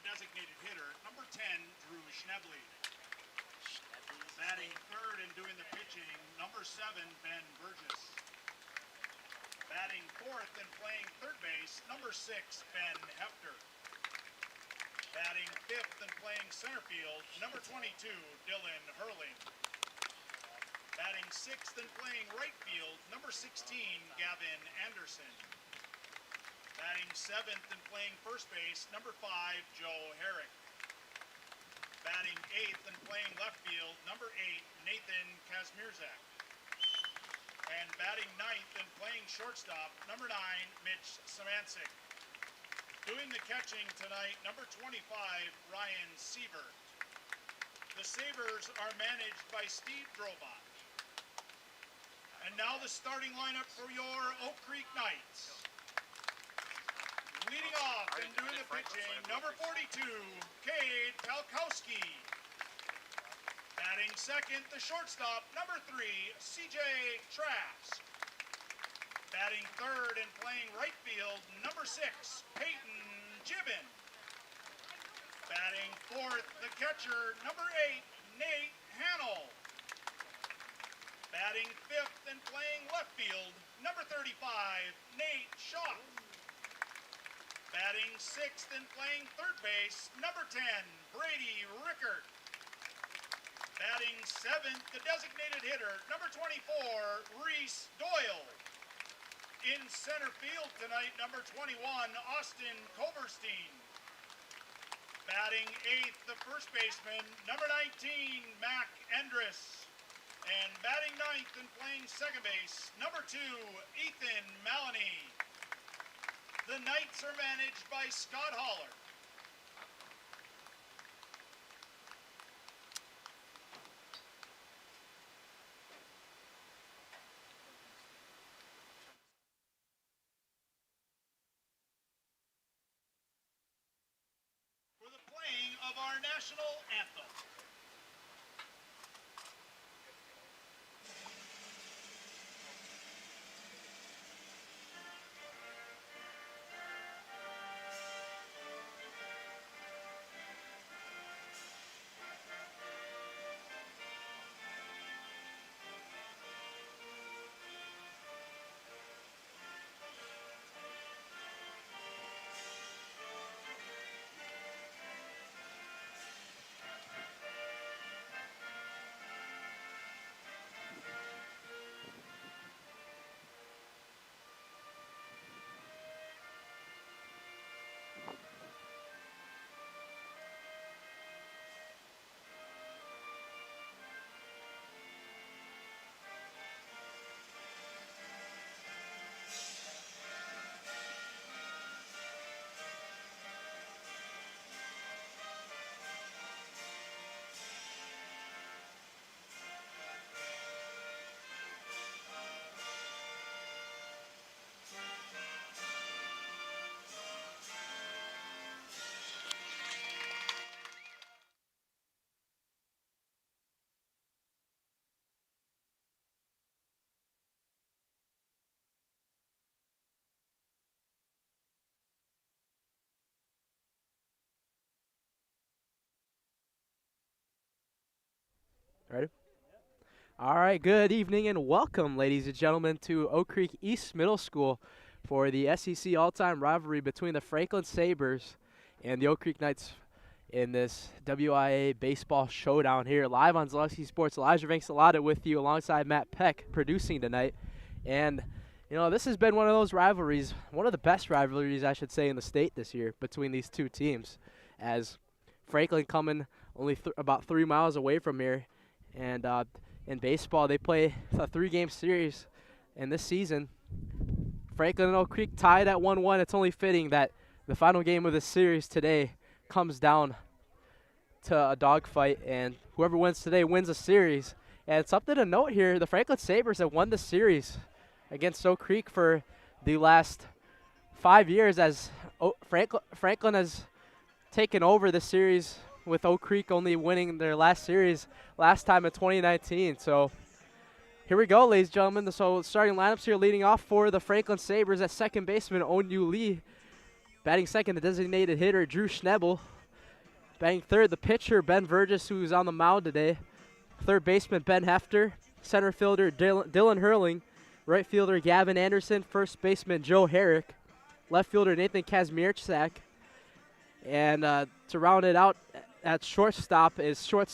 designated hitter, number 10, Drew Schnebley. Batting third and doing the pitching, number 7, Ben Burgess. Batting fourth and playing third base, number 6, Ben Hefter. Batting fifth and playing center field, number 22, Dylan Hurling. Batting sixth and playing right field, number 16, Gavin Anderson. Batting seventh and playing first base, number 5, Joe Herrick. Batting eighth and playing left field, number 8, Nathan Kazmierzak. And batting ninth and playing shortstop, number 9, Mitch Samancic. Doing the catching tonight, number 25, Ryan Siebert. The Sabres are managed by Steve Drobach. And now the starting lineup for your Oak Creek Knights. Leading off and doing the pitching, number 42, Cade Talkowski. Batting second, the shortstop, number 3, CJ Trask. Batting third and playing right field, number 6, Peyton Gibbon. Batting fourth, the catcher, number 8, Nate Hannell. Batting fifth and playing left field, number 35, Nate Shaw. Batting sixth and playing third base, number 10, Brady Rickert. Batting seventh, the designated hitter, number 24, Reese Doyle. In center field tonight, number 21, Austin Koberstein. Batting eighth, the first baseman, number 19, Mac Endress. And batting ninth and playing second base, number 2, Ethan Maloney. The Knights are managed by Scott Holler. For the playing of our national anthem. Ready? All right, good evening and welcome, ladies and gentlemen, to Oak Creek East Middle School for the SEC all-time rivalry between the Franklin Sabres and the Oak Creek Knights in this WIAA baseball showdown here live on Zaleski Sports. Elijah Vanks-Salata with you alongside Matt Peck producing tonight. And, you know, this has been one of those rivalries, one of the best rivalries, I should say, in the state this year between these two teams, as Franklin coming only about 3 miles away from here. And in baseball, they play a 3-game series. And this season, Franklin and Oak Creek tied at 1-1. It's only fitting that the final game of this series today comes down to a dogfight, and whoever wins today wins a series. And something to note here, the Franklin Sabres have won the series against Oak Creek for the last 5 years, as Franklin has taken over the series, with Oak Creek only winning their last series last time in 2019. So here we go, ladies and gentlemen. So starting lineups here, leading off for the Franklin Sabres at second baseman, Onyu Lee. Batting second, the designated hitter, Drew Schnebel. Batting third, the pitcher, Ben Vergis, who's on the mound today. Third baseman, Ben Hefter. Center fielder, Dylan Hurling. Right fielder, Gavin Anderson. First baseman, Joe Herrick. Left fielder, Nathan Kazmierczak. And to round it out at shortstop is Mitch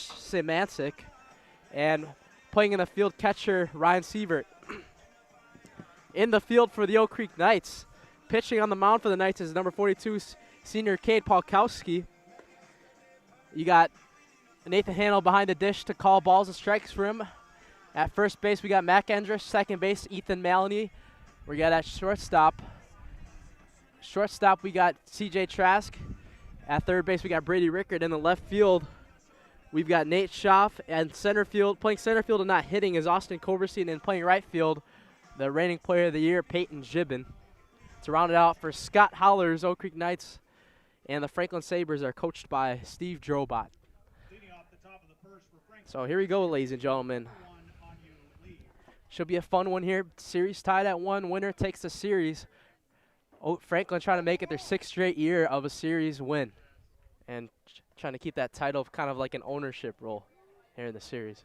Szymanczyk. And playing in the field, catcher Ryan Sievert. In the field for the Oak Creek Knights, pitching on the mound for the Knights is number 42, senior Cade Polkowski. You got Nathan Handel behind the dish to call balls and strikes for him. At first base, we got Mac Endrich. Second base, Ethan Maloney. We got at shortstop. We got CJ Trask. At third base, we got Brady Rickard. In the left field, we've got Nate Schaff. And center field, playing center field and not hitting is Austin Coverstein. And playing right field, the reigning player of the year, Peyton Gibbon. To round it out for Scott Holler's Oak Creek Knights, and the Franklin Sabres are coached by Steve Drobot. So here we go, ladies and gentlemen. Should be a fun one here. Series tied at 1. Winner takes the series. Franklin trying to make it their 6th straight year of a series win, and trying to keep that title kind of like an ownership role here in the series.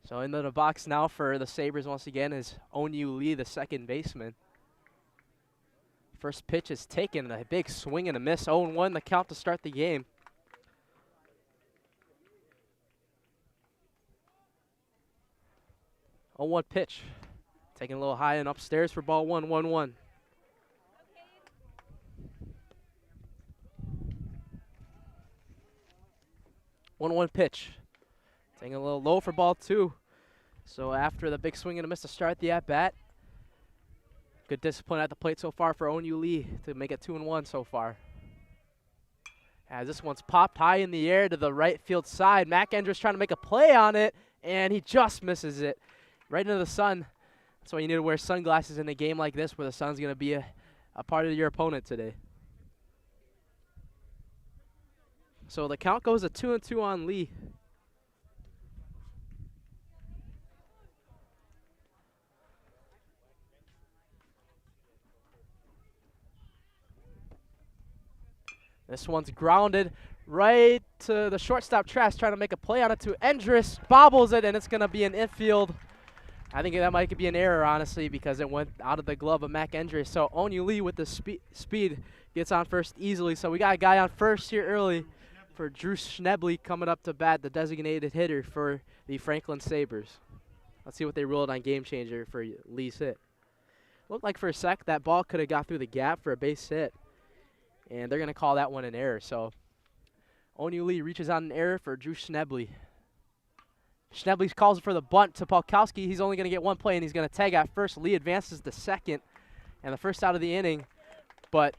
So into the box now for the Sabres once again is Onyu Lee, the second baseman. First pitch is taken, a big swing and a miss. 0-1 the count to start the game. Oh, 1 pitch. Taking a little high and upstairs for ball 1, 1-1. One pitch. Taking a little low for ball 2. So after the big swing and a miss to start the at-bat, good discipline at the plate so far for Onyu Lee to make it 2-1 so far. As this one's popped high in the air to the right field side. Mac Endrich trying to make a play on it, and he just misses it right into the sun. That's why you need to wear sunglasses in a game like this where the sun's going to be a part of your opponent today. So the count goes to 2-2 on Lee. This one's grounded right to the shortstop Trask, trying to make a play on it to Endrich. Bobbles it, and it's going to be an infield. I think that might be an error, honestly, because it went out of the glove of Mac Endrich. So Onyu Lee with the speed gets on first easily. So we got a guy on first here early for Drew Schnebley coming up to bat, the designated hitter for the Franklin Sabres. Let's see what they rolled on Game Changer for Lee's hit. Looked like for a sec that ball could have got through the gap for a base hit. And they're going to call that one an error. So Onyu Lee reaches on an error for Drew Schnebley. Schnebley calls for the bunt to Polkowski. He's only going to get 1 play, and he's going to tag at first. Lee advances to second, and the first out of the inning. But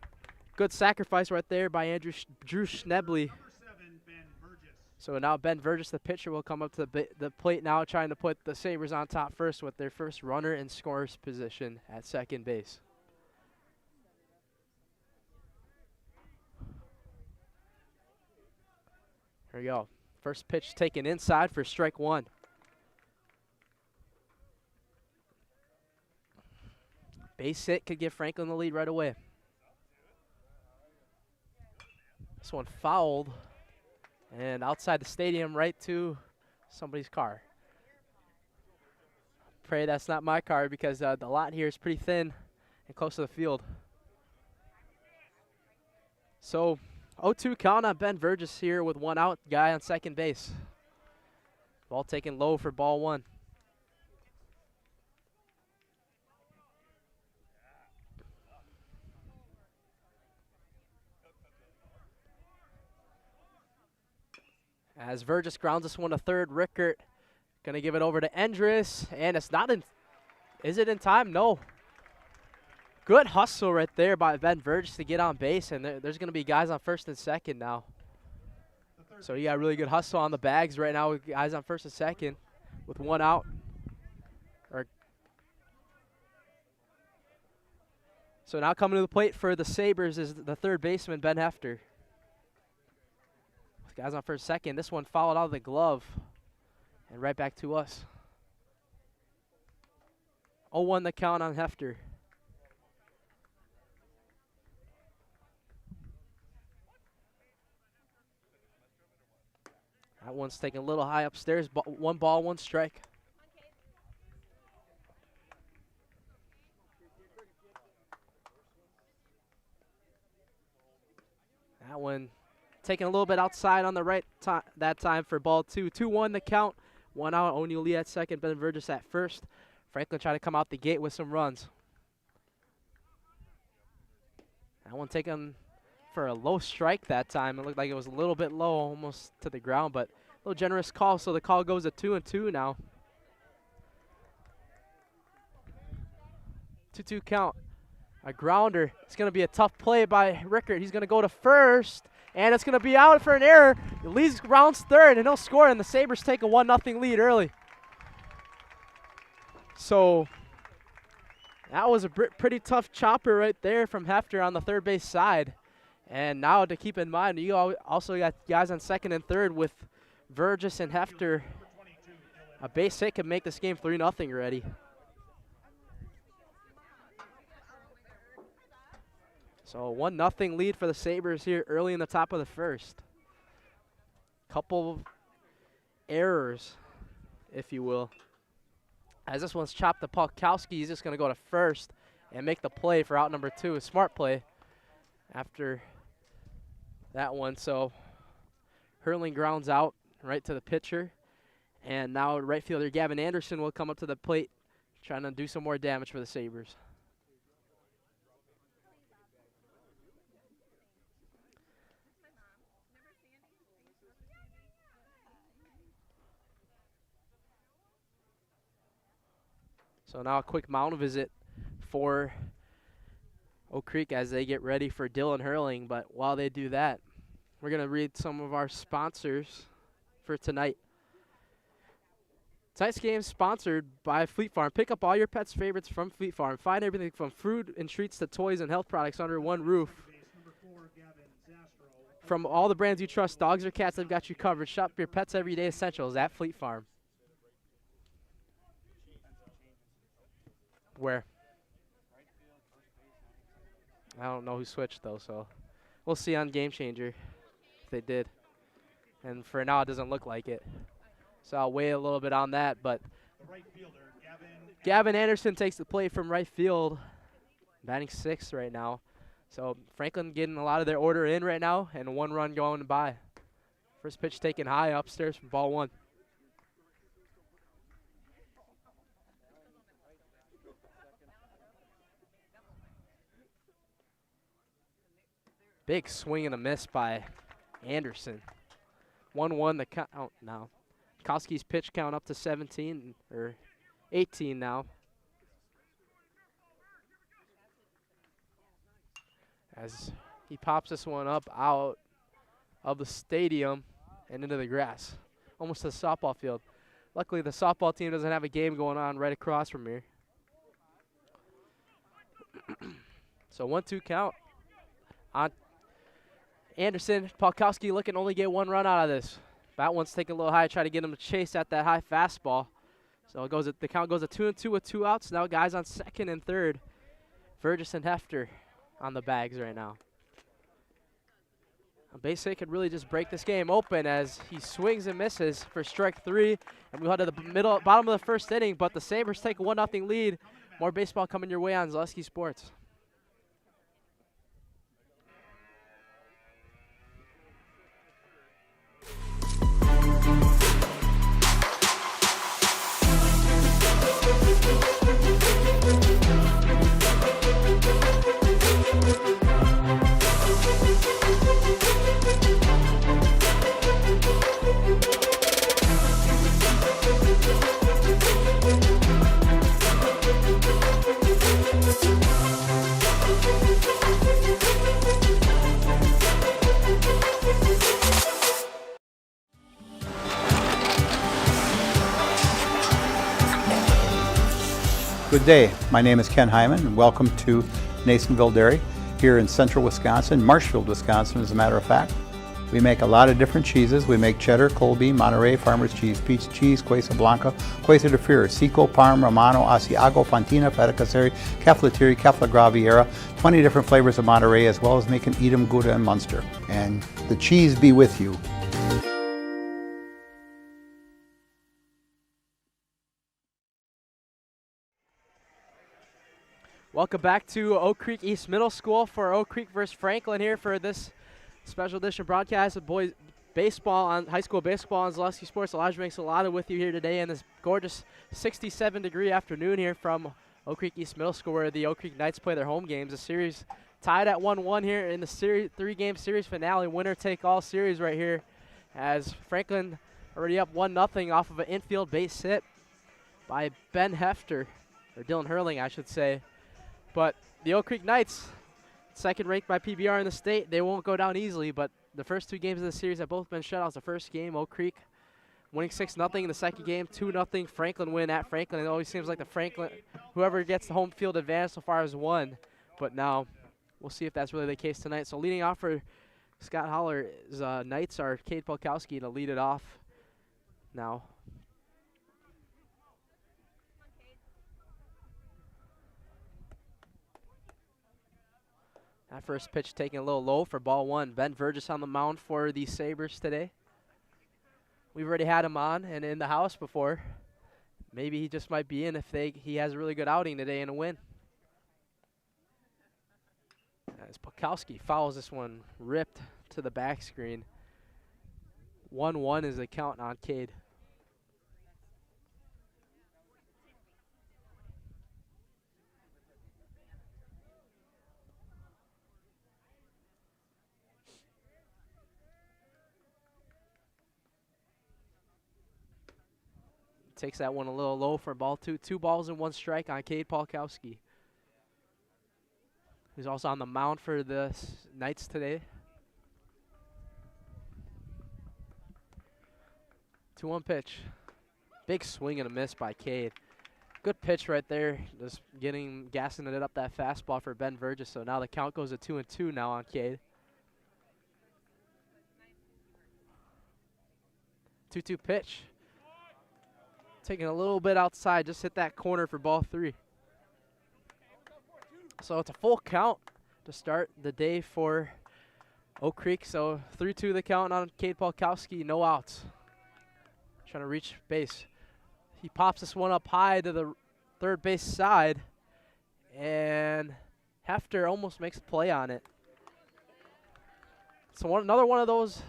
good sacrifice right there by Drew Schnebley. So now Ben Vergis, the pitcher, will come up to the plate now, trying to put the Sabres on top first with their first runner in scorer's position at second base. Here we go. First pitch taken inside for strike 1. Base hit could give Franklin the lead right away. This one fouled and outside the stadium right to somebody's car. Pray that's not my car because the lot here is pretty thin and close to the field. So 0-2 count on Ben Vergis here with 1 out, guy on second base. Ball taken low for ball 1. As Vergis grounds this one to third, Rickert going to give it over to Endrich, and it's not in. Is it in time? No. Good hustle right there by Ben Vergis to get on base, and there's going to be guys on first and second now. So you got really good hustle on the bags right now with guys on first and second with 1 out. So now coming to the plate for the Sabres is the third baseman, Ben Hefter. With guys on first and second. This one fouled out of the glove and right back to us. 0-1 the count on Hefter. That one's taken a little high upstairs. 1 ball, 1 strike. That one taking a little bit outside on the right that time for ball 2. 2-1 the count. 1 out. O'Neal at second. Ben Burgess at first. Franklin trying to come out the gate with some runs. That one taken for a low strike that time. It looked like it was a little bit low, almost to the ground, but a little generous call, so the call goes to 2-2 now. 2-2 count. A grounder. It's going to be a tough play by Rickert. He's going to go to first, and it's going to be out for an error. It leads rounds third, and he'll score, and the Sabres take a 1-0 lead early. So that was a pretty tough chopper right there from Hefter on the third base side. And now to keep in mind, you also got guys on second and third with Burgess and Hefter. A base hit could make this game 3-0 already. So a 1-0 lead for the Sabres here early in the top of the first. Couple of errors, if you will. As this one's chopped to Polkowski, he's just going to go to first and make the play for out number 2. A smart play after that one. So Hurling grounds out right to the pitcher. And now right fielder Gavin Anderson will come up to the plate trying to do some more damage for the Sabres. So now a quick mound visit for Oak Creek as they get ready for Dylan Hurling. But while they do that, we're going to read some of our sponsors for tonight. Tonight's game is sponsored by Fleet Farm. Pick up all your pets' favorites from Fleet Farm. Find everything from food and treats to toys and health products under one roof. From all the brands you trust, dogs or cats, they've got you covered. Shop your pets' everyday essentials at Fleet Farm. Where? I don't know who switched, though, so we'll see on Game Changer if they did. And for now, it doesn't look like it. So I'll wait a little bit on that. But Gavin Anderson takes the play from right field, batting 6th right now. So Franklin getting a lot of their order in right now, and 1 run going by. First pitch taken high upstairs for ball 1. Big swing and a miss by Anderson. 1-1 the count now. Kowski's pitch count up to 17 or 18 now. As he pops this one up out of the stadium and into the grass, almost to the softball field. Luckily, the softball team doesn't have a game going on right across from here. So 1-2 count on Anderson. Polkowski looking to only get 1 run out of this. That one's taking a little high, try to get him to chase at that high fastball. So it goes. The count goes to 2-2 with 2 outs. Now guys on second and third. Burgess and Hefter on the bags right now. A base hit could really just break this game open as he swings and misses for strike 3. And we head to the bottom of the first inning, but the Sabres take a 1-0 lead. More baseball coming your way on Zaleski Sports. Good day. My name is Ken Hyman, and welcome to Nasonville Dairy here in central Wisconsin, Marshfield, Wisconsin, as a matter of fact. We make a lot of different cheeses. We make cheddar, Colby, Monterey, Farmer's Cheese, Peach Cheese, Quesa Blanca, Quesa de Fir, Seco, Parm, Romano, Asiago, Fontina, Feta Caseri, Cafetieri, Cafla Graviera, 20 different flavors of Monterey, as well as making Edam, Gouda, and Munster. And the cheese be with you. Welcome back to Oak Creek East Middle School for Oak Creek versus Franklin here for this special edition broadcast of boys baseball on high school baseball on Zaleski Sports. Elijah makes a lot of with you here today in this gorgeous 67-degree afternoon here from Oak Creek East Middle School, where the Oak Creek Knights play their home games. The series tied at 1-1 here in the three-game series finale, winner-take-all series right here, as Franklin already up 1-0 off of an infield base hit by Ben Hefter, or Dylan Hurling, I should say. But the Oak Creek Knights, second ranked by PBR in the state, they won't go down easily, but the first two games of the series have both been shutouts. The first game, Oak Creek winning 6-0. In the second game, 2-0 Franklin win at Franklin. It always seems like the Franklin, whoever gets the home field advantage so far has won. But now we'll see if that's really the case tonight. So leading off for Scott Holler's Knights are Cade Polkowski to lead it off now. That first pitch taken a little low for ball one. Ben Vergis on the mound for the Sabres today. We've already had him on and in the house before. Maybe he just might be in if he has a really good outing today and a win. As Polkowski fouls this one, ripped to the back screen. 1-1 is the count on Cade. Takes that one a little low for ball two. 2 balls and 1 strike on Cade Polkowski, who's also on the mound for the Knights today. 2-1 pitch. Big swing and a miss by Cade. Good pitch right there. Just gassing it up that fastball for Ben Vergis. So now the count goes to 2-2 now on Cade. 2-2 pitch. Taking a little bit outside, just hit that corner for ball 3. So it's a full count to start the day for Oak Creek. So 3-2 the count on Cade Polkowski, no outs. Trying to reach base. He pops this one up high to the third base side, and Hefter almost makes a play on it. So another one of those.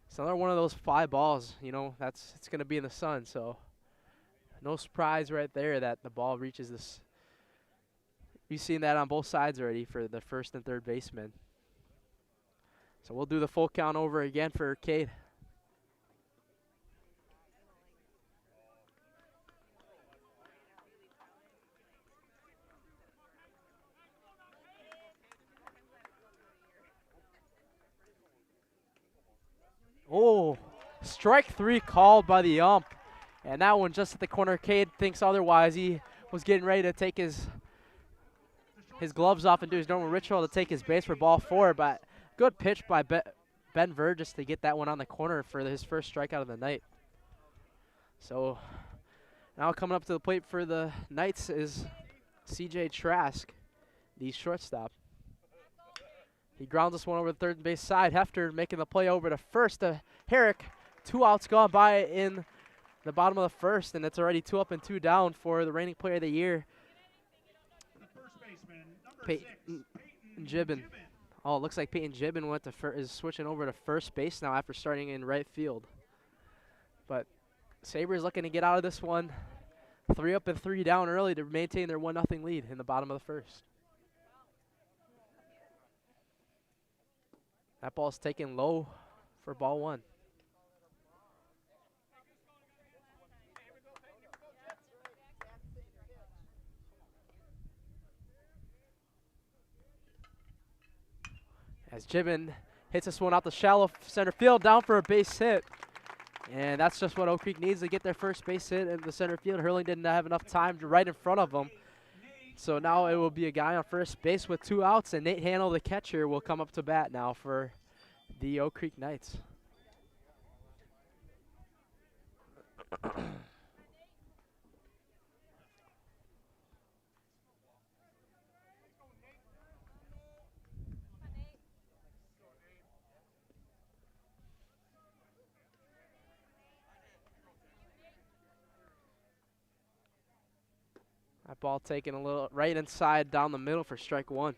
It's another one of those fly balls, you know, it's going to be in the sun, so no surprise right there that the ball reaches this. We've seen that on both sides already for the first and third baseman. So we'll do the full count over again for Cade. Oh, strike 3 called by the ump. And that one just at the corner. Cade thinks otherwise. He was getting ready to take his gloves off and do his normal ritual to take his base for ball 4. But good pitch by Ben Vergis to get that one on the corner for his first strikeout of the night. So now coming up to the plate for the Knights is CJ Trask, the shortstop. He grounds this one over the third base side. Hefter making the play over to first to Herrick. 2 outs gone by in the bottom of the first, and it's already 2 up and 2 down for the reigning player of the year, Peyton Gibbon. Oh, it looks like Peyton Gibbon is switching over to first base now after starting in right field. But Sabres looking to get out of this one. 3 up and 3 down early to maintain their 1-0 lead in the bottom of the first. That ball's taken low for ball 1. As Gibbon hits this one out the shallow center field, down for a base hit. And that's just what Oak Creek needs to get their first base hit in the center field. Hurling didn't have enough time to right in front of him. So now it will be a guy on first base with 2 outs, and Nate Hannell, the catcher, will come up to bat now for the Oak Creek Knights. That ball taken a little right inside down the middle for strike 1.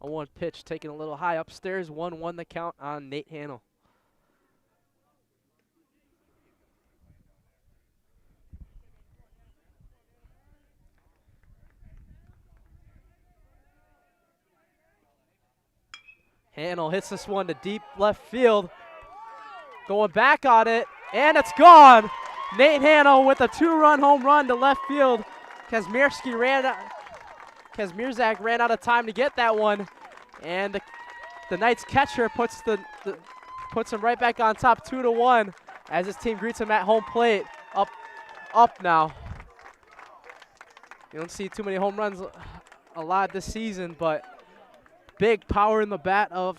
A 1 pitch taken a little high upstairs. 1-1 the count on Nate Hannell. Hannell hits this one to deep left field. Going back on it, and it's gone. Nate Hannell with a 2-run home run to left field. Kazmierzak ran out of time to get that one, and the Knights catcher puts him right back on top, 2-1, as his team greets him at home plate. Up now. You don't see too many home runs a lot this season, but big power in the bat of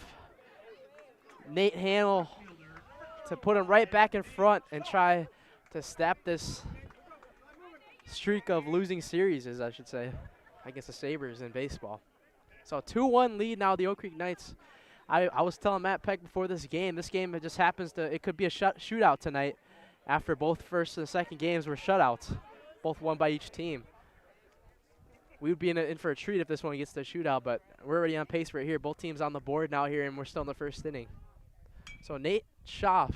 Nate Hannell to put him right back in front and try to snap this streak of losing series, as I should say, against the Sabres in baseball. So 2-1 lead now, the Oak Creek Knights. I was telling Matt Peck before this game it just happens to, it could be a shootout tonight after both first and second games were shutouts, both won by each team. We would be in for a treat if this one gets to a shootout, but we're already on pace right here. Both teams on the board now here, and we're still in the first inning. So Nate Schaff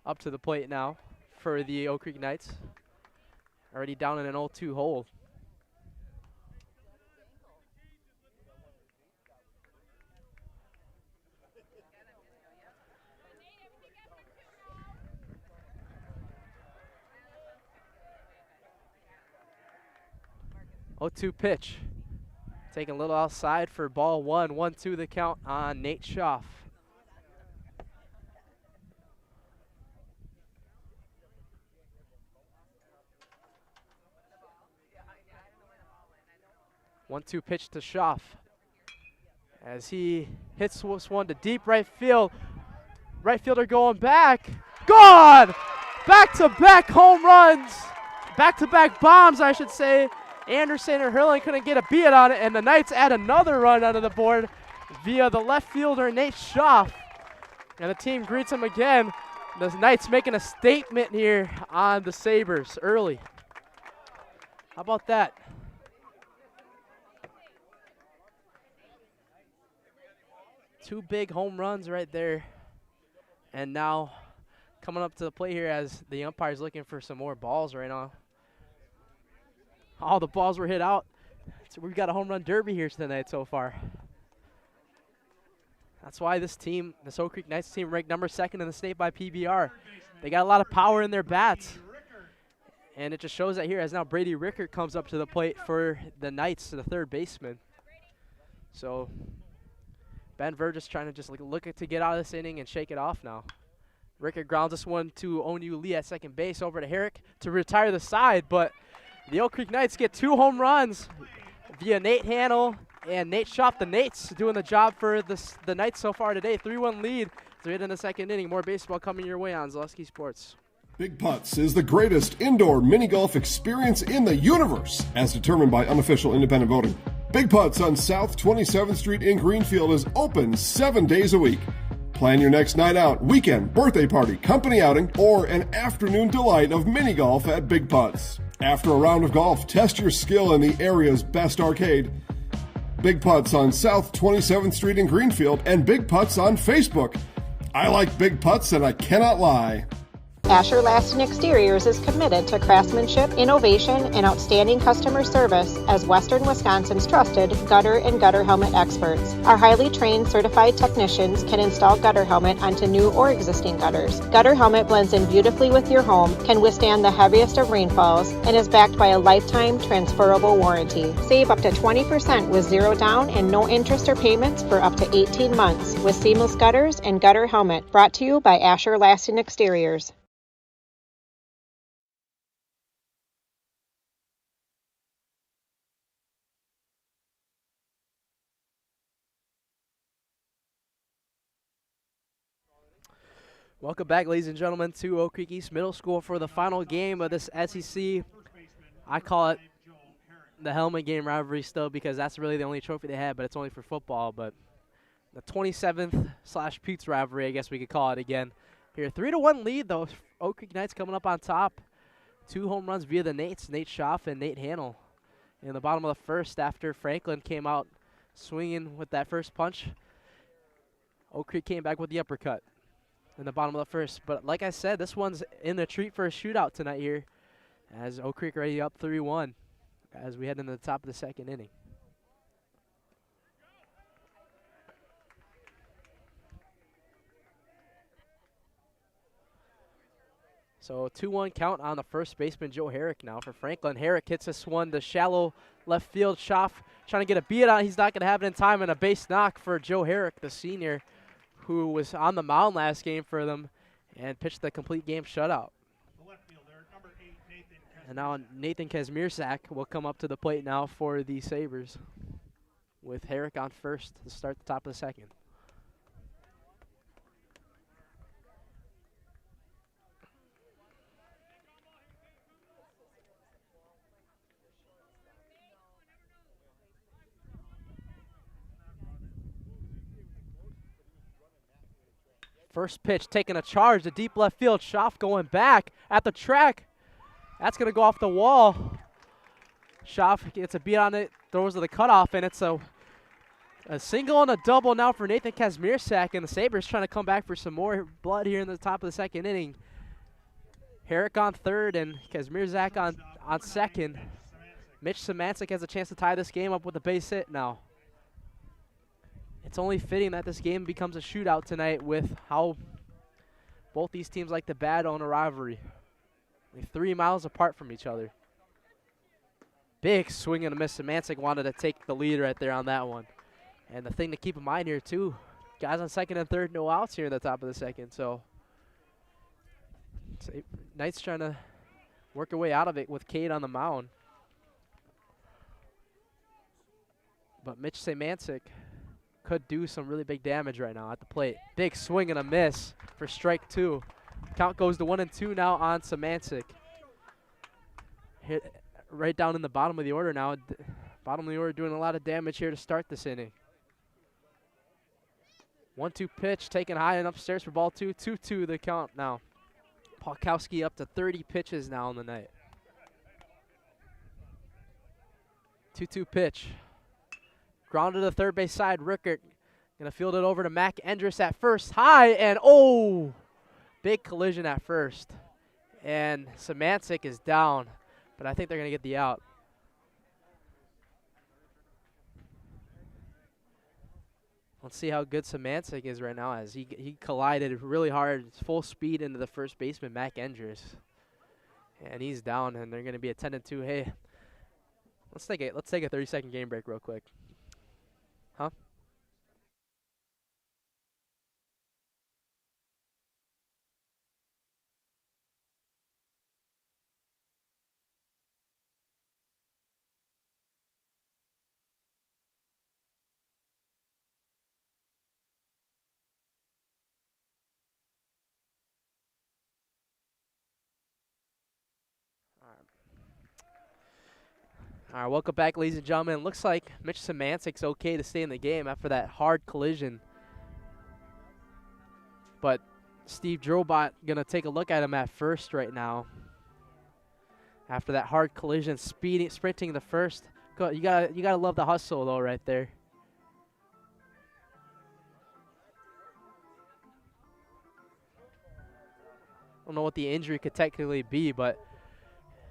up to the plate now for the Oak Creek Knights. Already down in an 0-2 hole. Oh, 2 pitch. Taking a little outside for ball 1. 1-2 the count on Nate Schaff. One-two pitch to Schaff as he hits this one to deep right field. Right fielder going back. Gone! Back-to-back home runs. Back-to-back bombs, I should say. Anderson or Hurling couldn't get a beat on it, and the Knights add another run onto the board via the left fielder, Nate Schaff. And the team greets him again. The Knights making a statement here on the Sabres early. How about that? Two big home runs right there. And now coming up to the plate here as the umpire's looking for some more balls right now. All the balls were hit out. So we've got a home run derby here tonight so far. That's why this team, this Oak Creek Knights team, ranked number 2nd in the state by PBR. They got a lot of power in their bats. And it just shows that here as now Brady Rickert comes up to the plate for the Knights, the third baseman. So Ben Vergis trying to just look to get out of this inning and shake it off now. Rickert grounds this one to Onu Lee at second base over to Herrick to retire the side, but the Oak Creek Knights get 2 home runs via Nate Hannell and Nate Schaff. The Knights doing the job for the Knights so far today. 3-1 lead. So in the second inning. More baseball coming your way on Zaleski Sports. Big Putts is the greatest indoor mini golf experience in the universe, as determined by unofficial independent voting. Big Putts on South 27th Street in Greenfield is open 7 days a week. Plan your next night out, weekend, birthday party, company outing, or an afternoon delight of mini golf at Big Putts. After a round of golf, test your skill in the area's best arcade. Big Putts on South 27th Street in Greenfield and Big Putts on Facebook. I like Big Putts and I cannot lie. Asher Laston Exteriors is committed to craftsmanship, innovation, and outstanding customer service as Western Wisconsin's trusted gutter and gutter helmet experts. Our highly trained certified technicians can install gutter helmet onto new or existing gutters. Gutter helmet blends in beautifully with your home, can withstand the heaviest of rainfalls, and is backed by a lifetime transferable warranty. Save up to 20% with zero down and no interest or payments for up to 18 months with seamless gutters and gutter helmet. Brought to you by Asher Laston Exteriors. Welcome back, ladies and gentlemen, to Oak Creek East Middle School for the final game of this SEC. I call it the helmet game rivalry still because that's really the only trophy they had, but it's only for football. But the 27th/Putes rivalry, I guess we could call it again. Here, 3-1 lead, though. Oak Creek Knights coming up on top. 2 home runs via the Nates, Nate Schaff and Nate Hannell. In the bottom of the first, after Franklin came out swinging with that first punch, Oak Creek came back with the uppercut in the bottom of the first. But like I said, this one's in the treat for a shootout tonight here, as Oak Creek already up 3-1 as we head into the top of the second inning. So 2-1 count on the first baseman, Joe Herrick, now for Franklin. Herrick hits this one to shallow left field. Schaff trying to get a beat on. He's not going to have it in time, and a base knock for Joe Herrick, the senior, who was on the mound last game for them and pitched the complete game shutout. The left fielder, number 8, Nathan Kazmierczak. And now Nathan Kazmierczak will come up to the plate now for the Sabres, with Herrick on first to start the top of the second. First pitch, taking a charge to deep left field. Schaff going back at the track. That's going to go off the wall. Schaff gets a beat on it, throws to the cutoff, and it's a single and a double now for Nathan Kazmierczak, and the Sabres trying to come back for some more blood here in the top of the second inning. Herrick on third and Kazmierczak on second. Mitch Szymanczyk has a chance to tie this game up with a base hit now. It's only fitting that this game becomes a shootout tonight with how both these teams like to battle in a rivalry. Like 3 miles apart from each other. Big swing and a miss. Szymanczyk wanted to take the lead right there on that one. And the thing to keep in mind here, too, guys on second and third, no outs here in the top of the second. So Knights trying to work their way out of it with Cade on the mound. But Mitch Szymanczyk could do some really big damage right now at the plate. Big swing and a miss for strike 2. Count goes to 1-2 now on Szymanczyk. Hit right down in the bottom of the order now. Bottom of the order doing a lot of damage here to start this inning. 1-2 pitch taken high and upstairs for ball 2. 2-2 the count now. Polkowski up to 30 pitches now in the night. 2-2 pitch. Grounded to the third base side. Rickert going to field it over to Mac Endress at first. High and oh! Big collision at first. And Szymanczyk is down, but I think they're going to get the out. Let's see how good Szymanczyk is right now as he collided really hard, full speed into the first baseman, Mac Endress. And he's down, and they're going to be at 10-2. Hey, let's take a 30-second game break real quick. Huh? All right, welcome back, ladies and gentlemen. Looks like Mitch Szymanczyk's okay to stay in the game after that hard collision. But Steve Drobot going to take a look at him at first right now. After that hard collision, sprinting the first. You gotta love the hustle, though, right there. don't know what the injury could technically be, but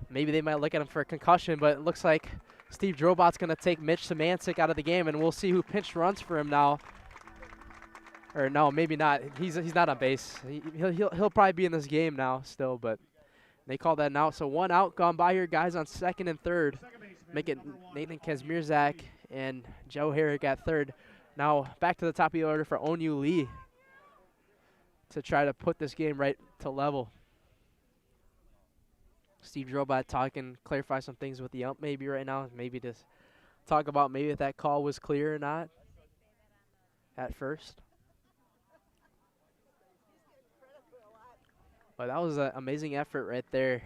maybe they might look at him for a concussion. But it looks like Steve Drobot's going to take Mitch Samancic out of the game, and we'll see who pinch runs for him now. Or no, maybe not. He's not on base. He'll probably be in this game now still, but they call that an out. So 1 out gone by here, guys, on second and third. Make it Nathan Kazmierzak and Joe Herrick at third. Now back to the top of the order for Onyu Lee to try to put this game right to level. Steve Drobot talking, clarify some things with the ump maybe right now. Maybe just talk about maybe if that call was clear or not at first. But that was an amazing effort right there.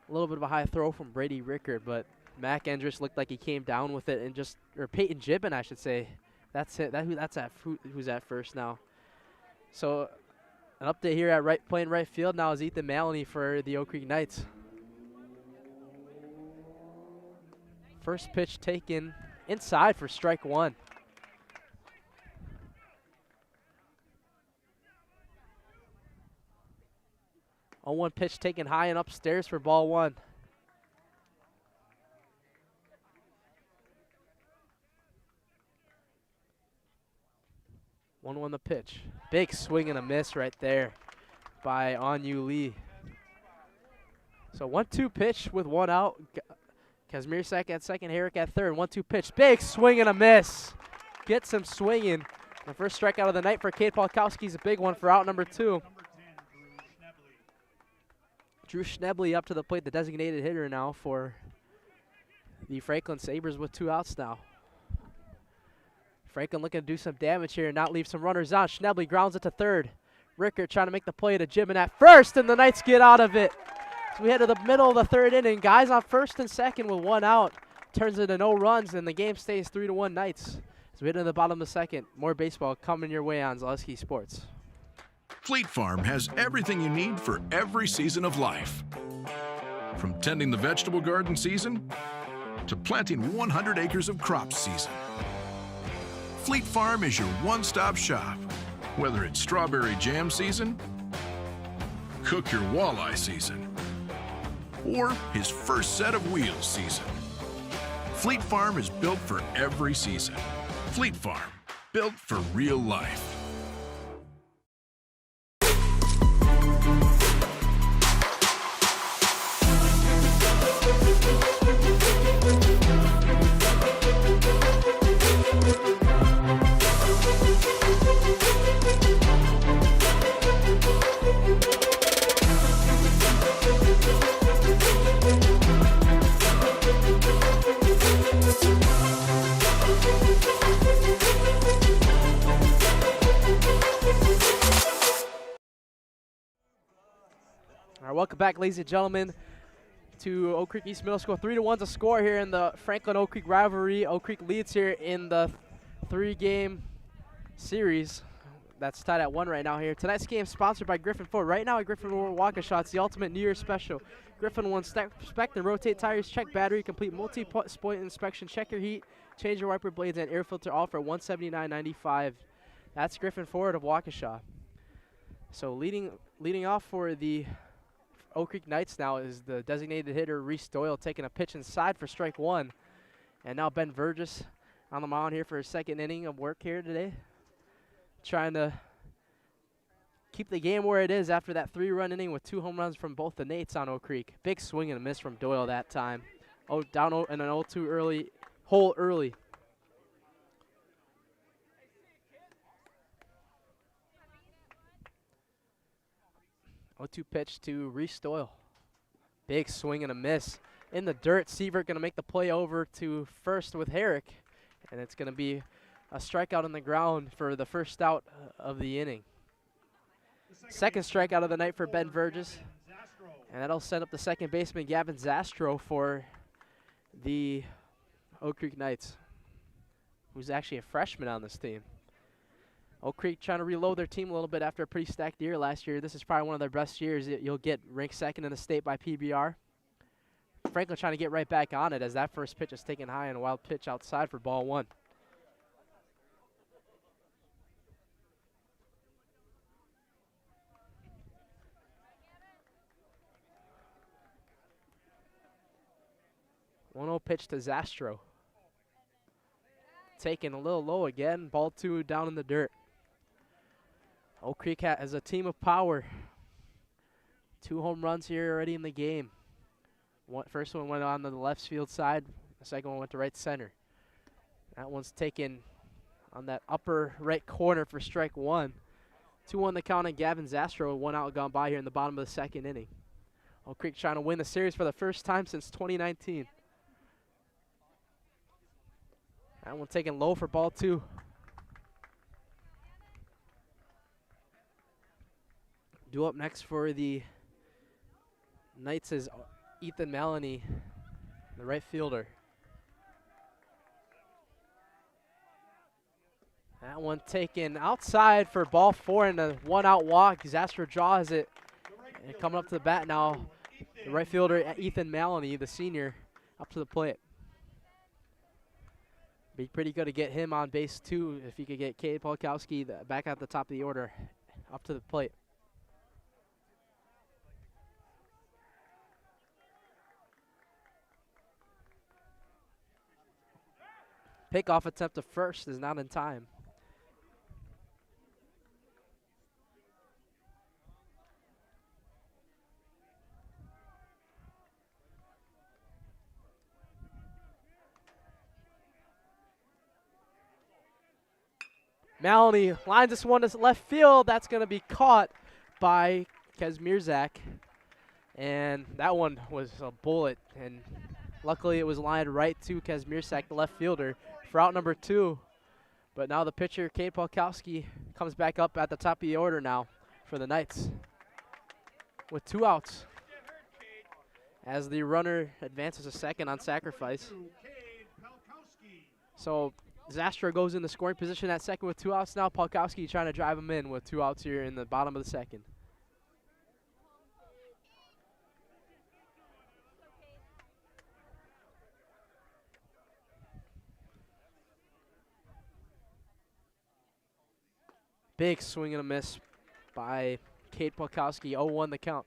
A little bit of a high throw from Brady Rickard, but Mac Endrich looked like he came down with it and just, or Peyton Gibbon, I should say. That's it. Who's at first now. So an update here at playing right field now is Ethan Maloney for the Oak Creek Knights. First pitch taken inside for strike one. On one pitch taken high and upstairs for ball one. 1-1 the pitch. Big swing and a miss right there by Onyu Lee. So 1-2 pitch with 1 out. Kazmierzak at second, Herrick at third. 1-2 pitch. Big swing and a miss. Gets him swinging. The first strikeout of the night for Cade Polkowski is a big one for out number 2. Drew Schnebley up to the plate, the designated hitter now for the Franklin Sabres with 2 outs now. Franklin looking to do some damage here and not leave some runners on. Schnebley grounds it to third. Rickert trying to make the play to Gibbon at first, and the Knights get out of it. So we head to the middle of the third inning. Guys on first and second with 1 out. Turns into no runs, and the game stays 3-1 Knights. So we head to the bottom of the second. More baseball coming your way on Zaleski Sports. Fleet Farm has everything you need for every season of life. From tending the vegetable garden season to planting 100 acres of crops season. Fleet Farm is your one-stop shop. Whether it's strawberry jam season, cook your walleye season, or his first set of wheels season. Fleet Farm is built for every season. Fleet Farm, built for real life. All right, welcome back, ladies and gentlemen, to Oak Creek East Middle School. 3-1's a score here in the Franklin-Oak Creek rivalry. Oak Creek leads here in the 3-game series. That's tied at 1 right now here. Tonight's game is sponsored by Griffin Ford. Right now at Griffin Ford Waukesha, it's the ultimate New Year's special. Griffin will inspect and rotate tires, check battery, complete multi-point inspection, check your heat, change your wiper blades, and air filter, all for $179.95. That's Griffin Ford of Waukesha. So leading off for the Oak Creek Knights now is the designated hitter Reese Doyle taking a pitch inside for strike 1. And now Ben Vergis on the mound here for his second inning of work here today. Trying to keep the game where it is after that 3-run inning with 2 home runs from both the Nates on Oak Creek. Big swing and a miss from Doyle that time. Oh, down in an 0-2 early hole early. Pitch to Reese Doyle. Big swing and a miss. In the dirt, Sievert going to make the play over to first with Herrick. And it's going to be a strikeout on the ground for the first out of the inning. Second strikeout of the night for Ben Vergis. And that'll set up the second baseman, Gavin Zastro, for the Oak Creek Knights, who's actually a freshman on this team. Oak Creek trying to reload their team a little bit after a pretty stacked year last year. This is probably one of their best years. You'll get ranked second in the state by PBR. Franklin trying to get right back on it as that first pitch is taken high and a wild pitch outside for ball 1. 1-0 pitch to Zastro. Taken a little low again. Ball 2 down in the dirt. Oak Creek has a team of power. 2 home runs here already in the game. First one went on the left field side. The second one went to right center. That one's taken on that upper right corner for strike 1. 2-1 the count on Gavin Zastro. 1 out gone by here in the bottom of the second inning. Oak Creek trying to win the series for the first time since 2019. That one taken low for ball 2. Due up next for the Knights is Ethan Maloney, the right fielder. That one taken outside for ball 4 and a 1-out walk. Zastro draws it. And coming up to the bat now, the right fielder Ethan Maloney, the senior, up to the plate. Be pretty good to get him on base too if he could get Cade Polkowski back at the top of the order up to the plate. Pickoff attempt to first is not in time. Maloney lines this one to left field. That's going to be caught by Kazmierzak. And that one was a bullet. And luckily it was lined right to Kazmierzak, the left fielder, for out number 2. But now the pitcher, Cade Polkowski, comes back up at the top of the order now for the Knights with 2 outs as the runner advances a second on sacrifice. So Zastro goes into scoring position at second with 2 outs now. Polkowski trying to drive him in with 2 outs here in the bottom of the second. Big swing and a miss by Cade Polkowski. 0-1 the count.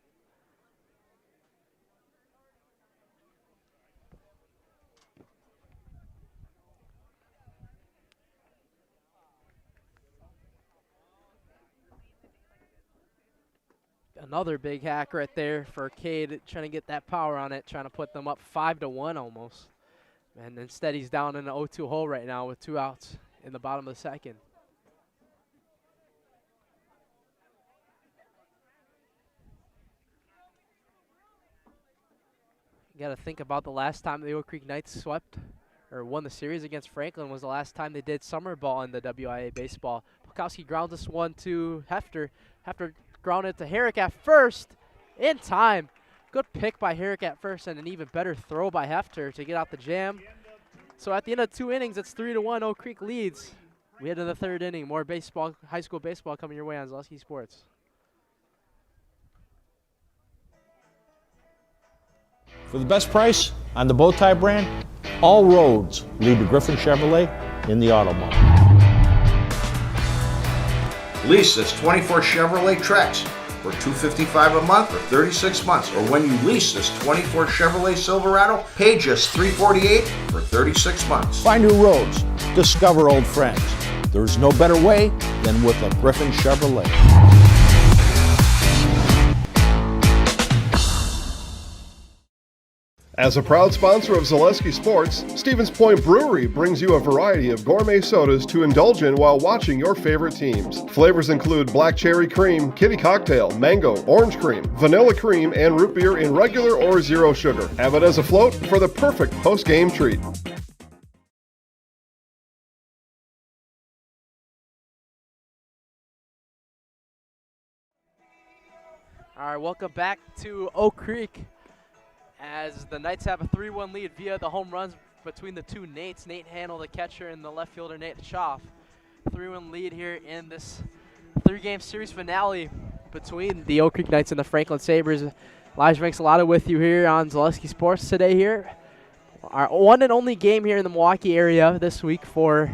Another big hack right there for Cade, trying to get that power on it, trying to put them up 5-1 almost. And instead he's down in the 0-2 hole right now with 2 outs in the bottom of the second. You got to think about the last time the Oak Creek Knights swept or won the series against Franklin was the last time they did summer ball in the WIAA baseball. Polkowski grounds this one to Hefter. Hefter grounded to Herrick at first in time. Good pick by Herrick at first and an even better throw by Hefter to get out the jam. So at the end of 2 innings, it's 3-1. Oak Creek leads. We head to the 3rd inning. More baseball, high school baseball coming your way on Zaleski Sports. For the best price on the Bowtie brand, all roads lead to Griffin Chevrolet in the auto mall. Lease this 24 Chevrolet Trax for $255 a month for 36 months. Or when you lease this 24 Chevrolet Silverado, pay just $348 for 36 months. Find new roads, discover old friends. There's no better way than with a Griffin Chevrolet. As a proud sponsor of Zaleski Sports, Stevens Point Brewery brings you a variety of gourmet sodas to indulge in while watching your favorite teams. Flavors include black cherry cream, kitty cocktail, mango, orange cream, vanilla cream, and root beer in regular or 0 sugar. Have it as a float for the perfect post-game treat. All right, welcome back to Oak Creek as the Knights have a 3-1 lead via the home runs between the 2 Nates. Nate Handel, the catcher, and the left fielder, Nate Schaff. 3-1 lead here in this 3-game series finale between the Oak Creek Knights and the Franklin Sabres. Elijah Ranks-Salata with you here on Zaleski Sports today here. Our one and only game here in the Milwaukee area this week for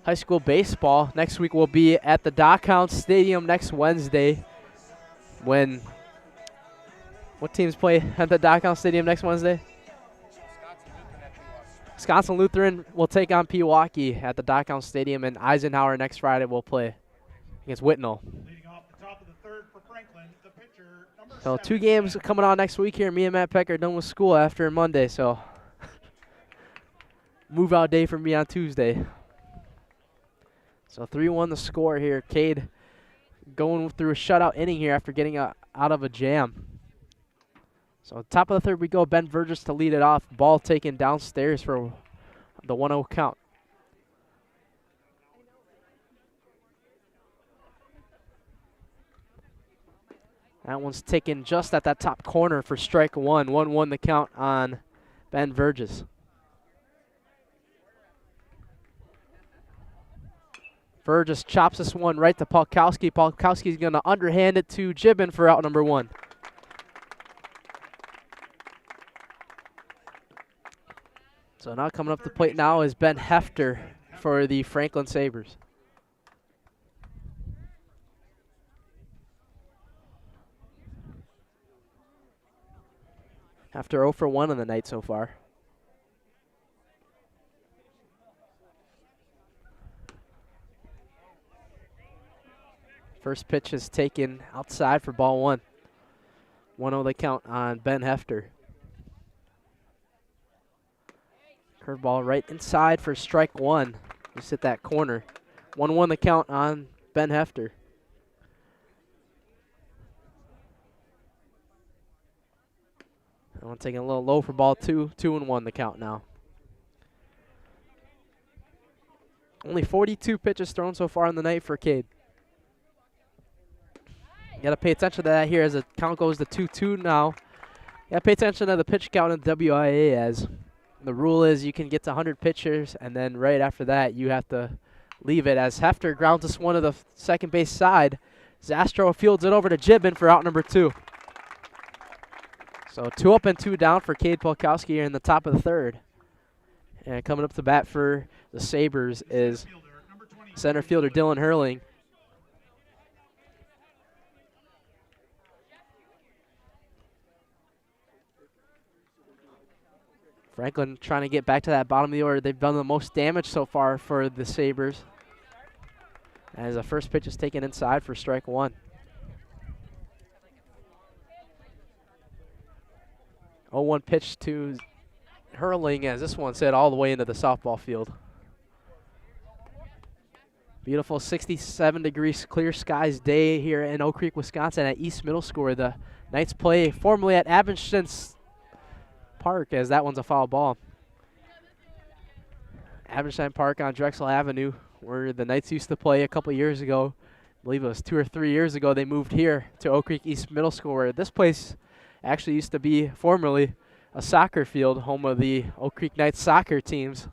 high school baseball. Next week we'll be at the Dockhound Stadium next Wednesday what teams play at the Dockhound Stadium next Wednesday? Wisconsin Lutheran will take on Pewaukee at the Dockown Stadium, and Eisenhower next Friday will play against Whitnall. Leading off the top of the third for Franklin, the pitcher, number So 7, 2 games coming on next week here. Me and Matt Peck are done with school after Monday, so move out day for me on Tuesday. So 3-1 the score here. Cade going through a shutout inning here after getting out of a jam. So top of the third we go. Ben Burgess to lead it off. Ball taken downstairs for the 1-0 count. That one's taken just at that top corner for strike one. 1-1 the count on Ben Burgess. Burgess chops this one right to Polkowski. Polkowski's going to underhand it to Gibbon for out number 1. So now coming up the plate now is Ben Hefter for the Franklin Sabres. Hefter 0 for 1 on the night so far. First pitch is taken outside for ball 1. 1-0 the count on Ben Hefter. Curveball right inside for strike 1. Just hit that corner. 1-1 the count on Ben Hefter. That one taking a little low for ball 2. 2-1 the count now. Only 42 pitches thrown so far in the night for Cade. You got to pay attention to that here as the count goes to 2-2 now. You got to pay attention to the pitch count in the WIAA, as the rule is you can get to 100 pitchers, and then right after that you have to leave it. As Hefter grounds this one to the second base side, Zastro fields it over to Gibbon for out number 2. So 2 up and 2 down for Cade Polkowski here in the top of the third. And coming up to bat for the Sabres is center fielder Dylan Hurling. Franklin trying to get back to that bottom of the order. They've done the most damage so far for the Sabres. As the first pitch is taken inside for strike 1. 0-1 pitch to Hurling as this one's hit all the way into the softball field. Beautiful 67 degrees clear skies day here in Oak Creek, Wisconsin at East Middle School, where the Knights play formerly at Abenston Park, as that one's a foul ball. Abenston Park on Drexel Avenue, where the Knights used to play a couple years ago. I believe it was 2 or 3 years ago they moved here to Oak Creek East Middle School, where this place actually used to be formerly a soccer field, home of the Oak Creek Knights soccer teams.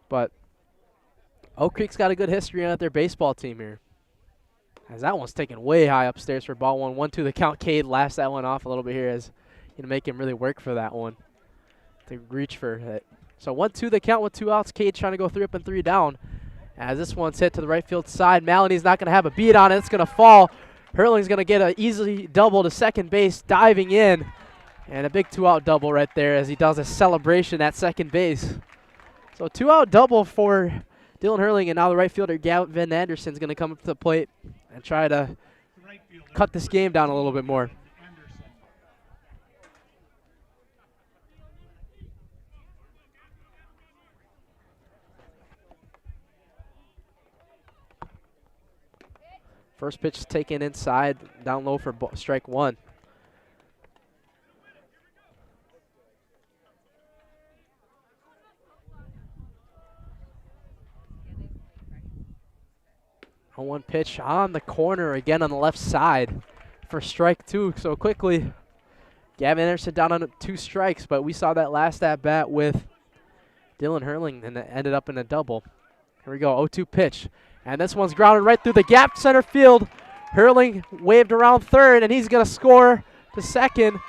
But Oak Creek's got a good history on their baseball team here. As that one's taken way high upstairs for ball 1. 1-2 the count. Cade laughs that one off a little bit here, as going to make him really work for that one to reach for it. So 1-2 the count with 2 outs. Cade trying to go 3 up and 3 down. As this one's hit to the right field side. Maloney's not going to have a beat on it. It's going to fall. Hurling's going to get an easy double to second base, diving in. And a big 2-out double right there as he does a celebration at second base. So 2-out double for Dylan Hurling, and now the right fielder Gavin Anderson's going to come up to the plate and try to cut this game down a little bit more. First pitch taken inside, down low for strike 1. A 1 pitch on the corner again on the left side for strike 2. So quickly, Gavin Anderson down on 2 strikes, but we saw that last at bat with Dylan Hurling, and it ended up in a double. Here we go, 0-2 pitch. And this one's grounded right through the gap, center field. Hurling waved around third, and he's going to score to second.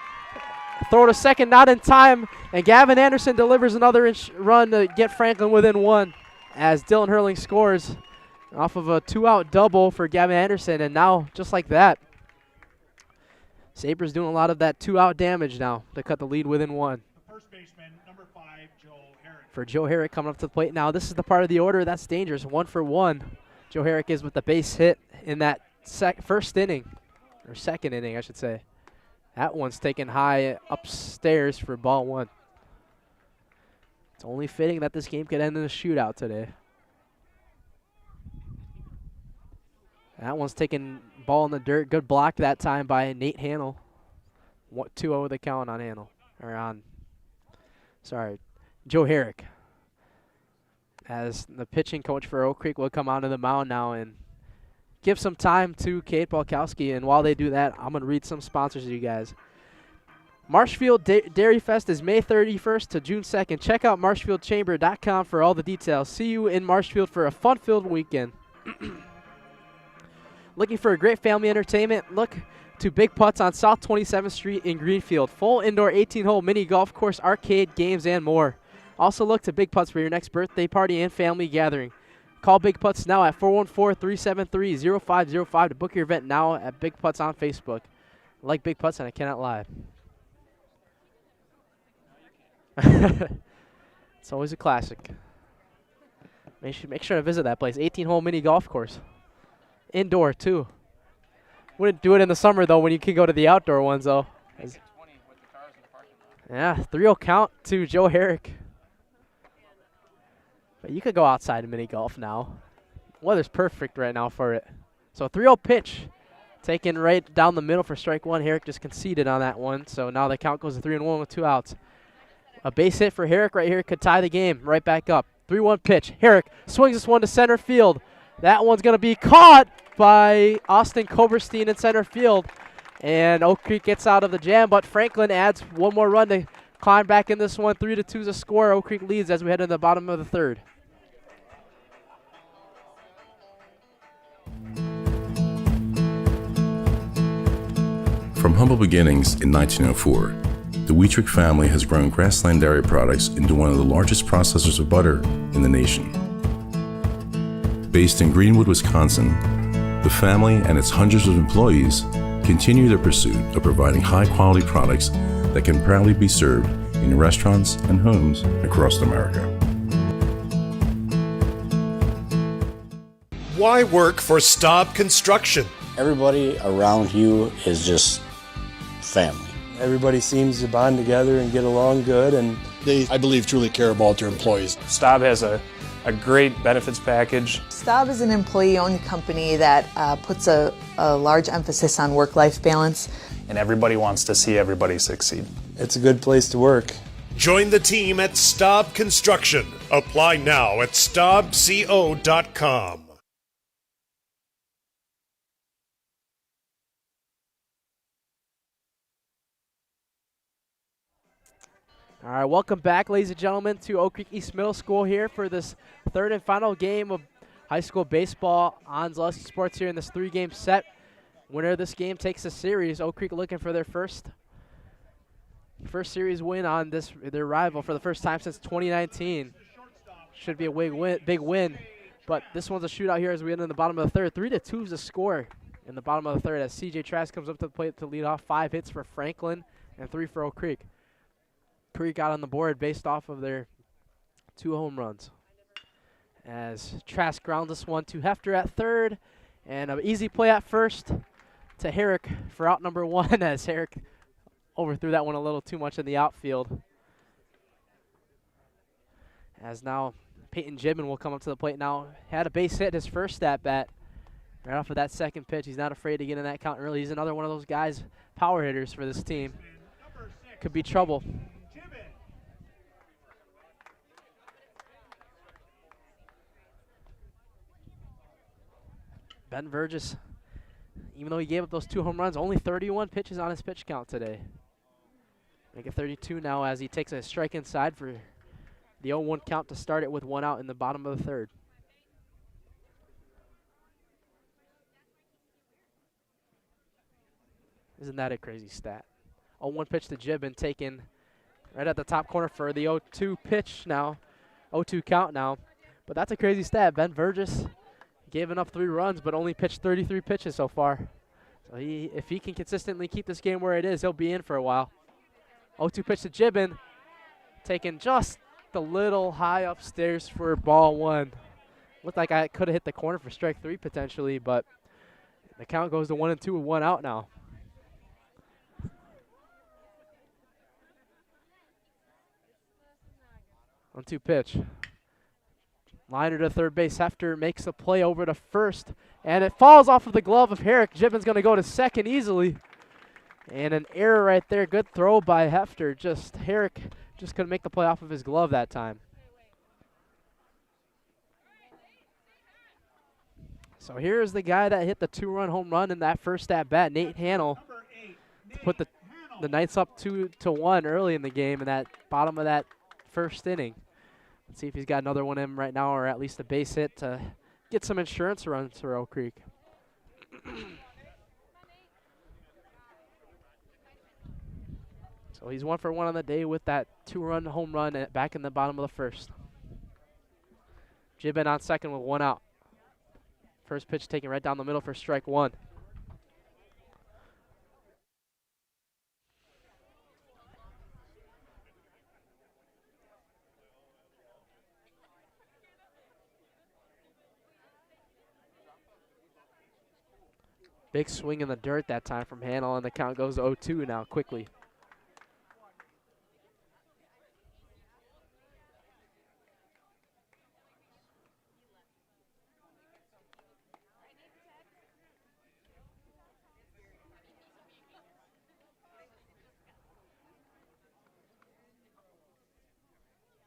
Throw to second, not in time. And Gavin Anderson delivers another run to get Franklin within 1 as Dylan Hurling scores off of a 2-out double for Gavin Anderson. And now, just like that, Sabres doing a lot of that 2-out damage now to cut the lead within 1. The first baseman, number 5, Joe Herrick. For Joe Herrick coming up to the plate now. This is the part of the order that's dangerous. 1 for 1. Joe Herrick is with the base hit in that first inning, or second inning, I should say. That one's taken high upstairs for ball 1. It's only fitting that this game could end in a shootout today. That one's taking ball in the dirt. Good block that time by Nate Hannell. 2-0 the count on Hannell. Joe Herrick. As the pitching coach for Oak Creek will come onto the mound now and give some time to Kate Balkowski. And while they do that, I'm going to read some sponsors to you guys. Marshfield Dairy Fest is May 31st to June 2nd. Check out marshfieldchamber.com for all the details. See you in Marshfield for a fun-filled weekend. Looking for a great family entertainment? Look to Big Putts on South 27th Street in Greenfield. Full indoor 18-hole mini golf course, arcade, games, and more. Also look to Big Putts for your next birthday party and family gathering. Call Big Putts now at 414-373-0505 to book your event now at Big Putts on Facebook. I like Big Putts and I cannot lie. It's always a classic. Make sure to visit that place. 18-hole mini golf course. Indoor, too. Wouldn't do it in the summer, though, when you can go to the outdoor ones, though. Yeah, 3-0 count to Joe Herrick. But you could go outside and mini golf now. Weather's perfect right now for it. So 3-0 pitch. Taken right down the middle for strike 1. Herrick just conceded on that one. So now the count goes to 3-1 with 2 outs. A base hit for Herrick right here could tie the game right back up. 3-1 pitch. Herrick swings this one to center field. That one's going to be caught by Austin Koberstein in center field. And Oak Creek gets out of the jam, but Franklin adds one more run to climb back in this one. 3-2 is a score. Oak Creek leads as we head into the bottom of the third. From humble beginnings in 1904, the Wheatrick family has grown Grassland Dairy Products into one of the largest processors of butter in the nation. Based in Greenwood, Wisconsin, the family and its hundreds of employees continue their pursuit of providing high-quality products that can proudly be served in restaurants and homes across America. Why work for Staub Construction? Everybody around you is just family. Everybody seems to bond together and get along good, and They, I believe, truly care about their employees. Staub has a great benefits package. Staub is an employee-owned company that puts a large emphasis on work-life balance. And everybody wants to see everybody succeed. It's a good place to work. Join the team at Staub Construction. Apply now at staubco.com. All right, welcome back, ladies and gentlemen, to Oak Creek East Middle School here for this third and final game of high school baseball on Zaleski Sports here in this 3-game set. Winner of this game takes the series. Oak Creek looking for their first series win on their rival for the first time since 2019. Should be a big win, but this one's a shootout here as we end in the bottom of the third. 3-2 is the score in the bottom of the third as CJ Trask comes up to the plate to lead off. 5 hits for Franklin and 3 for Oak Creek. Creek got on the board based off of their 2 home runs. As Trask grounds this one to Hefter at third, and an easy play at first to Herrick for out number 1 as Herrick overthrew that one a little too much in the outfield. As now Peyton Gibbon will come up to the plate now. Had a base hit his first at bat. Right off of that second pitch, he's not afraid to get in that count early. He's another one of those guys, power hitters for this team. Could be trouble. Ben Vergis, even though he gave up those 2 home runs, only 31 pitches on his pitch count today. Make it 32 now as he takes a strike inside for the 0-1 count to start it with 1 out in the bottom of the third. Isn't that a crazy stat? 0-1 pitch to Gibbon taken right at the top corner for the 0-2 pitch now. 0-2 count now. But that's a crazy stat. Ben Vergis giving up 3 runs, but only pitched 33 pitches so far. So if he can consistently keep this game where it is, he'll be in for a while. 0-2 pitch to Gibbon. taken just a little high upstairs for ball one. Looked like I could have hit the corner for strike 3 potentially, but the count goes to 1-2 with 1 out now. 1-2 pitch. Liner to third base. Hefter makes a play over to first, and it falls off of the glove of Herrick. Gibbons going to go to second easily. And an error right there. Good throw by Hefter. Herrick just couldn't make the play off of his glove that time. So here's the guy that hit the 2-run home run in that first at bat, Nate Hannell, to put the Knights up 2-1 early in the game in that bottom of that first inning. Let's see if he's got another one in him right now, or at least a base hit to get some insurance runs for Oak Creek. So he's 1 for 1 on the day with that 2-run home run back in the bottom of the first. Gibbon on second with 1 out. First pitch taken right down the middle for strike 1. Big swing in the dirt that time from Hannell, and the count goes to 0-2 now quickly.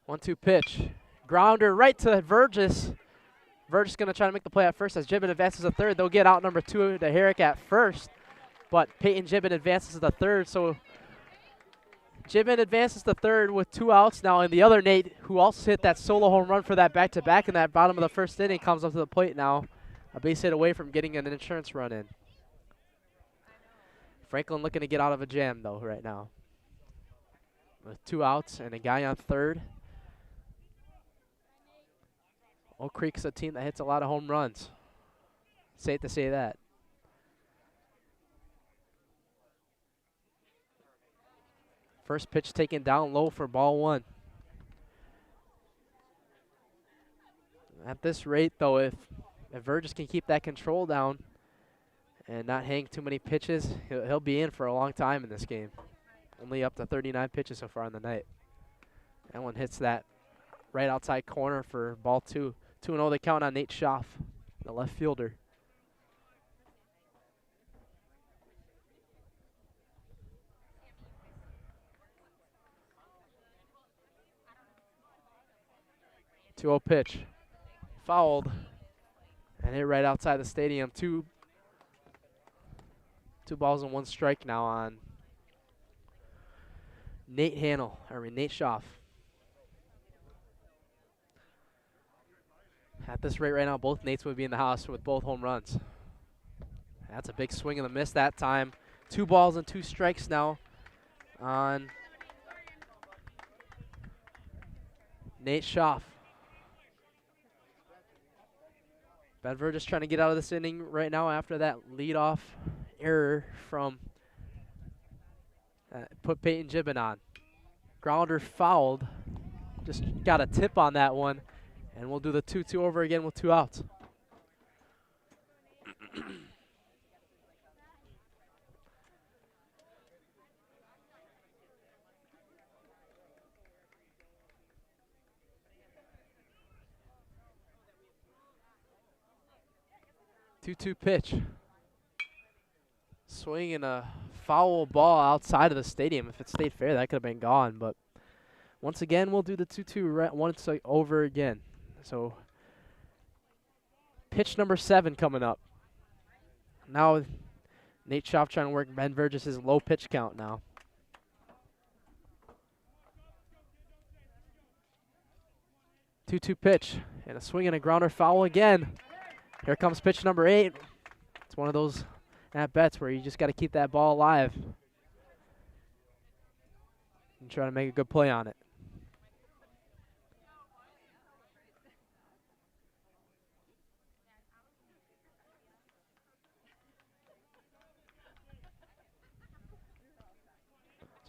One-two pitch. Grounder right to Vergis. Vergis going to try to make the play at first as Gibbon advances to third. They'll get out number 2 to Herrick at first, but Peyton Gibbon advances to the third. So Gibbon advances to third with 2 outs now, and the other Nate, who also hit that solo home run for that back-to-back in that bottom of the first inning, comes up to the plate now. A base hit away from getting an insurance run in. Franklin looking to get out of a jam, though, right now. With 2 outs and a guy on third. Oak Creek's a team that hits a lot of home runs. Safe to say that. First pitch taken down low for ball 1. At this rate, though, if Vergis can keep that control down and not hang too many pitches, he'll be in for a long time in this game. Only up to 39 pitches so far on the night. That one hits that right outside corner for ball 2. 2-0 the count on Nate Schaff, the left fielder. Two-0 pitch. Fouled. And hit right outside the stadium. Two balls and 1 strike now on Nate Schaff. At this rate right now, both Nates would be in the house with both home runs. That's a big swing and a miss that time. 2 balls and 2 strikes now on Nate Schaff. Ben Vergis trying to get out of this inning right now after that leadoff error from put Peyton Gibbon on. Grounder fouled. Just got a tip on that one. And we'll do the 2-2 over again with 2 outs. Two-two pitch. Swinging a foul ball outside of the stadium. If it stayed fair, that could have been gone. But once again, we'll do the 2-2 once over again. So pitch number 7 coming up. Now Nate Schaff trying to work Ben Vergis' low pitch count now. Two-two pitch and a swing and a grounder foul again. Here comes pitch number 8. It's one of those at-bats where you just got to keep that ball alive and try to make a good play on it.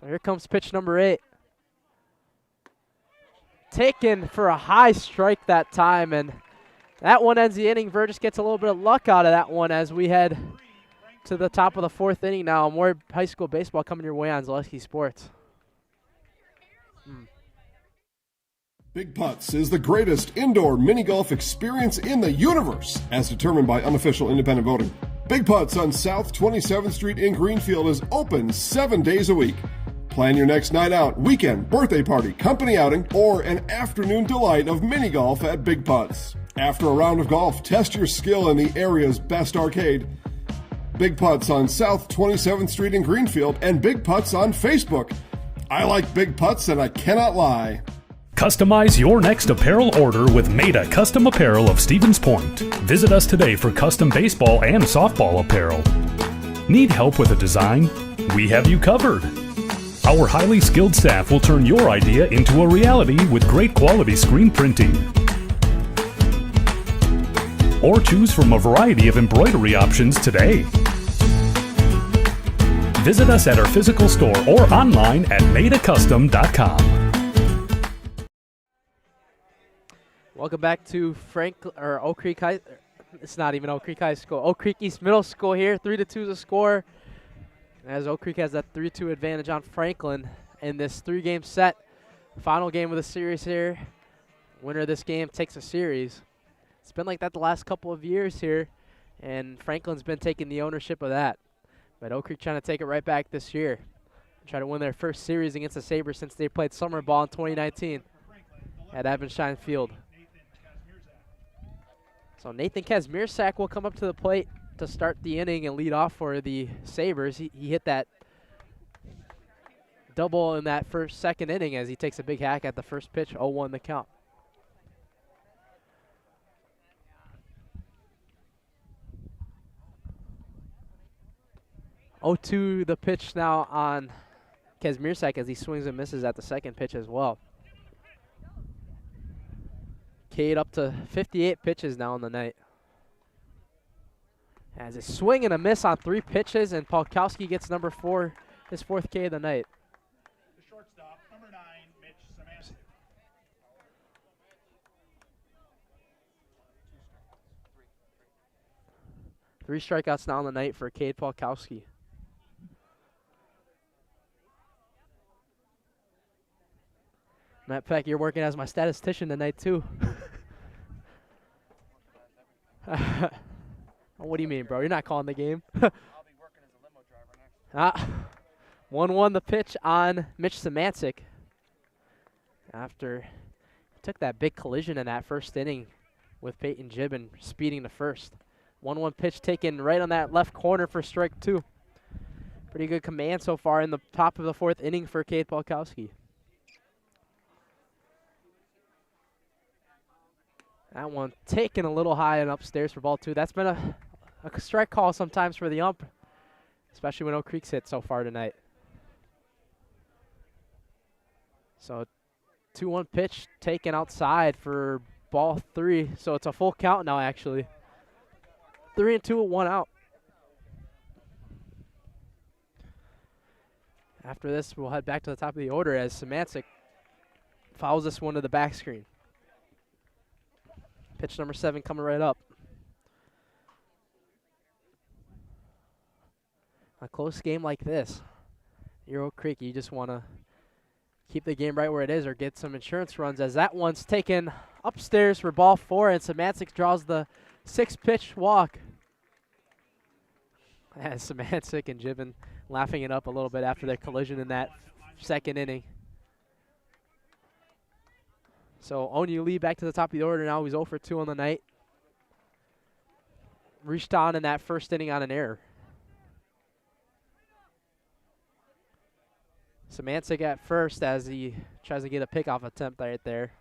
So here comes pitch number 8. taken for a high strike that time, and that one ends the inning. Burgess gets a little bit of luck out of that one as we head to the top of the 4th inning now. More high school baseball coming your way on Zaleski Sports. Big Putts is the greatest indoor mini golf experience in the universe, as determined by unofficial independent voting. Big Putts on South 27th Street in Greenfield is open 7 days a week. Plan your next night out, weekend, birthday party, company outing, or an afternoon delight of mini golf at Big Putts. After a round of golf, test your skill in the area's best arcade. Big Putts on South 27th Street in Greenfield and Big Putts on Facebook. I like Big Putts and I cannot lie. Customize your next apparel order with Maida Custom Apparel of Stevens Point. Visit us today for custom baseball and softball apparel. Need help with a design? We have you covered. Our highly skilled staff will turn your idea into a reality with great quality screen printing. Or choose from a variety of embroidery options today. Visit us at our physical store or online at maidacustom.com. Welcome back to Oak Creek High. It's not even Oak Creek High School. Oak Creek East Middle School here. 3-2 is the score, as Oak Creek has that 3-2 advantage on Franklin in this 3-game set. Final game of the series here. Winner of this game takes a series. It's been like that the last couple of years here, and Franklin's been taking the ownership of that. But Oak Creek trying to take it right back this year. Try to win their first series against the Sabres since they played summer ball in 2019 at Evanstein Field. So Nathan Kazmierczak will come up to the plate to start the inning and lead off for the Sabres. He hit that double in that second inning as he takes a big hack at the first pitch, 0-1 the count. Oh, the pitch now on Kazmierczak as he swings and misses at the second pitch as well. Cade up to 58 pitches now on the night. As a swing and a miss on 3 pitches, and Polkowski gets number 4, his 4th K of the night. The shortstop, number 9, Mitch Samancic. 3 strikeouts now on the night for Cade Polkowski. Matt Peck, you're working as my statistician tonight, too. What do you mean, bro? You're not calling the game? I'll be working as a limo driver next. 1-1 the pitch on Mitch Samancic. After he took that big collision in that first inning with Peyton Gibbon speeding to first. 1-1 pitch taken right on that left corner for strike 2. Pretty good command so far in the top of the 4th inning for Cade Polkowski. That one taken a little high and upstairs for ball 2. That's been a strike call sometimes for the ump, especially when Oak Creek's hit so far tonight. So 2-1 pitch taken outside for ball 3. So it's a full count now, actually. 3-2 with 1 out. After this, we'll head back to the top of the order as Samancic fouls this one to the back screen. Pitch number 7 coming right up. A close game like this, you're Oak Creek, you just want to keep the game right where it is or get some insurance runs, as that one's taken upstairs for ball 4, and Samancic draws the 6-pitch walk. As Samancic and Gibbon laughing it up a little bit after their collision in that second inning. So Onyu Lee back to the top of the order now. He's 0 for 2 on the night. Reached on in that first inning on an error. Samancic at first as he tries to get a pickoff attempt right there.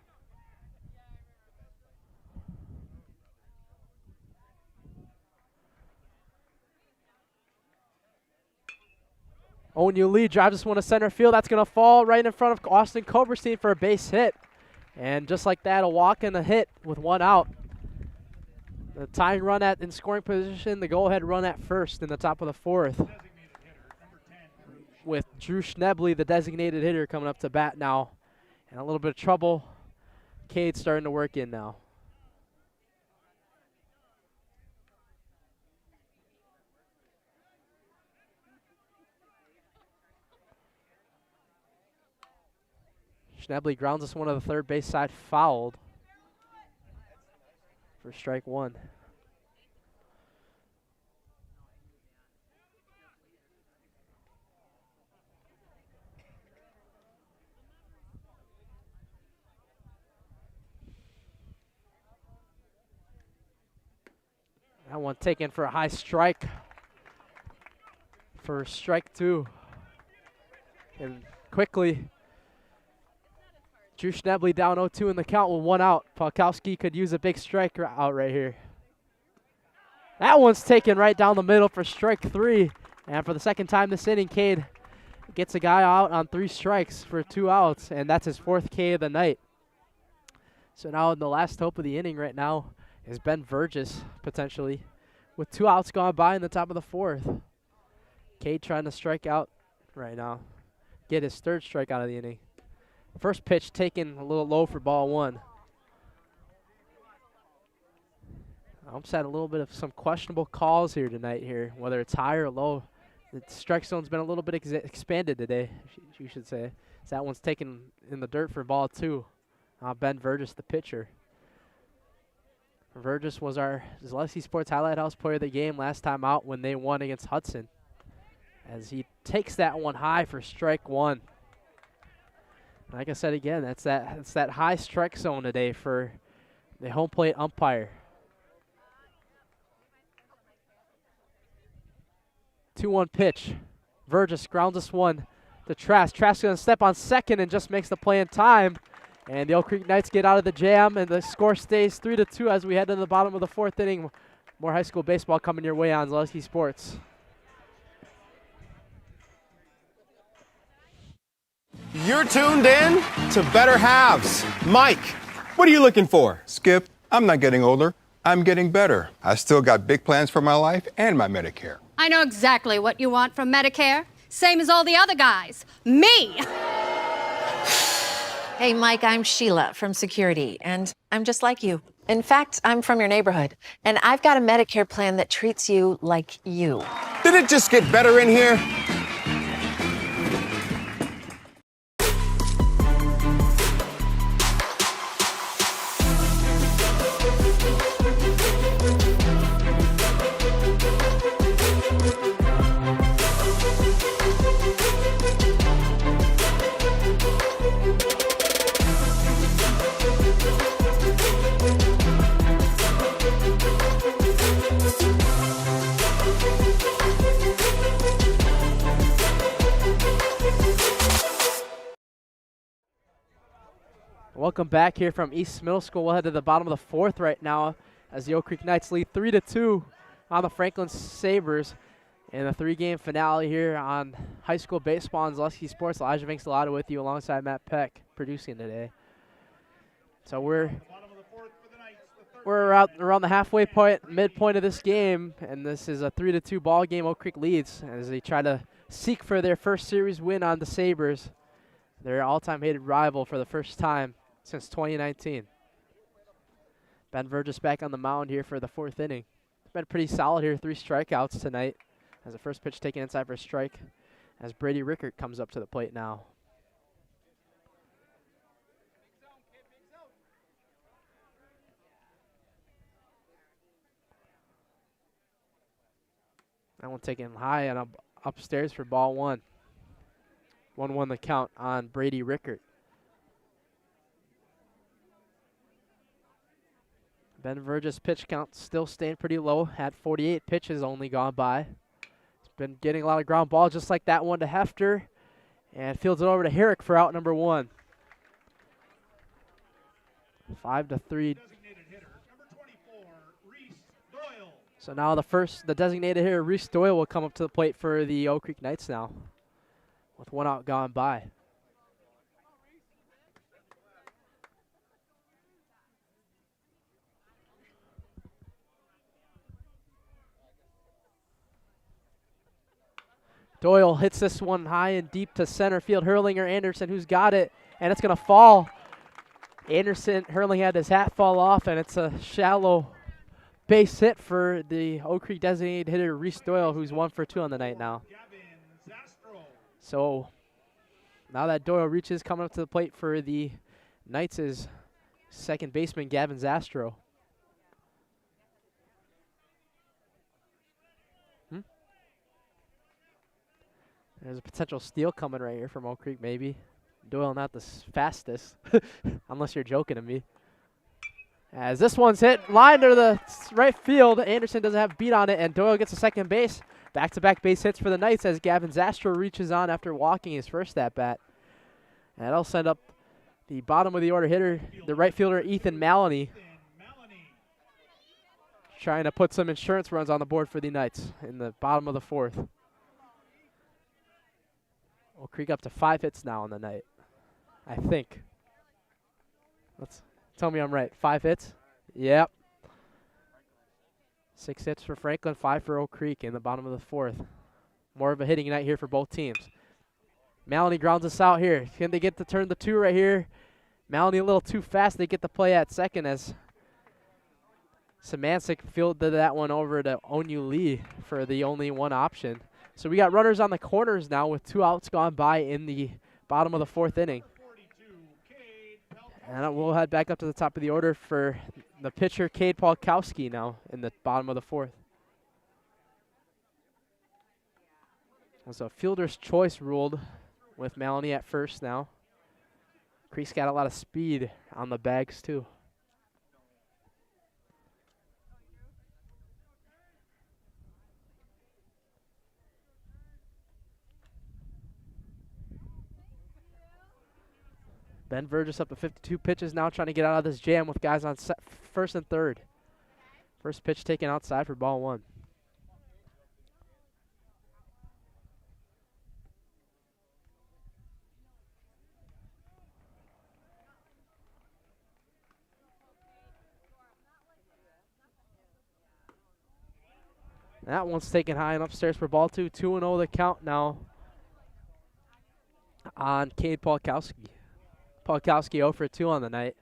Onyu Lee drives this one to center field. That's going to fall right in front of Austin Koberstein for a base hit. And just like that, a walk and a hit with 1 out. The tying run in scoring position, the go-ahead run at first in the top of the 4th. With Drew Schnebley, the designated hitter, coming up to bat now. And a little bit of trouble Cade starting to work in now. Schnebley grounds this one to the third base side, fouled for strike one. That one taken for a high strike for strike two. And quickly, Drew Schnebley down 0-2 in the count with one out. Polkowski could use a big strike out right here. That one's taken right down the middle for strike three. And for the second time this inning, Cade gets a guy out on 3 strikes for 2 outs, and that's his 4th K of the night. So now the last hope of the inning right now is Ben Vergis, potentially, with 2 outs gone by in the top of the 4th. Cade trying to strike out right now, get his 3rd strikeout of the inning. First pitch taken a little low for ball 1. Umps had a little bit of some questionable calls here tonight here, whether it's high or low. The strike zone's been a little bit expanded today, you should say. So that one's taken in the dirt for ball 2. Ben Vergis, the pitcher. Vergis was our Zaleski Sports Highlight House player of the game last time out when they won against Hudson, as he takes that one high for strike 1. Like I said again, it's that high strike zone today for the home plate umpire. 2-1 pitch. Vergis grounds this one to Trask. Trask going to step on second and just makes the play in time. And the Oak Creek Knights get out of the jam, and the score stays 3-2 as we head to the bottom of the 4th inning. More high school baseball coming your way on Zaleski Sports. You're tuned in to Better Halves. Mike, what are you looking for? Skip, I'm not getting older. I'm getting better. I still got big plans for my life and my Medicare. I know exactly what you want from Medicare. Same as all the other guys. Me! Hey, Mike, I'm Sheila from Security, and I'm just like you. In fact, I'm from your neighborhood, and I've got a Medicare plan that treats you like you. Did it just get better in here? Welcome back here from East Middle School. We'll head to the bottom of the 4th right now as the Oak Creek Knights lead 3-2 on the Franklin Sabres in a 3-game finale here on high school baseball and Zaleski Sports. Elijah Vinks-Delata with you alongside Matt Peck producing today. So we're around the halfway point, midpoint of this game, and this is a 3-2 ball game. Oak Creek leads as they try to seek for their first series win on the Sabres, their all-time hated rival for the first time since 2019. Ben Vergis back on the mound here for the 4th inning. It's been pretty solid here, 3 strikeouts tonight as the first pitch taken inside for a strike as Brady Rickert comes up to the plate now. That one taken high and upstairs for ball 1. 1-1 the count on Brady Rickert. Ben Vergis' pitch count still staying pretty low at 48 pitches only gone by. He's been getting a lot of ground balls just like that one to Hefter, and fields it over to Herrick for out number 1. 5-3. So now the designated hitter, Reese Doyle, will come up to the plate for the Oak Creek Knights now with 1 out gone by. Doyle hits this one high and deep to center field. Hurlinger Anderson, who's got it, and it's going to fall Anderson Hurling had his hat fall off, and it's a shallow base hit for the Oak Creek designated hitter Reese Doyle, who's 1 for 2 on the night now. So now that Doyle reaches, coming up to the plate for the Knights is second baseman Gavin Zastro. There's a potential steal coming right here from Oak Creek, maybe. Doyle not the fastest, unless you're joking to me. As this one's hit, line to the right field. Anderson doesn't have a beat on it, and Doyle gets a second base. Back-to-back base hits for the Knights as Gavin Zastro reaches on after walking his first at-bat. And that'll send up the bottom of the order hitter, the right fielder Ethan Maloney, trying to put some insurance runs on the board for the Knights in the bottom of the 4th. Oak Creek up to 5 hits now on the night, I think. Let's tell me I'm right. 5 hits? Yep. 6 hits for Franklin, 5 for Oak Creek in the bottom of the 4th. More of a hitting night here for both teams. Maloney grounds us out here. Can they get to turn the 2 right here? Maloney a little too fast. They get the play at second as Samancic fielded that one over to Onyu Lee for the only one option. So we got runners on the corners now with 2 outs gone by in the bottom of the 4th inning. And we'll head back up to the top of the order for the pitcher, Cade Polkowski, now in the bottom of the 4th. So fielder's choice ruled with Maloney at first now. Creek's got a lot of speed on the bags too. Ben Burgess up to 52 pitches now, trying to get out of this jam with guys on first and third. First pitch taken outside for ball 1. That one's taken high and upstairs for ball 2. 2-0 the count now on Cade Polkowski. Polkowski 0 for 2 on the night.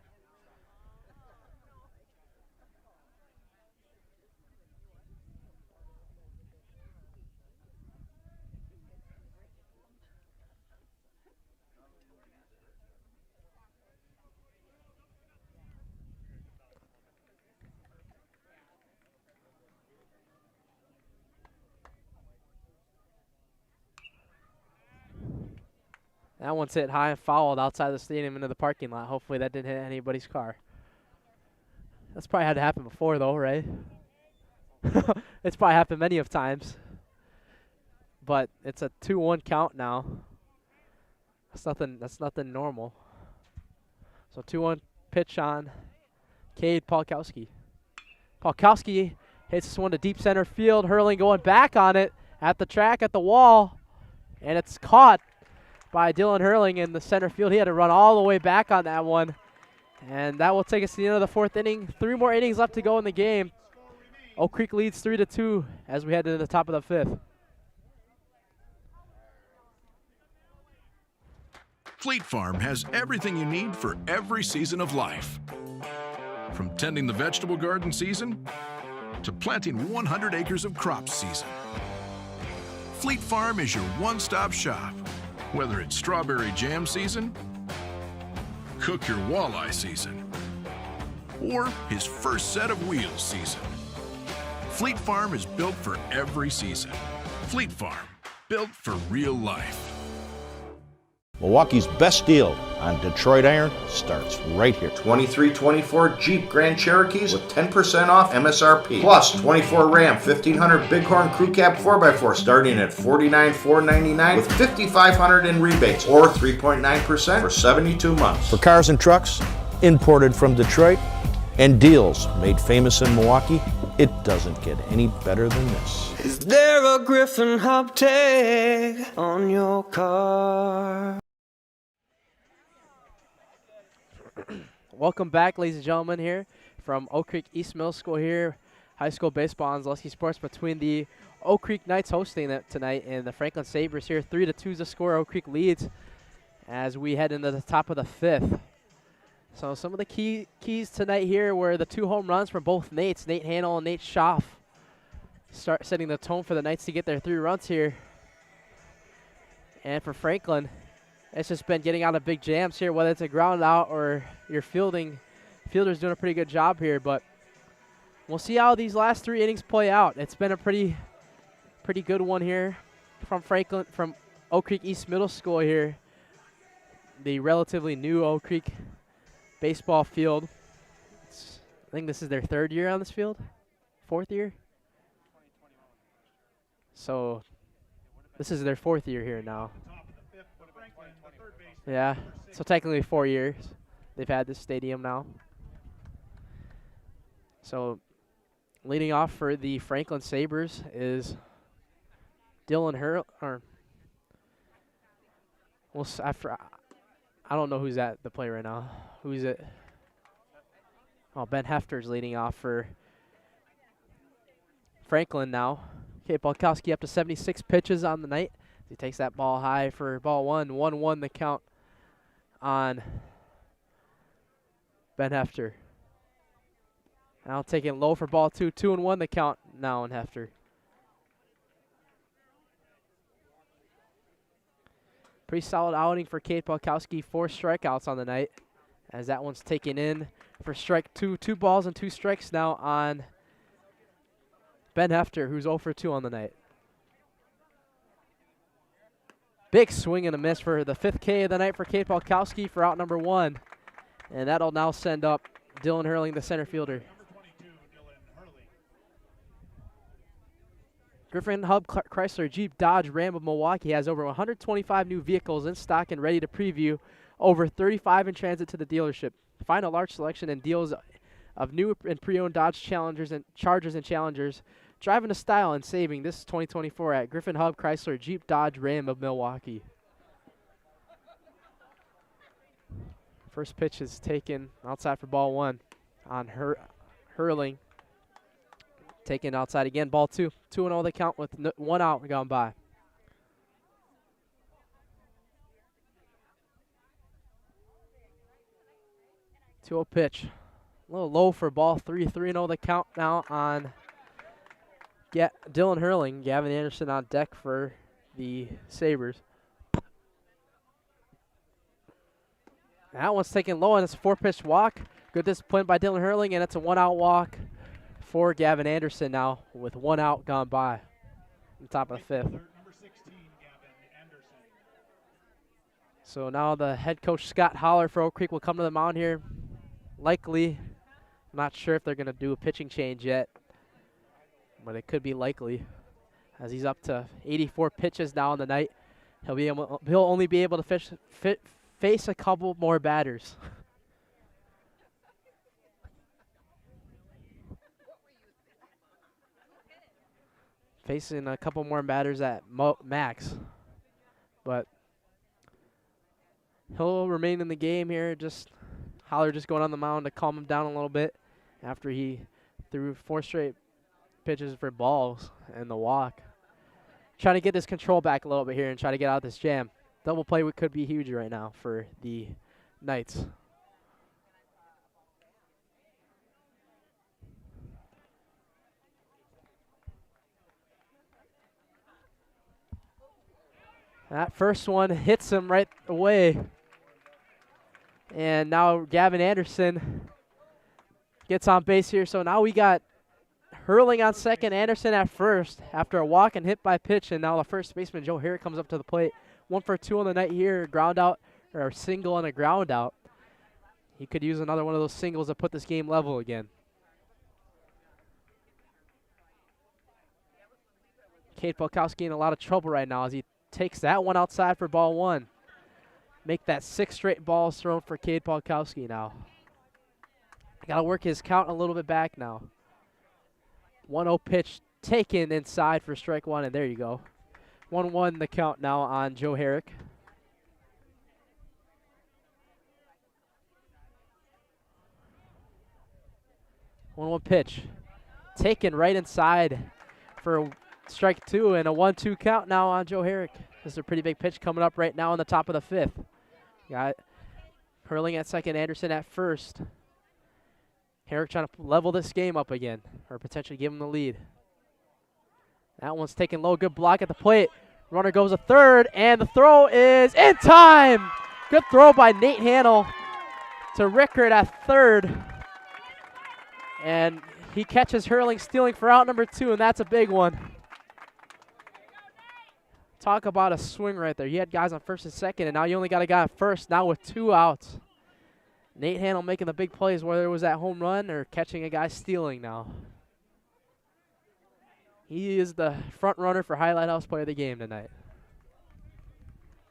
That one's hit high and fouled outside the stadium into the parking lot. Hopefully that didn't hit anybody's car. That's probably had to happen before though, right? It's probably happened many of times. But it's a 2-1 count now. That's nothing normal. So 2-1 pitch on Cade Polkowski. Polkowski hits this one to deep center field. Hurling going back on it at the track, at the wall. And it's caught by Dylan Hurling in the center field. He had to run all the way back on that one. And that will take us to the end of the 4th inning. 3 more innings left to go in the game. Oak Creek leads 3-2 as we head to the top of the 5th. Fleet Farm has everything you need for every season of life. From tending the vegetable garden season to planting 100 acres of crops season. Fleet Farm is your one-stop shop. Whether it's strawberry jam season, cook your walleye season, or his first set of wheels season. Fleet Farm is built for every season. Fleet Farm, built for real life. Milwaukee's best deal on Detroit iron starts right here. 2324 Jeep Grand Cherokees with 10% off MSRP. Plus 24 Ram 1500 Bighorn Crew Cab 4x4 starting at $49,499 with $5,500 in rebates or 3.9% for 72 months. For cars and trucks imported from Detroit and deals made famous in Milwaukee, it doesn't get any better than this. Is there a Griffin hub tag on your car? Welcome back, ladies and gentlemen, here from Oak Creek East Middle School here. High school baseball on Zaleski Sports between the Oak Creek Knights hosting it tonight and the Franklin Sabres here. 3-2 is the score. Oak Creek leads as we head into the top of the 5th. So some of the keys tonight here were the 2 home runs from both Nates, Nate Hanel and Nate Schaff. Start setting the tone for the Knights to get their 3 runs here. And for Franklin, it's just been getting out of big jams here, whether it's a ground out or your fielding. Fielder's doing a pretty good job here, but we'll see how these last 3 innings play out. It's been a pretty good one here from Franklin, from Oak Creek East Middle School here. The relatively new Oak Creek baseball field. I think this is their 3rd year on this field, 4th year. So this is their 4th year here now. Yeah, so technically 4 years they've had this stadium now. So leading off for the Franklin Sabres is Dylan I don't know who's at the play right now. Who's it? Oh, Ben Hefter's leading off for Franklin now. Okay, Balkowski up to 76 pitches on the night. He takes that ball high for ball 1. 1-1 the count on Ben Hefter. Now taking low for ball 2. 2-1 the count now on Hefter. Pretty solid outing for Kate Balkowski. 4 strikeouts on the night, as that one's taken in for strike 2. 2 balls and 2 strikes now on Ben Hefter, who's 0 for 2 on the night. Big swing and a miss for the 5th K of the night for Kate Balkowski for out number 1. And that'll now send up Dylan Hurling, the center fielder. Griffin Hub Chrysler Jeep Dodge Ram of Milwaukee has over 125 new vehicles in stock and ready to preview, over 35 in transit to the dealership. Find a large selection and deals of new and pre-owned Dodge Chargers and Challengers. Driving to style and saving this 2024 at Griffin Hub Chrysler Jeep Dodge Ram of Milwaukee. First pitch is taken outside for ball 1 on Hurling. Taken outside again, ball 2. 2-0 the count with 1 out gone by. Two-0 pitch. A little low for ball 3. 3-0 the count now on Dylan Hurling. Gavin Anderson on deck for the Sabres. That one's taken low, and it's a 4-pitch walk. Good discipline by Dylan Hurling, and it's a 1-out walk for Gavin Anderson now with 1 out gone by on the top of the 5th. So now the head coach, Scott Holler for Oak Creek, will come to the mound here. Likely, I'm not sure if they're going to do a pitching change yet, but it could be likely, as he's up to 84 pitches now on the night. He'll only be able to face a couple more batters. Facing a couple more batters at max, but he'll remain in the game here. Holler just going on the mound to calm him down a little bit after he threw 4 straight pitches for balls and the walk. Trying to get this control back a little bit here and try to get out of this jam. Double play could be huge right now for the Knights. That first one hits him right away. And now Gavin Anderson gets on base here. So now we got Hurling on second, Anderson at first after a walk and hit by pitch. And now the first baseman, Joe Harrick, comes up to the plate. 1 for 2 on the night here. Ground out, or a single and a ground out. He could use another one of those singles to put this game level again. Kate Balkowski in a lot of trouble right now as he takes that one outside for ball 1. Make that 6 straight balls thrown for Cade Balkowski now. Got to work his count a little bit back now. 1-0 pitch taken inside for strike 1, and there you go. 1-1 the count now on Joe Herrick. One pitch taken right inside for strike 2, and a 1-2 count now on Joe Herrick. This is a pretty big pitch coming up right now on the top of the 5th. Got Hurling at second, Anderson at first. Herrick trying to level this game up again, or potentially give him the lead. That one's taken low. Good block at the plate. Runner goes to third, and the throw is in time. Good throw by Nate Hannell to Rickard at third. And he catches Hurling stealing for out number 2, and that's a big one. Talk about a swing right there. You had guys on first and second, and now you only got a guy on first, now with 2 outs. Nate Hannell making the big plays, whether it was that home run or catching a guy stealing now. He is the front runner for Highlight House Player of the Game tonight,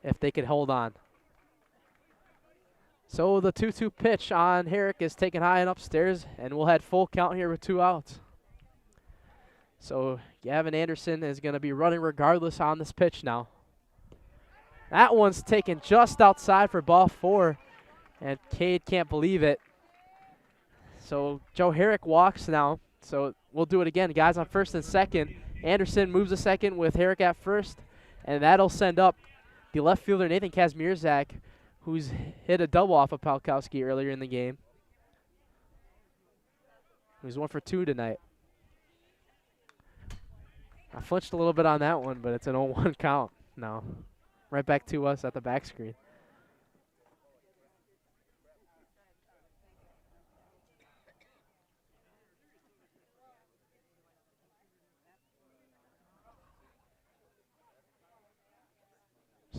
if they could hold on. So the 2-2 pitch on Herrick is taken high and upstairs, and we'll head full count here with 2 outs. So Gavin Anderson is going to be running regardless on this pitch now. That one's taken just outside for ball 4, and Cade can't believe it. So Joe Herrick walks now. So we'll do it again. Guys on first and second. Anderson moves to second with Herrick at first, and that'll send up the left fielder Nathan Kazmierzak, who's hit a double off of Palkowski earlier in the game. He's 1 for 2 tonight. I flinched a little bit on that one, but it's an 0-1 count now. Right back to us at the back screen.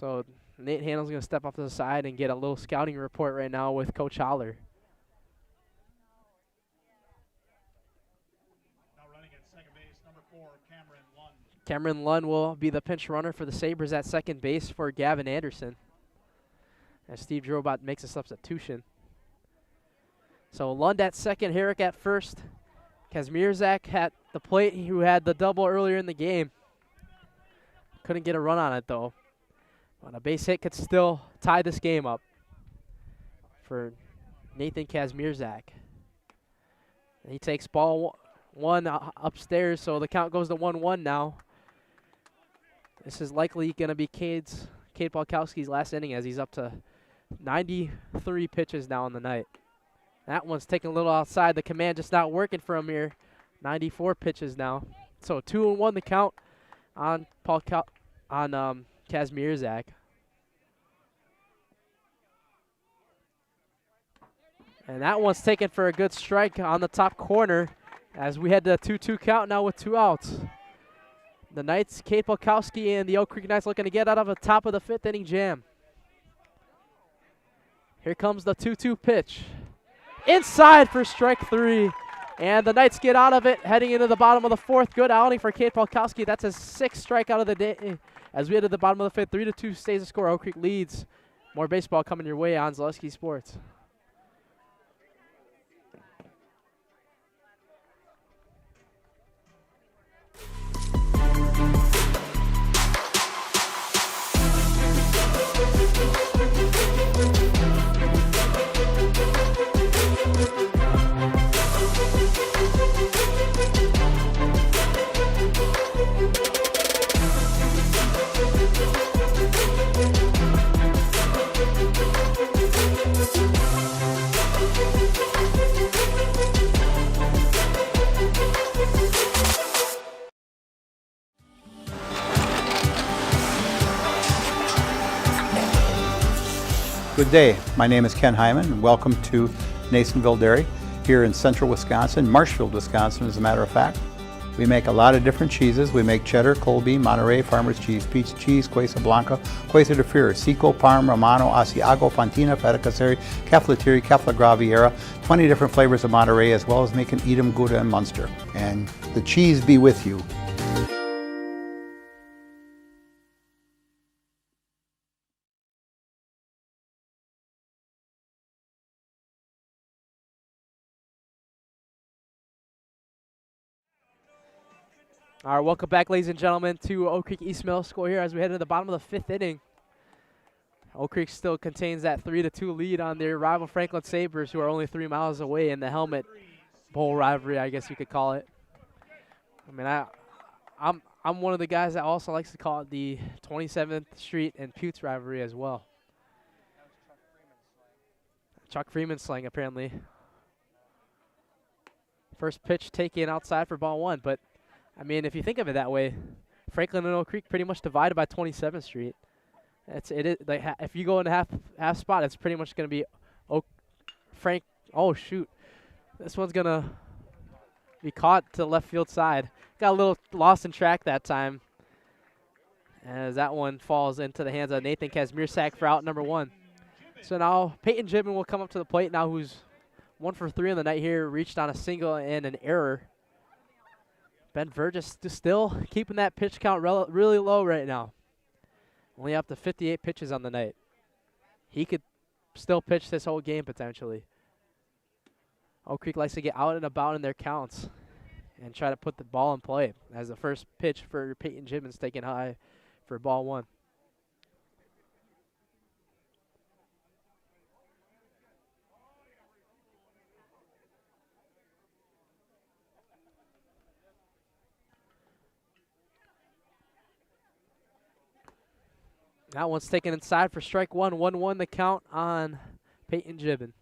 So Nate Hannell's going to step off to the side and get a little scouting report right now with Coach Holler. Now running at second base, number 4, Cameron Lund. Cameron Lund will be the pinch runner for the Sabres at second base for Gavin Anderson, as Steve Drobot makes a substitution. So Lund at second, Herrick at first. Kazmierzak at the plate, who had the double earlier in the game. Couldn't get a run on it, though. But a base hit could still tie this game up for Nathan Kazmierzak. He takes ball 1 upstairs, so the count goes to 1-1 now. This is likely going to be Cade Palkowski's last inning, as he's up to 93 pitches now on the night. That one's taking a little outside. The command just not working for him here. 94 pitches now. So 2-1 the count on Kazmierzak. And that one's taken for a good strike on the top corner, as we had the 2-2 count now with 2 outs. The Knights, Cade Palkowski and the Oak Creek Knights looking to get out of the top of the 5th inning jam. Here comes the 2-2 pitch. Inside for strike 3. And the Knights get out of it, heading into the bottom of the 4th. Good outing for Cade Palkowski. That's his 6th strikeout of the day. As we head to the bottom of the 5th, 3-2 stays the score. Oak Creek leads. More baseball coming your way on Zaleski Sports. Good day. My name is Ken Hyman, and welcome to Nasonville Dairy here in central Wisconsin, Marshfield, Wisconsin, as a matter of fact. We make a lot of different cheeses. We make cheddar, Colby, Monterey, Farmer's Cheese, Peach Cheese, Quesa Blanca, Quesa de Fir, Seco, Parm, Romano, Asiago, Fontina, Feta Caseri, Cafetieri, Cafla Graviera, 20 different flavors of Monterey, as well as making Edam, Gouda, and Munster. And the cheese be with you. All right, welcome back, ladies and gentlemen, to Oak Creek East Middle School here as we head to the bottom of the 5th inning. Oak Creek still contains that 3-2 lead on their rival Franklin Sabres, who are only 3 miles away in the Helmet Bowl rivalry, I guess you could call it. I mean, I'm one of the guys that also likes to call it the 27th Street and Putes rivalry as well. Chuck Freeman slang, apparently. First pitch taken outside for ball 1, but, I mean, if you think of it that way, Franklin and Oak Creek pretty much divided by 27th Street. If you go in half spot, it's pretty much going to be oh, shoot. This one's going to be caught to the left field side. Got a little lost in track that time, as that one falls into the hands of Nathan Kazmierczak for out number 1. So now Peyton Gibbon will come up to the plate now, who's 1 for 3 on the night here, reached on a single and an error. Ben Vergis still keeping that pitch count really low right now. Only up to 58 pitches on the night. He could still pitch this whole game potentially. Oak Creek likes to get out and about in their counts and try to put the ball in play, as the first pitch for Peyton Gibbons taken high for ball 1. That one's taken inside for strike 1. 1-1 the count on Peyton Gibbon.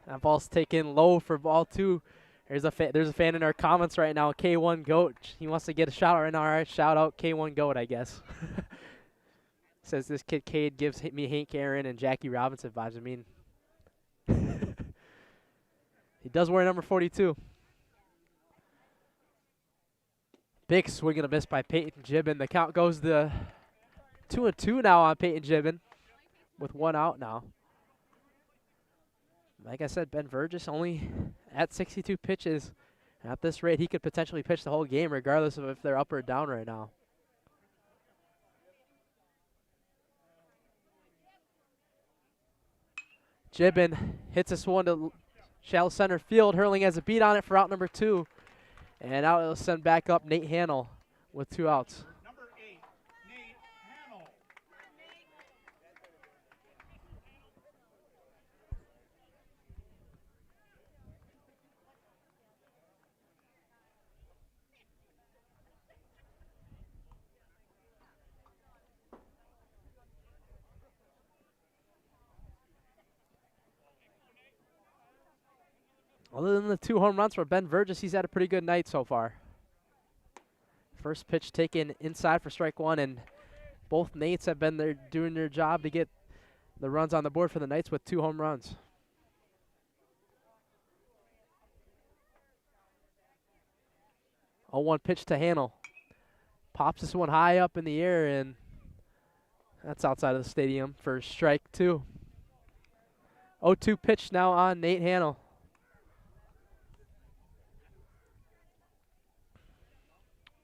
That ball's taken low for ball 2. There's a fan in our comments right now, K1 Goat. He wants to get a shout out right now. All right, shout out K1 Goat, I guess. Says this kid Cade gives me Hank Aaron and Jackie Robinson vibes. I mean, he does wear number 42. Big swing and a miss by Peyton Gibbon. The count goes to 2-2 now on Peyton Gibbon with 1 out now. Like I said, Ben Vergis only at 62 pitches. At this rate, he could potentially pitch the whole game regardless of if they're up or down right now. Gibbon hits this one to shallow center field. Hurling has a beat on it for out number 2. And out it'll send back up Nate Hannell with 2 outs. Number 8, Nate Hannell. Other than the 2 home runs for Ben Vergis, he's had a pretty good night so far. First pitch taken inside for strike 1, and both Nates have been there doing their job to get the runs on the board for the Knights with 2 home runs. Oh, 1 pitch to Hannell. Pops this one high up in the air, and that's outside of the stadium for strike 2. 0-2 pitch now on Nate Hannell.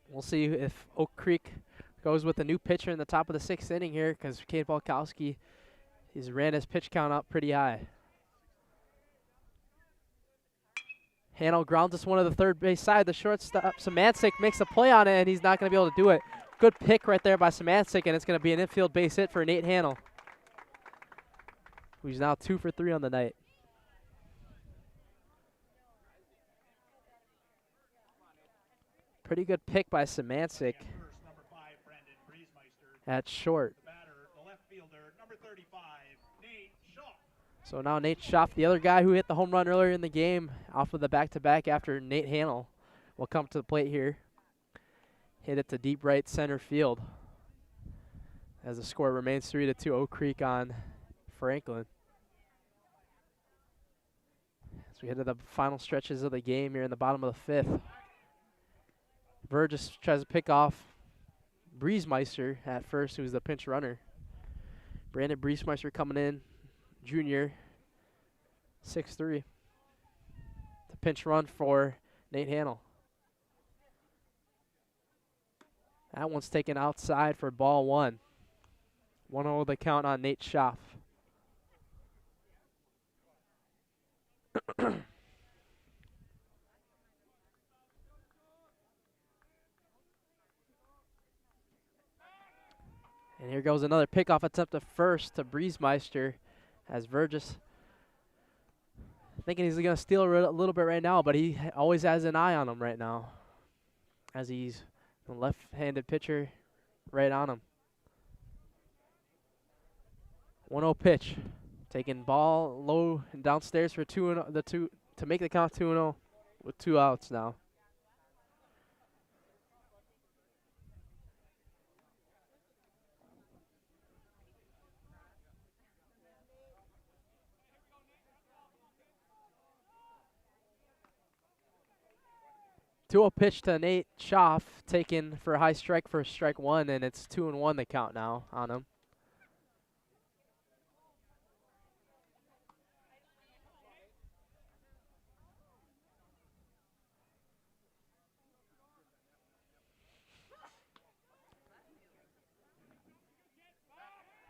We'll see if Oak Creek goes with a new pitcher in the top of the 6th inning here, because Cade Balkowski, he's ran his pitch count up pretty high. Hannell grounds this one to the third base side. The shortstop, Samancic, makes a play on it, and he's not going to be able to do it. Good pick right there by Samancic, and it's going to be an infield base hit for Nate Hannell, who's now 2 for 3 on the night. Pretty good pick by Samancic at short. So now Nate Schaff, the other guy who hit the home run earlier in the game off of the back-to-back after Nate Hannell, will come to the plate here. Hit it to deep right center field as the score remains 3-2 Oak Creek on Franklin. As we head to the final stretches of the game here in the bottom of the 5th. Vergis tries to pick off Briesmeister at first, who's the pinch runner. Brandon Briesmeister coming in, junior, 6'3". The pinch run for Nate Hannell. That one's taken outside for ball 1. 1-0 the count on Nate Schaff. And here goes another pickoff attempt at first to Briesmeister, as Vergis Thinking he's going to steal a little bit right now, but he always has an eye on him right now, as he's a left-handed pitcher right on him. 1-0 pitch. Taking ball low and downstairs for 2-0, to make the count 2-0 with 2 outs now. Two-0 pitch to Nate Schaff, taken for a high strike for strike 1, and it's 2-1 the count now on him.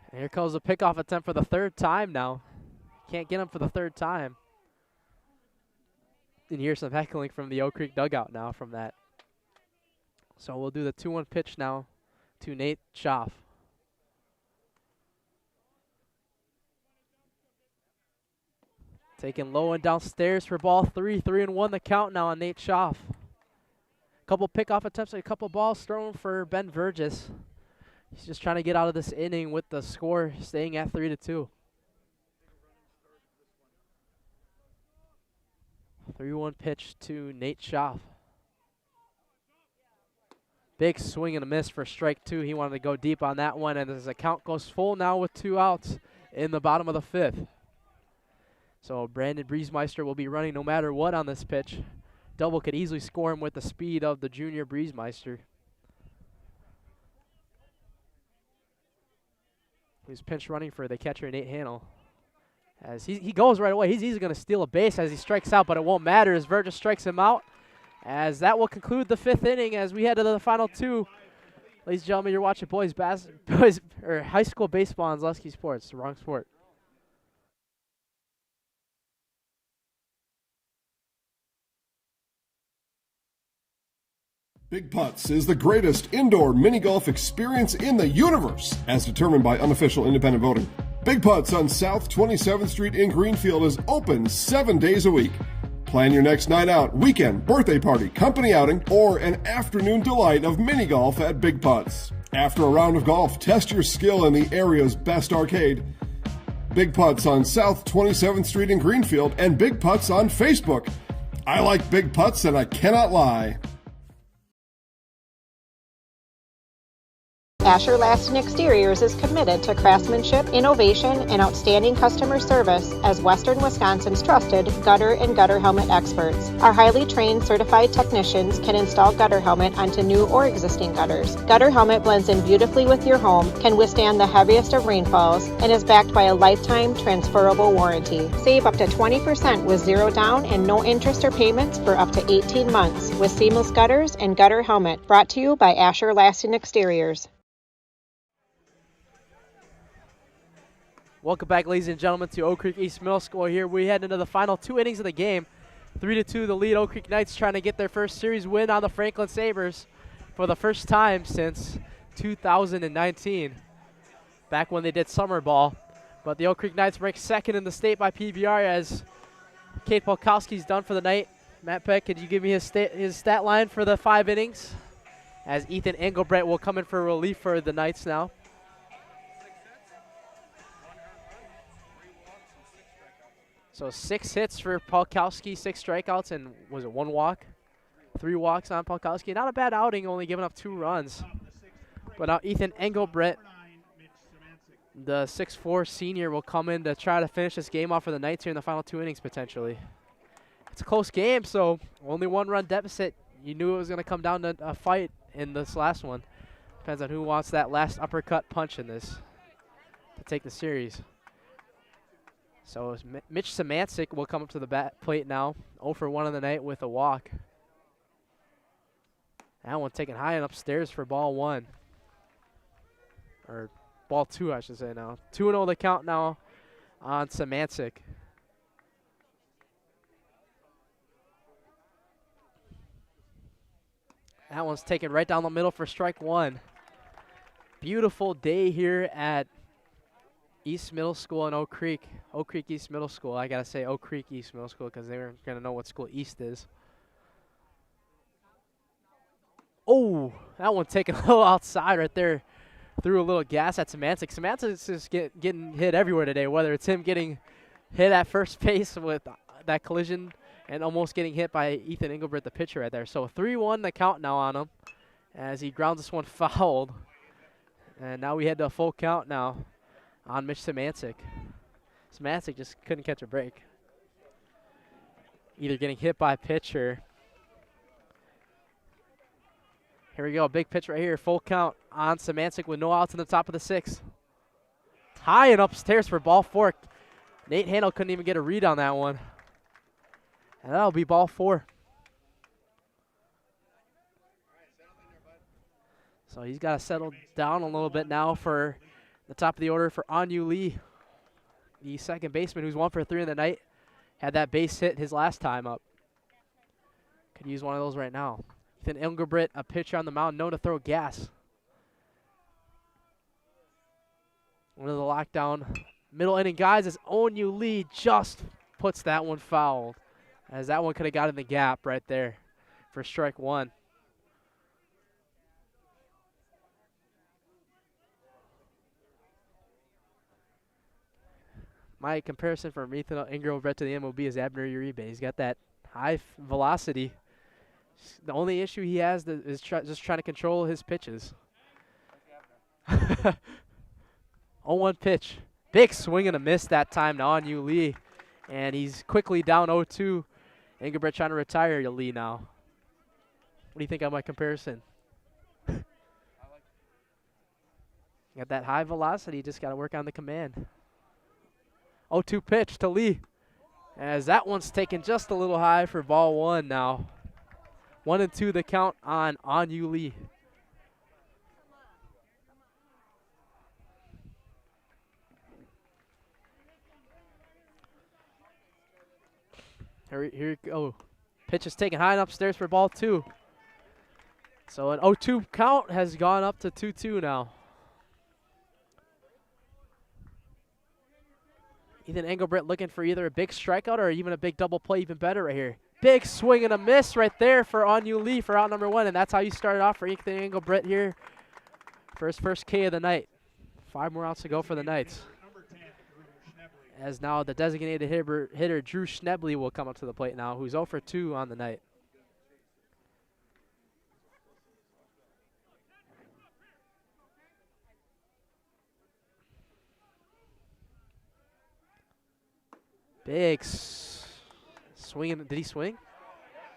And here comes a pickoff attempt for the 3rd time now. Can't get him for the 3rd time. And here's some heckling from the Oak Creek dugout now from that. So we'll do the 2-1 pitch now to Nate Schaff. Taken low and downstairs for ball 3. 3-1 the count now on Nate Schaff. Couple pickoff attempts and a couple balls thrown for Ben Burgess. He's just trying to get out of this inning with the score staying at 3-2. 3-1 pitch to Nate Schaff. Big swing and a miss for strike 2. He wanted to go deep on that one, and as the count goes full now with 2 outs in the bottom of the 5th. So Brandon Briesmeister will be running no matter what on this pitch. Double could easily score him with the speed of the junior Briesmeister. He's pinch running for the catcher, Nate Hannell. As he goes right away. He's easily going to steal a base as he strikes out, but it won't matter as Burgess strikes him out. As that will conclude the 5th inning as we head to the final 2. Ladies and gentlemen, you're watching high school baseball on Zaleski Sports. The wrong sport. Big Putts is the greatest indoor mini golf experience in the universe, as determined by unofficial independent voting. Big Putts on South 27th Street in Greenfield is open 7 days a week. Plan your next night out, weekend, birthday party, company outing, or an afternoon delight of mini golf at Big Putts. After a round of golf, test your skill in the area's best arcade. Big Putts on South 27th Street in Greenfield and Big Putts on Facebook. I like Big Putts and I cannot lie. Asher Laston Exteriors is committed to craftsmanship, innovation, and outstanding customer service as Western Wisconsin's trusted gutter and gutter helmet experts. Our highly trained certified technicians can install gutter helmet onto new or existing gutters. Gutter helmet blends in beautifully with your home, can withstand the heaviest of rainfalls, and is backed by a lifetime transferable warranty. Save up to 20% with zero down and no interest or payments for up to 18 months with seamless gutters and gutter helmet. Brought to you by Asher Laston Exteriors. Welcome back, ladies and gentlemen, to Oak Creek East Middle School. Here we head into the final 2 innings of the game. 3-2, the lead. Oak Creek Knights trying to get their first series win on the Franklin Sabres for the first time since 2019, back when they did summer ball. But the Oak Creek Knights ranked 2nd in the state by PBR as Kate Polkowski's done for the night. Matt Peck, could you give me his stat line for the 5 innings? As Ethan Engelbrett will come in for relief for the Knights now. So 6 hits for Polkowski, 6 strikeouts, and was it 1 walk? 3 walks on Polkowski. Not a bad outing, only giving up 2 runs. But now Ethan Engelbrett, the 6'4" senior, will come in to try to finish this game off for the Knights here in the final 2 innings potentially. It's a close game, so only 1-run deficit. You knew it was going to come down to a fight in this last one. Depends on who wants that last uppercut punch in this to take the series. So Mitch Samancic will come up to the bat plate now. 0 for 1 on the night with a walk. That one taken high and upstairs for ball 1. Or ball 2, I should say now. 2-0 the count now on Samancic. That one's taken right down the middle for strike 1. Beautiful day here at East Middle School in Oak Creek. Oak Creek East Middle School. I got to say Oak Creek East Middle School because they weren't going to know what school East is. Oh, that one taken a little outside right there. Threw a little gas at Semantic. Semantic's just getting hit everywhere today, whether it's him getting hit at first base with that collision and almost getting hit by Ethan Engelbert, the pitcher right there. So 3-1 the count now on him as he grounds this one fouled. And now we head to a full count now on Mitch Semantic. Semantic just couldn't catch a break. Either getting hit by a pitcher. Here we go, big pitch right here, full count on Semantic with no outs in the top of the 6th. High and upstairs for ball 4. Nate Handel couldn't even get a read on that one. And that'll be ball 4. So he's got to settle down a little bit now for the top of the order for Anyu Lee, the second baseman who's 1 for 3 in the night. Had that base hit his last time up. Could use one of those right now. Ethan Engelbert, a pitcher on the mound, known to throw gas. One of the lockdown middle inning guys as Onyu Lee just puts that one fouled, as that one could have got in the gap right there for strike 1. My comparison from Ethan Engelbert to the MLB is Abner Uribe. He's got that high velocity. The only issue he has is just trying to control his pitches. 0-1 pitch. Big swing and a miss that time now on Yu Lee. And he's quickly down 0-2. Engelbert trying to retire Lee now. What do you think of my comparison? Got that high velocity, just got to work on the command. 0-2 pitch to Lee. As that one's taken just a little high for ball 1 now. 1-2 the count on Yu Lee. Here we go. Pitch is taken high and upstairs for ball 2. So an 0-2 count has gone up to 2-2 now. Ethan Engelbert looking for either a big strikeout or even a big double play, even better right here. Big swing and a miss right there for Onyu Lee for out number 1, and that's how you started off for Ethan Engelbert here for his first K of the night. 5 more outs to go for the Knights. As now the designated hitter Drew Schnebley will come up to the plate now, who's 0 for 2 on the night. Big swinging. Did he swing?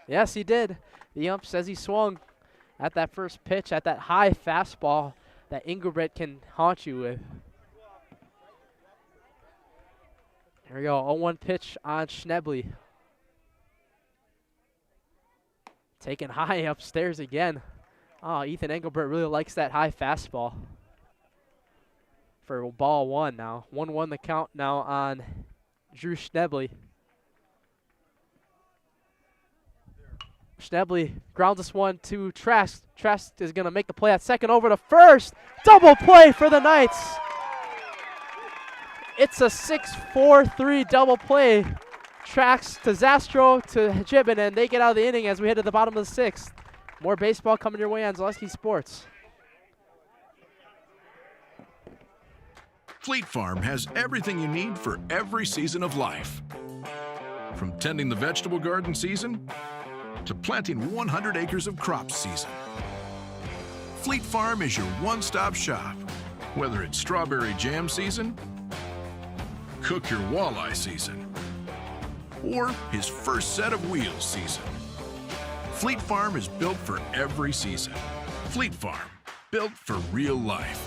Yes, he did. The ump says he swung at that first pitch, at that high fastball that Engelbert can haunt you with. Here we go, 0-1 pitch on Schnebley. Taken high upstairs again. Oh, Ethan Engelbert really likes that high fastball. For ball 1 now. 1-1 the count now on Drew Schnebley. Schnebley grounds this one to Trask. Trask is going to make the play at second over to first. Double play for the Knights. It's a 6-4-3 double play. Trask to Zastro to Gibbon, and they get out of the inning as we head to the bottom of the 6th. More baseball coming your way on Zaleski Sports. Fleet Farm has everything you need for every season of life. From tending the vegetable garden season to planting 100 acres of crops season. Fleet Farm is your one-stop shop. Whether it's strawberry jam season, cook your walleye season, or his first set of wheels season. Fleet Farm is built for every season. Fleet Farm, built for real life.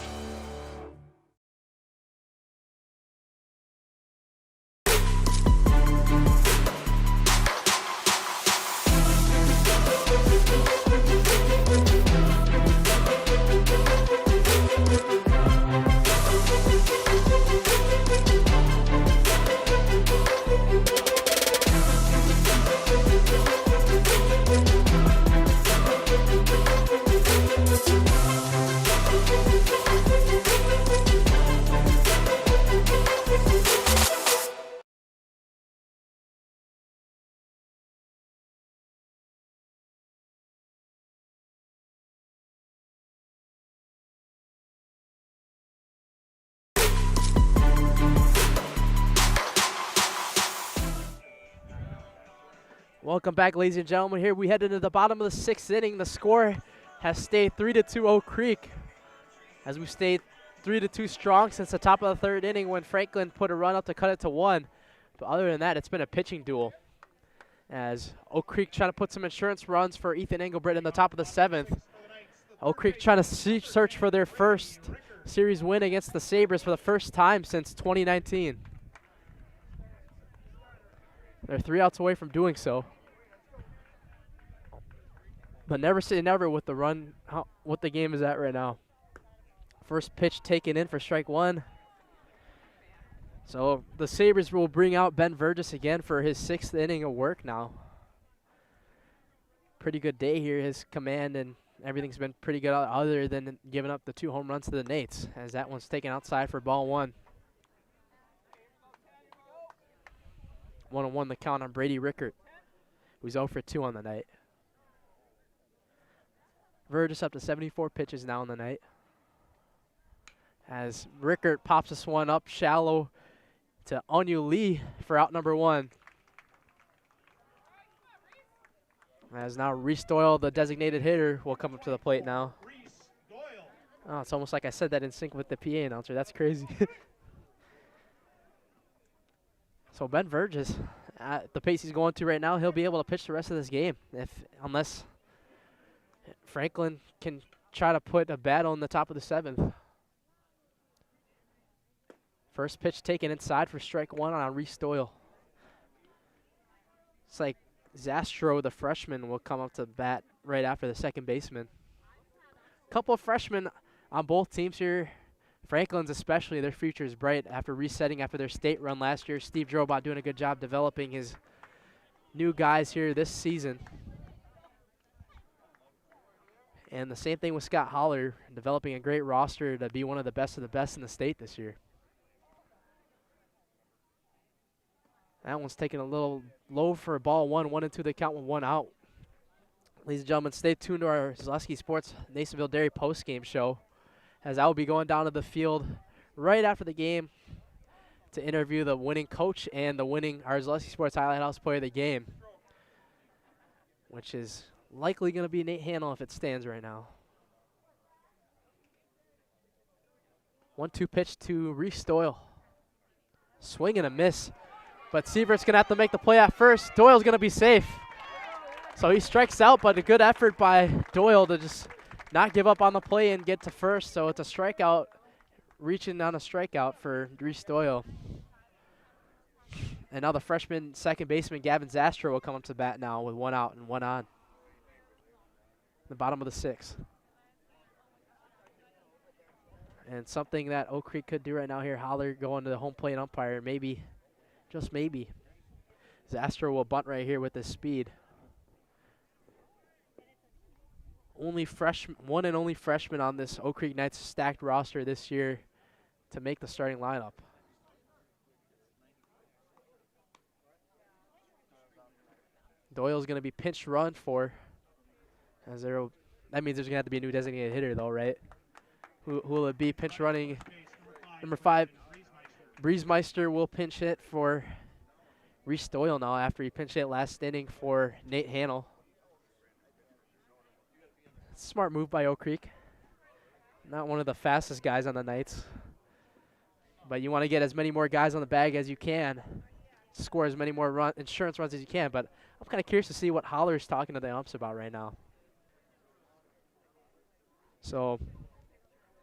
Welcome back, ladies and gentlemen. Here we head into the bottom of the 6th inning. The score has stayed 3-2 Oak Creek, as we stayed 3-2 strong since the top of the 3rd inning when Franklin put a run up to cut it to 1. But other than that, it's been a pitching duel, as Oak Creek trying to put some insurance runs for Ethan Engelbrecht in the top of the 7th. Oak Creek trying to search for their first series win against the Sabres for the first time since 2019. They're 3 outs away from doing so. But never say never with the run, what the game is at right now. First pitch taken in for strike 1. So the Sabres will bring out Ben Vergis again for his 6th inning of work now. Pretty good day here. His command and everything's been pretty good other than giving up the 2 home runs to the Nates, as that one's taken outside for ball 1. 1-1 the count on Brady Rickert, who's 0 for 2 on the night. Vergis up to 74 pitches now on the night, as Rickert pops this one up shallow to Onyu Lee for out number 1. As now Reese Doyle, the designated hitter, will come up to the plate now. Oh, it's almost like I said that in sync with the PA announcer. That's crazy. So Ben Vergis, at the pace he's going to right now, he'll be able to pitch the rest of this game, unless Franklin can try to put a battle in the top of the 7th. First pitch taken inside for strike 1 on Reese Doyle. It's like Zastro, the freshman, will come up to bat right after the second baseman. Couple of freshmen on both teams here. Franklin's especially, their future is bright after resetting after their state run last year. Steve Drobot doing a good job developing his new guys here this season. And the same thing with Scott Holler, developing a great roster to be one of the best in the state this year. That one's taking a little low for ball 1, 1-2 the count with 1 out. Ladies and gentlemen, stay tuned to our Zaleski Sports Nasonville Dairy postgame show, as I will be going down to the field right after the game to interview the winning coach and our Zaleski Sports Highlight House player of the game, which is likely going to be Nate Hanel if it stands right now. 1-2 pitch to Reese Doyle. Swing and a miss, but Sievert's going to have to make the play at first. Doyle's going to be safe. So he strikes out, but a good effort by Doyle to just not give up on the play and get to first. So it's a strikeout, reaching on a strikeout for Reese Doyle. And now the freshman second baseman, Gavin Zastro, will come up to bat now with 1 out and 1 on. The bottom of the 6th. And something that Oak Creek could do right now here, Holler going to the home plate umpire, maybe, just maybe. Zastro will bunt right here with his speed. One and only freshman on this Oak Creek Knights stacked roster this year to make the starting lineup. Doyle's going to be pinch run for, that means there's going to have to be a new designated hitter though, right? Who will it be? Pinch running number 5, Breezemeister will pinch hit for Reese Doyle now after he pinch hit last inning for Nate Hanel. Smart move by Oak Creek. Not one of the fastest guys on the Knights, but you want to get as many more guys on the bag as you can, score as many more insurance runs as you can. But I'm kind of curious to see what Holler's talking to the umps about right now. So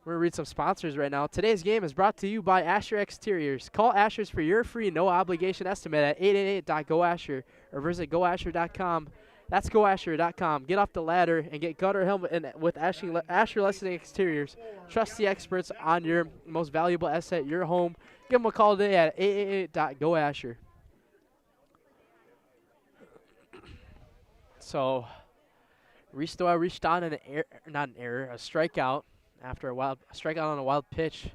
we're going to read some sponsors right now. Today's game is brought to you by Asher Exteriors. Call Asher's for your free no-obligation estimate at 888-GO-ASHER or visit goasher.com. That's goasher.com. Get off the ladder and get gutter helmet with Asher Lesson Exteriors. Trust the experts on your most valuable asset, your home. Give them a call today at 888-GO-ASHER. So Reese Doyle reached on a strikeout after a strikeout on a wild pitch,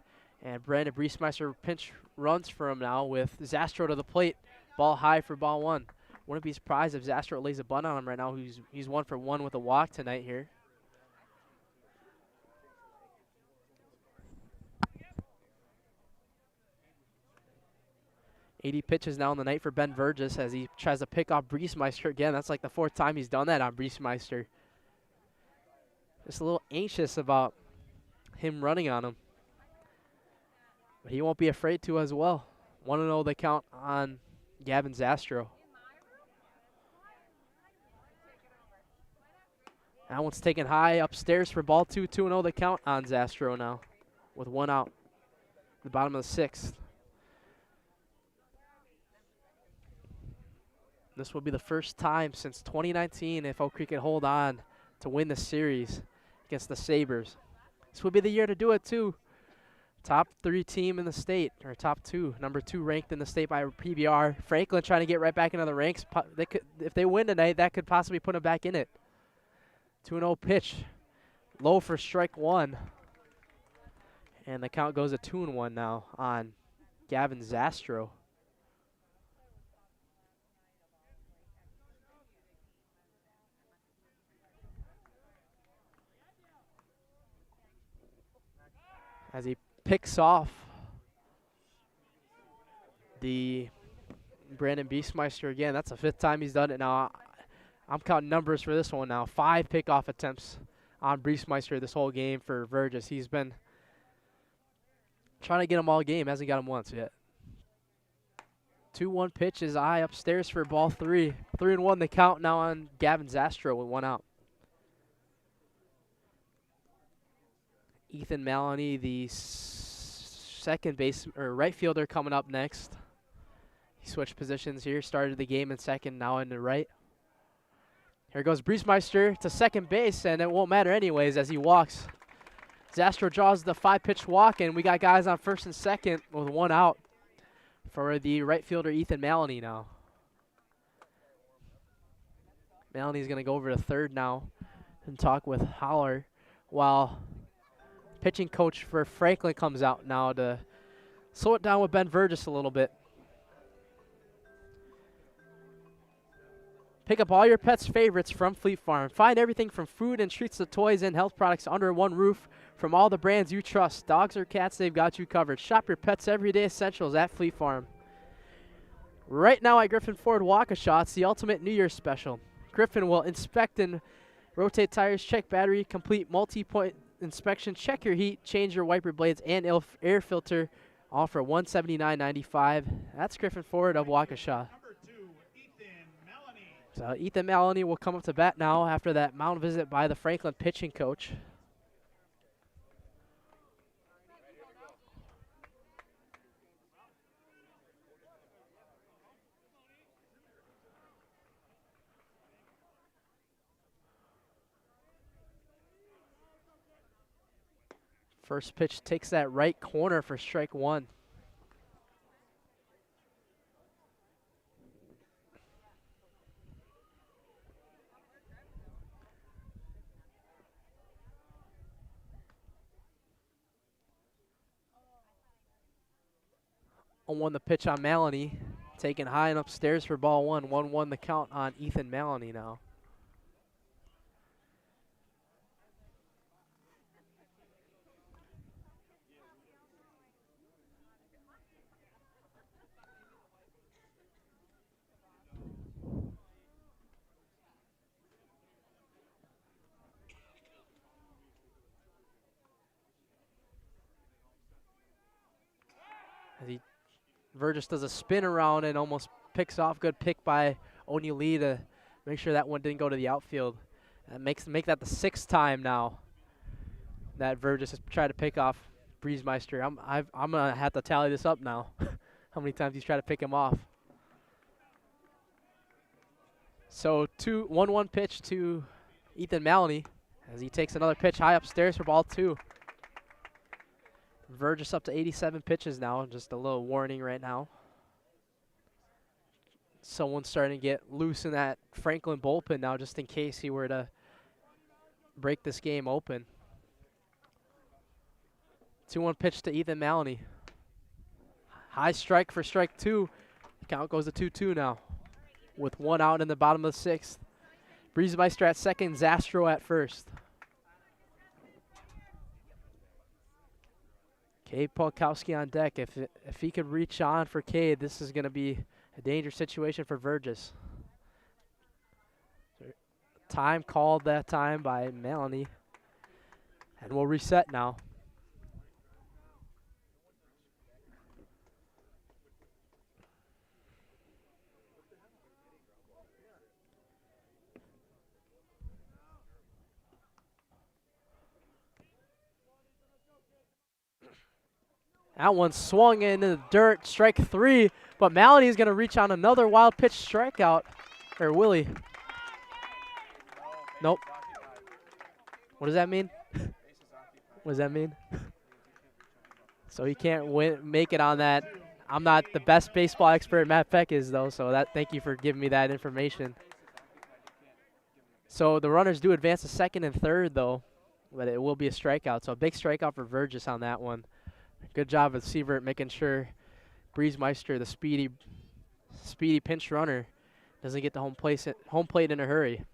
and Brandon Breezemeister pinch runs for him now with Zastro to the plate. Ball high for ball 1. Wouldn't be surprised if Zastro lays a bunt on him right now. He's 1 for 1 with a walk tonight here. 80 pitches now in the night for Ben Burgess as he tries to pick off Briesmeister again. That's like the 4th time he's done that on Briesmeister. Just a little anxious about him running on him. But he won't be afraid to as well. 1-0 the count on Gavin Zastro. That one's taken high upstairs for ball 2. 2-0 the count on Zastro now with 1 out. The bottom of the 6th. This will be the first time since 2019 if Oak Creek can hold on to win the series against the Sabres. This will be the year to do it too. Top 3 team in the state, or top 2, number 2 ranked in the state by PBR. Franklin trying to get right back into the ranks. If they win tonight, that could possibly put them back in it. 2-0 pitch, low for strike 1. And the count goes to 2-1 now on Gavin Zastro. As he picks off the Brandon Briesmeister again. That's the 5th time he's done it now. I'm counting numbers for this one now. 5 pickoff attempts on Briesmeister this whole game for Burgess. He's been trying to get him all game. Hasn't got him once yet. 2-1 pitch is high upstairs for ball 3. 3-1 the count now on Gavin Zastro with 1 out. Ethan Maloney, the second base or right fielder, coming up next. He switched positions here, started the game in second, now in the right. Here goes Briesmeister to second base, and it won't matter anyways as he walks. Zastro draws the 5-pitch walk, and we got guys on first and second with 1 out for the right fielder Ethan Maloney now. Maloney's going to go over to third now and talk with Holler while pitching coach for Franklin comes out now to slow it down with Ben Burgess a little bit. Pick up all your pets' favorites from Fleet Farm. Find everything from food and treats to toys and health products under one roof from all the brands you trust. Dogs or cats, they've got you covered. Shop your pets' everyday essentials at Fleet Farm. Right now at Griffin Ford Waukesha, it's the ultimate New Year's special. Griffin will inspect and rotate tires, check battery, complete multi-point inspection, check your heat, change your wiper blades and air filter, all for $179.95. That's Griffin Ford of Waukesha. So Ethan Maloney will come up to bat now after that mound visit by the Franklin pitching coach. First pitch takes that right corner for strike 1. On the pitch on Maloney, taken high and upstairs for ball 1. 1-1 the count on Ethan Maloney now. Burgess does a spin around and almost picks off. Good pick by O'Neal to make sure that one didn't go to the outfield. That make that the 6th time now that Burgess has tried to pick off Briesmeister. I'm gonna have to tally this up now. How many times he's tried to pick him off? So 1-1 pitch to Ethan Maloney as he takes another pitch high upstairs for ball 2. Burgess up to 87 pitches now, just a little warning right now. Someone's starting to get loose in that Franklin bullpen now just in case he were to break this game open. 2-1 pitch to Ethan Maloney. High strike for strike 2. The count goes to 2-2 now with 1 out in the bottom of the 6th. Briesmeister at second, Zastro at first. Cade Polkowski on deck. If he could reach on for Cade, this is going to be a dangerous situation for Burgess. Time called that time by Melanie. And we'll reset now. That one swung into the dirt, strike 3, but Melanie is going to reach on another wild pitch strikeout. Or Willie. Nope. What does that mean? What does that mean? So he can't make it on that. I'm not the best baseball expert Matt Peck is, though, so thank you for giving me that information. So the runners do advance to second and third, though, but it will be a strikeout. So a big strikeout for Burgess on that one. Good job with Sievert making sure Breezemeister, the speedy pinch runner, doesn't get the home plate in a hurry.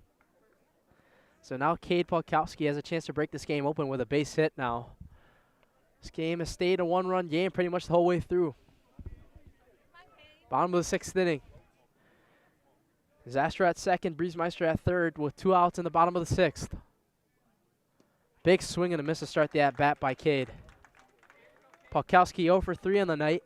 So now Cade Polkowski has a chance to break this game open with a base hit now. This game has stayed a one-run game pretty much the whole way through. Bottom of the 6th inning. Zastra at second, Breezemeister at third with 2 outs in the bottom of the 6th. Big swing and a miss to start the at-bat by Cade. Polkowski 0 for 3 on the night.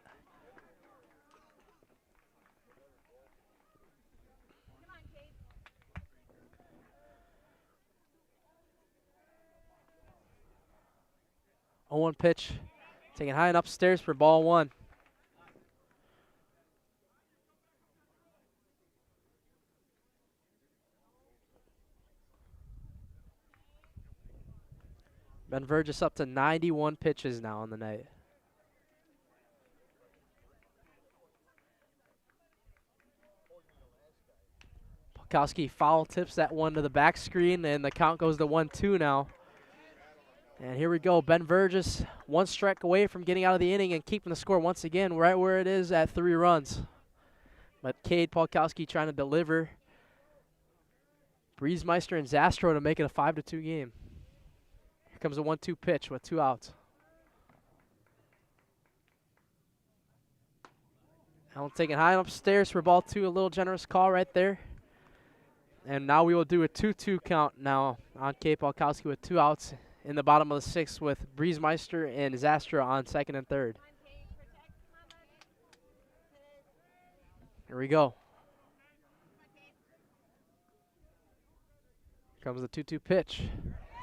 Oh, 0-1 pitch. Taken high and upstairs for ball 1. Ben Burgess up to 91 pitches now on the night. Polkowski foul tips that one to the back screen, and the count goes to 1-2 now. And here we go. Ben Burgess 1 strike away from getting out of the inning and keeping the score once again right where it is at 3 runs. But Cade Polkowski trying to deliver. Breezemeister and Zastro to make it a 5-2 game. Here comes a 1-2 pitch with 2 outs. Allen taking high and upstairs for ball 2. A little generous call right there. And now we will do a 2-2 count now on Cade Polkowski with 2 outs in the bottom of the 6th with Breezemeister and Zastra on second and third. Here we go. Here comes the 2-2 pitch.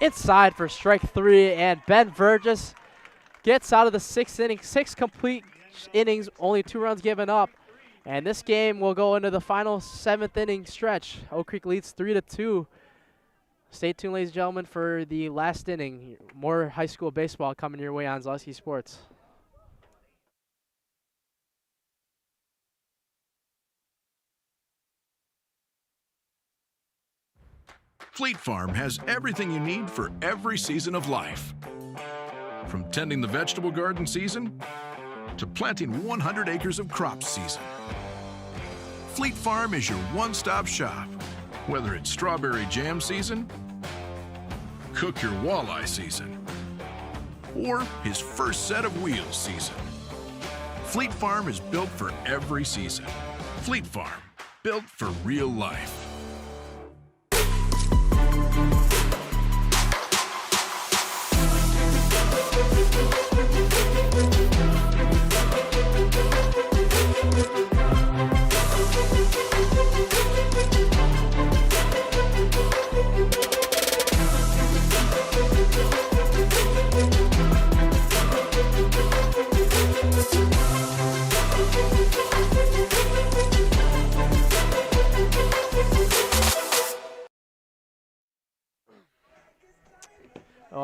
Inside for strike 3, and Ben Burgess gets out of the 6th inning. 6 complete innings, only 2 runs given up. And this game will go into the final 7th inning stretch. Oak Creek leads 3-2. Stay tuned, ladies and gentlemen, for the last inning. More high school baseball coming your way on Zaleski Sports. Fleet Farm has everything you need for every season of life. From tending the vegetable garden season to planting 100 acres of crops season. Fleet Farm is your one-stop shop. Whether it's strawberry jam season, cook your walleye season, or his first set of wheels season. Fleet Farm is built for every season. Fleet Farm, built for real life.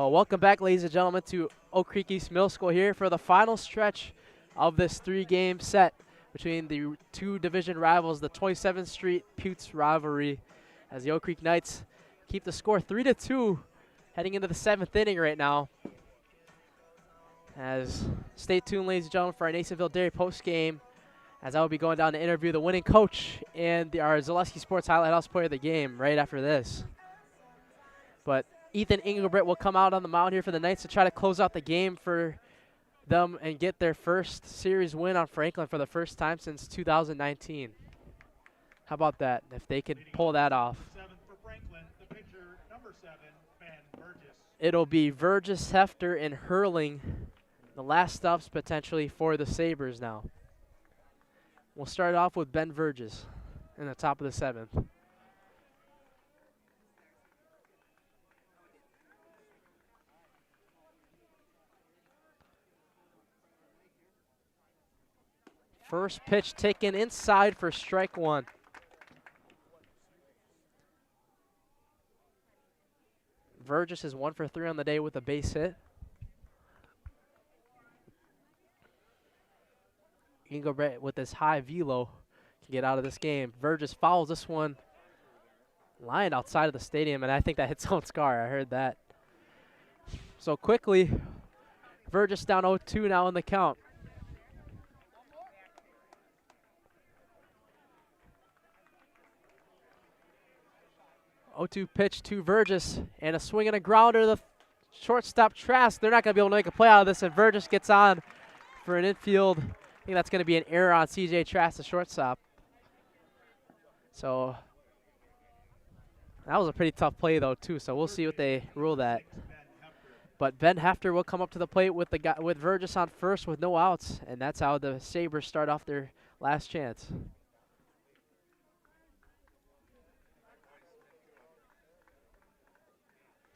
Welcome back, ladies and gentlemen, to Oak Creek East Middle School here for the final stretch of this 3-game set between the 2 division rivals, the 27th Street Putes rivalry, as the Oak Creek Knights keep the score 3-2 heading into the 7th inning right now. As stay tuned, ladies and gentlemen, for our Nasonville Dairy post game, as I will be going down to interview the winning coach and our Zaleski Sports Highlight House player of the game right after this. But Ethan Engelbert will come out on the mound here for the Knights to try to close out the game for them and get their first series win on Franklin for the first time since 2019. How about that, if they could pull that off? It'll be Vergis, Hefter, and Hurling, the last stops potentially for the Sabres now. We'll start off with Ben Vergis in the top of the 7th. First pitch taken inside for strike 1. Vergis is 1 for 3 on the day with a base hit. Engelbrecht with his high velo can get out of this game. Vergis fouls this one lined outside of the stadium, and I think that hits his own scar. I heard that. So quickly, Vergis down 0-2 now in the count. Pitch to Vergis, and a swing and a grounder to the shortstop Trask. They're not going to be able to make a play out of this, and Vergis gets on for an infield. I think that's going to be an error on C.J. Trask, the shortstop. So that was a pretty tough play, though, too. So we'll see what they rule that. But Ben Hefter will come up to the plate with the guy, with Vergis on first with no outs, and that's how the Sabres start off their last chance.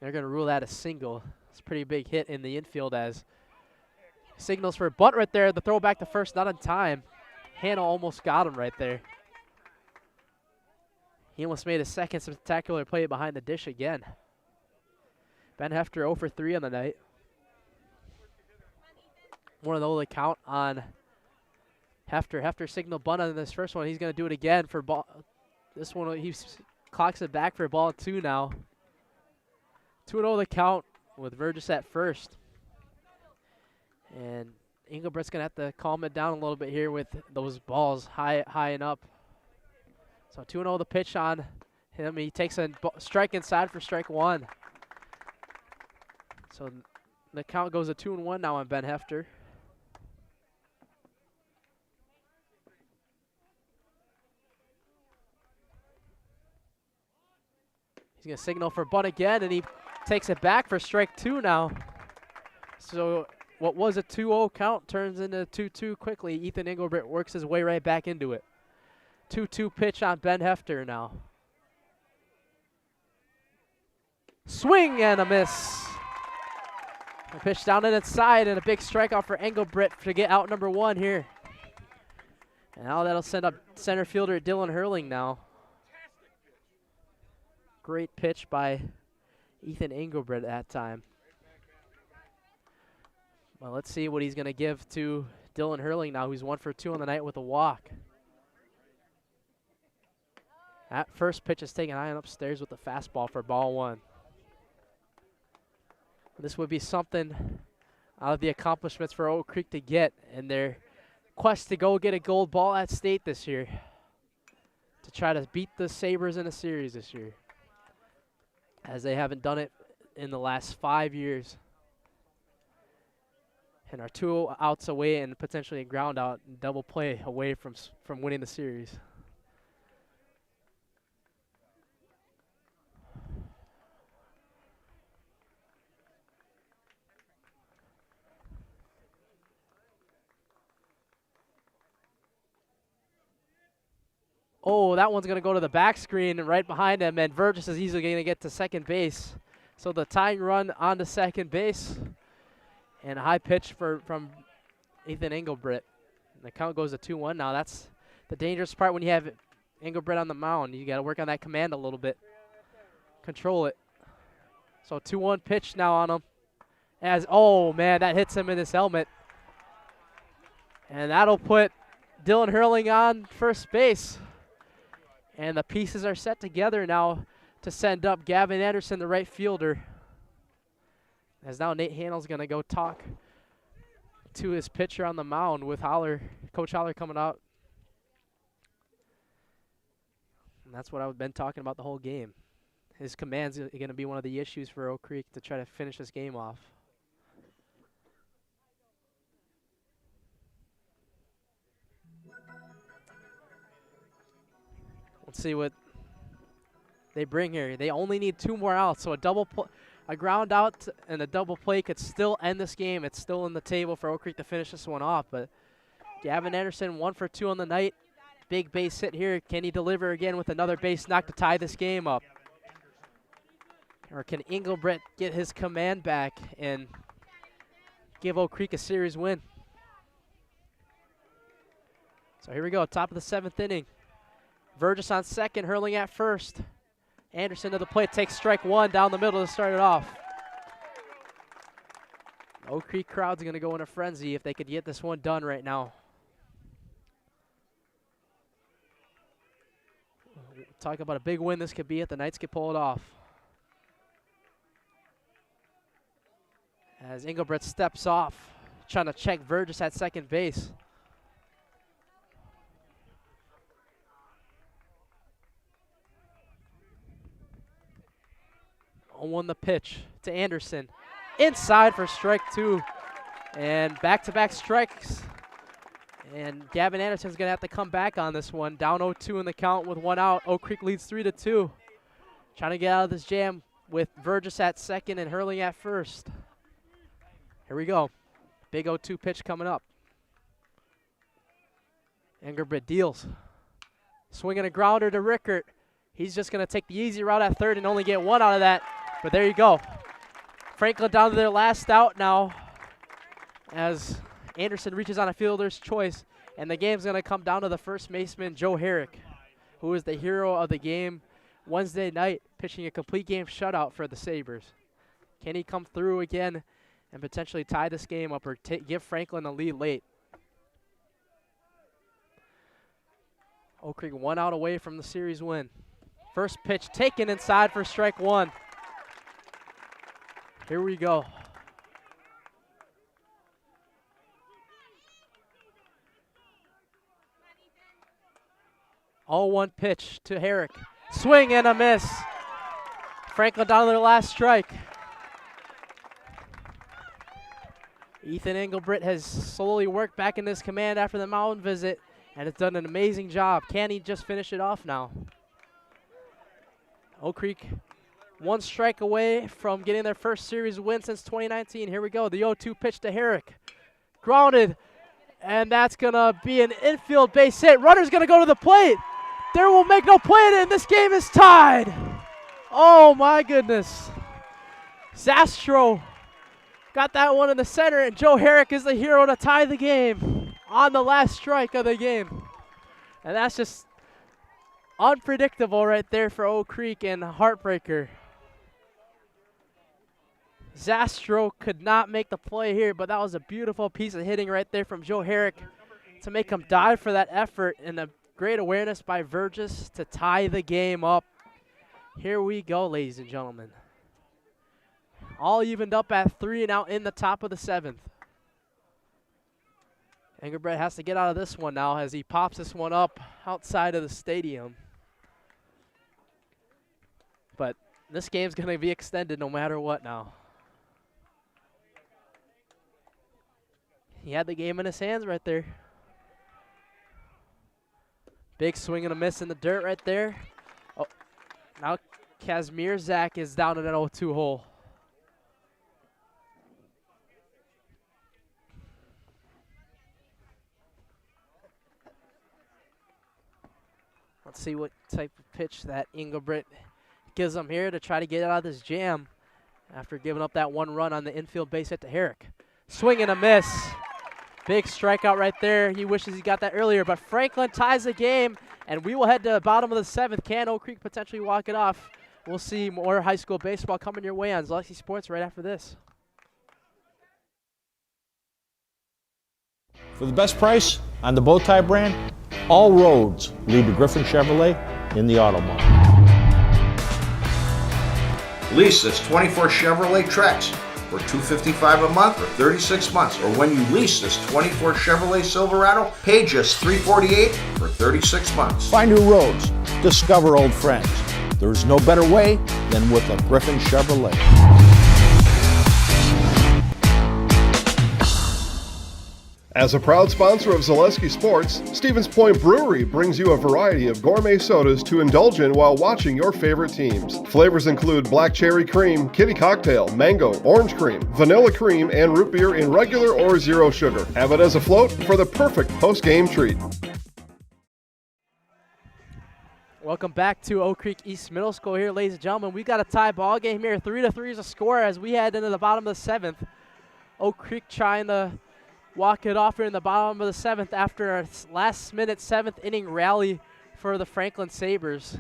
They're going to rule that a single. It's a pretty big hit in the infield as signals for a bunt right there. The throw back to first, not in time. Hanna almost got him right there. He almost made a second spectacular play behind the dish again. Ben Hefter 0 for 3 on the night. 1-0 the count on Hefter. Hefter signal bunt on this first one. He's going to do it again for ball. This one, he clocks it back for ball 2 now. 2-0 the count with Vergis at first. And Engelbrecht's going to have to calm it down a little bit here with those balls high and up. So 2-0 the pitch on him. He takes a strike inside for strike 1. So the count goes to 2-1 now on Ben Hefter. He's going to signal for bunt again, and he takes it back for strike 2 now. So what was a 2-0 count turns into 2-2 quickly. Ethan Engelbrecht works his way right back into it. 2-2 pitch on Ben Hefter now. Swing and a miss. A pitch down and inside, and a big strikeout for Engelbrecht to get out number 1 here. And now that'll send up center fielder Dylan Hurling now. Great pitch by Ethan Engelbrecht at that time. Well, let's see what he's going to give to Dylan Hurling now, who's 1 for 2 on the night with a walk. That first pitch is taken high and upstairs with the fastball for ball 1. This would be something out of the accomplishments for Oak Creek to get in their quest to go get a gold ball at state this year, to try to beat the Sabres in a series this year, as they haven't done it in the last 5 years and are 2 outs away and potentially a ground out and double play away from winning the series. Oh, that one's going to go to the back screen and right behind him, and Vergis is easily going to get to second base. So the tying run on to second base, and a high pitch from Ethan Engelbrecht. And the count goes to 2-1 now. That's the dangerous part when you have Engelbrecht on the mound. You got to work on that command a little bit. Control it. So 2-1 pitch now on him. Oh, man, that hits him in his helmet. And that'll put Dylan Hurling on first base. And the pieces are set together now to send up Gavin Anderson, the right fielder. As now Nate Hanel's going to go talk to his pitcher on the mound with Coach Holler coming out. And that's what I've been talking about the whole game. His command's going to be one of the issues for Oak Creek to try to finish this game off. Let's see what they bring here. They only need 2 more outs, so a ground out and a double play could still end this game. It's still in the table for Oak Creek to finish this one off, but Gavin Anderson 1 for 2 on the night. Big base hit here. Can he deliver again with another base knock to tie this game up? Or can Engelbrett get his command back and give Oak Creek a series win? So here we go, top of the 7th inning. Burgess on second, Hurling at first. Anderson to the plate, takes strike 1 down the middle to start it off. Oak Creek crowd's going to go in a frenzy if they could get this one done right now. Talk about a big win this could be if the Knights could pull it off. As Engelbrett steps off, trying to check Burgess at second base. On the pitch to Anderson. Inside for strike 2. And back-to-back strikes. And Gavin Anderson's going to have to come back on this one. Down 0-2 in the count with 1 out. Oak Creek leads 3-2. Trying to get out of this jam with Burgess at second and Hurling at first. Here we go. Big 0-2 pitch coming up. Engelbrett deals. Swinging a grounder to Rickert. He's just going to take the easy route at third and only get 1 out of that. But there you go. Franklin down to their last out now as Anderson reaches on a fielder's choice. And the game's going to come down to the first baseman, Joe Herrick, who is the hero of the game Wednesday night, pitching a complete game shutout for the Sabres. Can he come through again and potentially tie this game up or give Franklin a lead late? Oak Creek 1 out away from the series win. First pitch taken inside for strike 1. Here we go. 0-1 pitch to Herrick. Swing and a miss. Franklin down to their last strike. Ethan Engelbrett has slowly worked back in this command after the mound visit and has done an amazing job. Can he just finish it off now? Oak Creek 1 strike away from getting their first series win since 2019. Here we go, the 0-2 pitch to Herrick. Grounded, and that's going to be an infield base hit. Runner's going to go to the plate. There will make no play in it, and this game is tied. Oh, my goodness. Zastro got that one in the center, and Joe Herrick is the hero to tie the game on the last strike of the game. And that's just unpredictable right there for Oak Creek and a heartbreaker. Zastro could not make the play here, but that was a beautiful piece of hitting right there from Joe Herrick to make him dive for that effort, and a great awareness by Burgess to tie the game up. Here we go, ladies and gentlemen. All evened up at 3 and out in the top of the 7th. Engelbrett has to get out of this one now as he pops this one up outside of the stadium. But this game's going to be extended no matter what now. He had the game in his hands right there. Big swing and a miss in the dirt right there. Oh, now Kazmir Zach is down in an 0-2 hole. Let's see what type of pitch that Engelbrett gives him here to try to get out of this jam after giving up that 1 run on the infield base hit to Herrick. Swing and a miss. Big strikeout right there. He wishes he got that earlier, but Franklin ties the game, and we will head to the bottom of the 7th. Can Oak Creek potentially walk it off? We'll see more high school baseball coming your way on Zaleski Sports right after this. For the best price on the Bowtie brand, all roads lead to Griffin Chevrolet in the Auto Mall. Lease this 24 Chevrolet Trax for $255 a month or 36 months. Or when you lease this 24 Chevrolet Silverado, pay just $348 for 36 months. Find new roads, discover old friends. There's no better way than with a Griffin Chevrolet. As a proud sponsor of Zaleski Sports, Stevens Point Brewery brings you a variety of gourmet sodas to indulge in while watching your favorite teams. Flavors include black cherry cream, kitty cocktail, mango, orange cream, vanilla cream, and root beer in regular or zero sugar. Have it as a float for the perfect post-game treat. Welcome back to Oak Creek East Middle School here, ladies and gentlemen. We got a tie ball game here. 3-3 is a score as we head into the bottom of the 7th. Oak Creek trying to walk it off here in the bottom of the 7th after a last-minute 7th inning rally for the Franklin Sabres.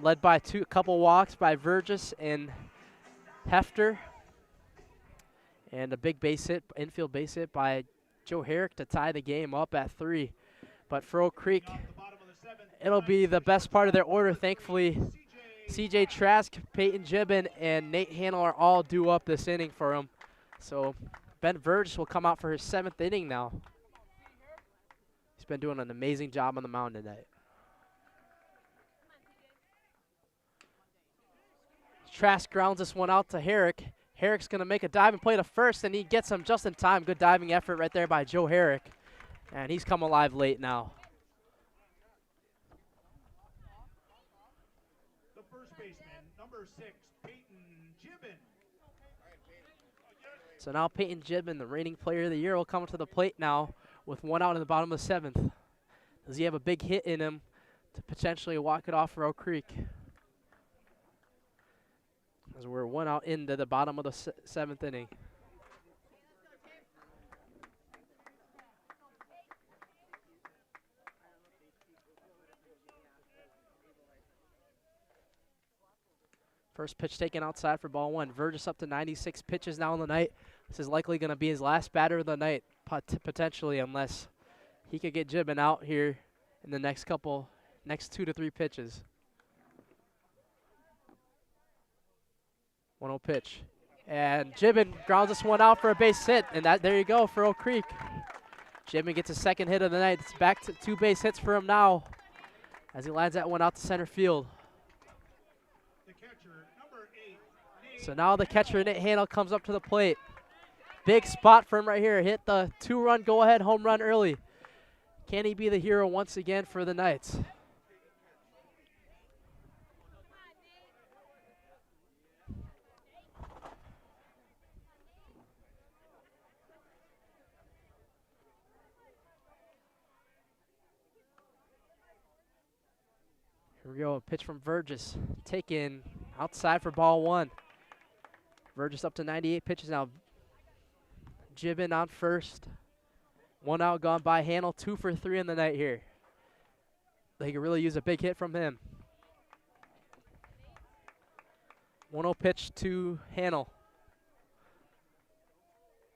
Led by a couple walks by Burgess and Hefter. And a big base hit, infield base hit by Joe Herrick to tie the game up at 3. But for Oak Creek, it'll be the best part of their order. Thankfully, CJ Trask, Peyton Gibbon, and Nate Hanel are all due up this inning for him. So Ben Verge will come out for his 7th inning now. He's been doing an amazing job on the mound tonight. Trask grounds this one out to Herrick. Herrick's going to make a dive and play to first, and he gets him just in time. Good diving effort right there by Joe Herrick. And he's come alive late now. The first baseman, number 6, Peyton Gibbon. So now Peyton Gibbon, the reigning player of the year, will come to the plate now with one out in the bottom of the 7th. Does he have a big hit in him to potentially walk it off for Oak Creek? As we're one out into the bottom of the 7th inning. First pitch taken outside for ball 1. Verges up to 96 pitches now in the night. This is likely going to be his last batter of the night, potentially, unless he could get Gibbon out here in the next 2 to 3 pitches. 1-0 pitch. And Gibbon grounds this one out for a base hit, and there you go for Oak Creek. Gibbon gets his 2nd hit of the night. It's back to 2 base hits for him now as he lines that one out to center field. The catcher, number 8, so now the catcher, Nate Hanel, comes up to the plate. Big spot for him right here. Hit the 2-run go-ahead home run early. Can he be the hero once again for the Knights? Here we go, a pitch from Verges. Taken outside for ball 1. Verges up to 98 pitches now. Gibbon on first. 1 out gone by Hanel, 2 for 3 in the night here. They could really use a big hit from him. 1-0 pitch to Hanel.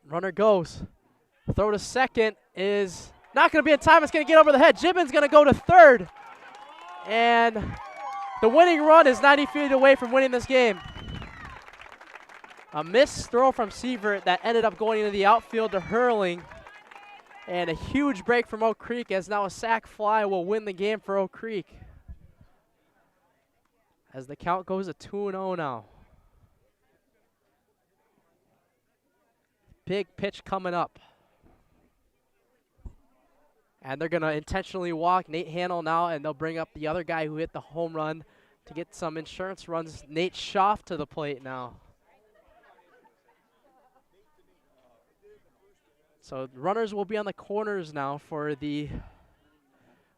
Runner goes. Throw to second is not going to be in time. It's going to get over the head. Gibbon's going to go to third. And the winning run is 90 feet away from winning this game. A missed throw from Sievert that ended up going into the outfield to Hurling. And a huge break from Oak Creek as now a sac fly will win the game for Oak Creek. As the count goes to 2-0 now. Big pitch coming up. And they're going to intentionally walk Nate Hanel now, and they'll bring up the other guy who hit the home run to get some insurance runs. Nate Schaff to the plate now. So runners will be on the corners now for the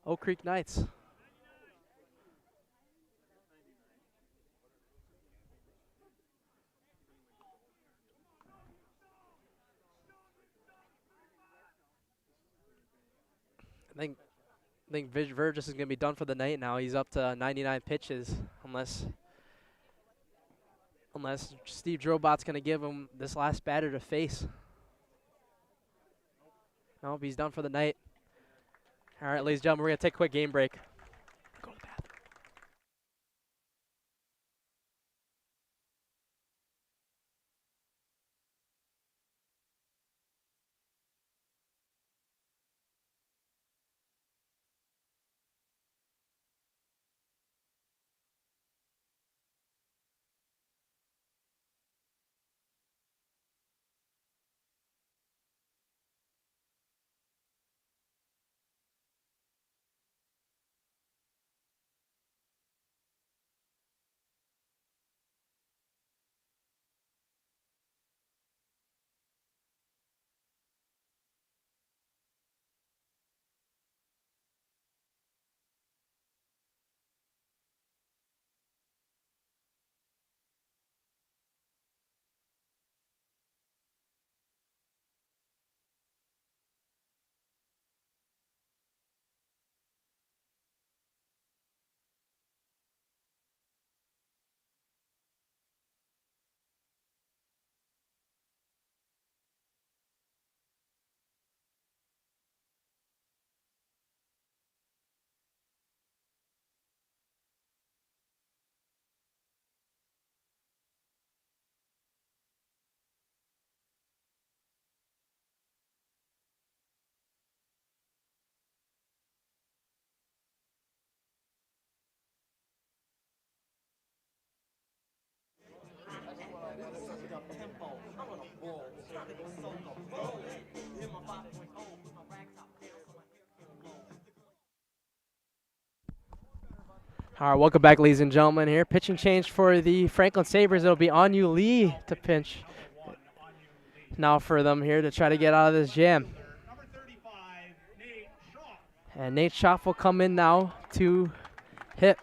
Oak Creek Knights. I think Verges is going to be done for the night now. He's up to 99 pitches unless Steve Drobot's going to give him this last batter to face. Nope, he's done for the night. All right, ladies and gentlemen, we're going to take a quick game break. All right, welcome back, ladies and gentlemen. Here, pitching change for the Franklin Sabres. It'll be Anu Lee to pinch now for them here to try to get out of this jam. And Nate Schaff will come in now to hit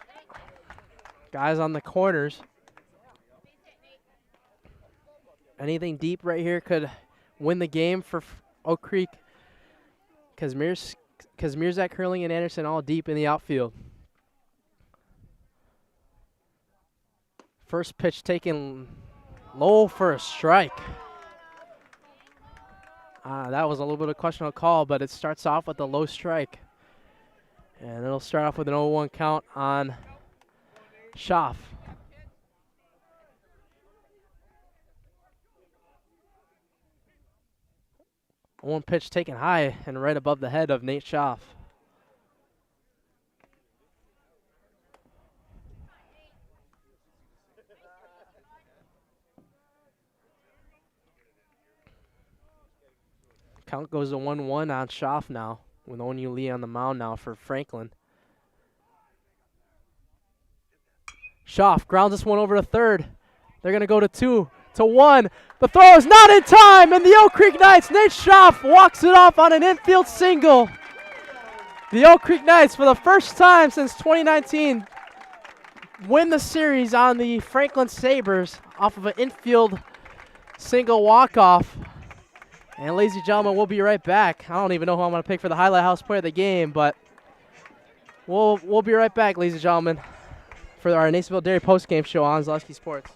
guys on the corners. Anything deep right here could win the game for Oak Creek. Kazmierzak, Curling, and Anderson all deep in the outfield. First pitch taken low for a strike. That was a little bit of a questionable call, but it starts off with a low strike. And it'll start off with an 0-1 count on Schaff. One pitch taken high and right above the head of Nate Schaff. Count goes to 1-1 on Schaff now, with Onu Lee on the mound now for Franklin. Schaff grounds this one over to third. They're going to go to 2-1. The throw is not in time, and the Oak Creek Knights, Nate Schaff walks it off on an infield single. The Oak Creek Knights, for the first time since 2019, win the series on the Franklin Sabres off of an infield single walk-off. And ladies and gentlemen, we'll be right back. I don't even know who I'm going to pick for the Highlight House Player of the Game, but we'll be right back, ladies and gentlemen, for our Nasonville Dairy post-game show on Zaleski Sports.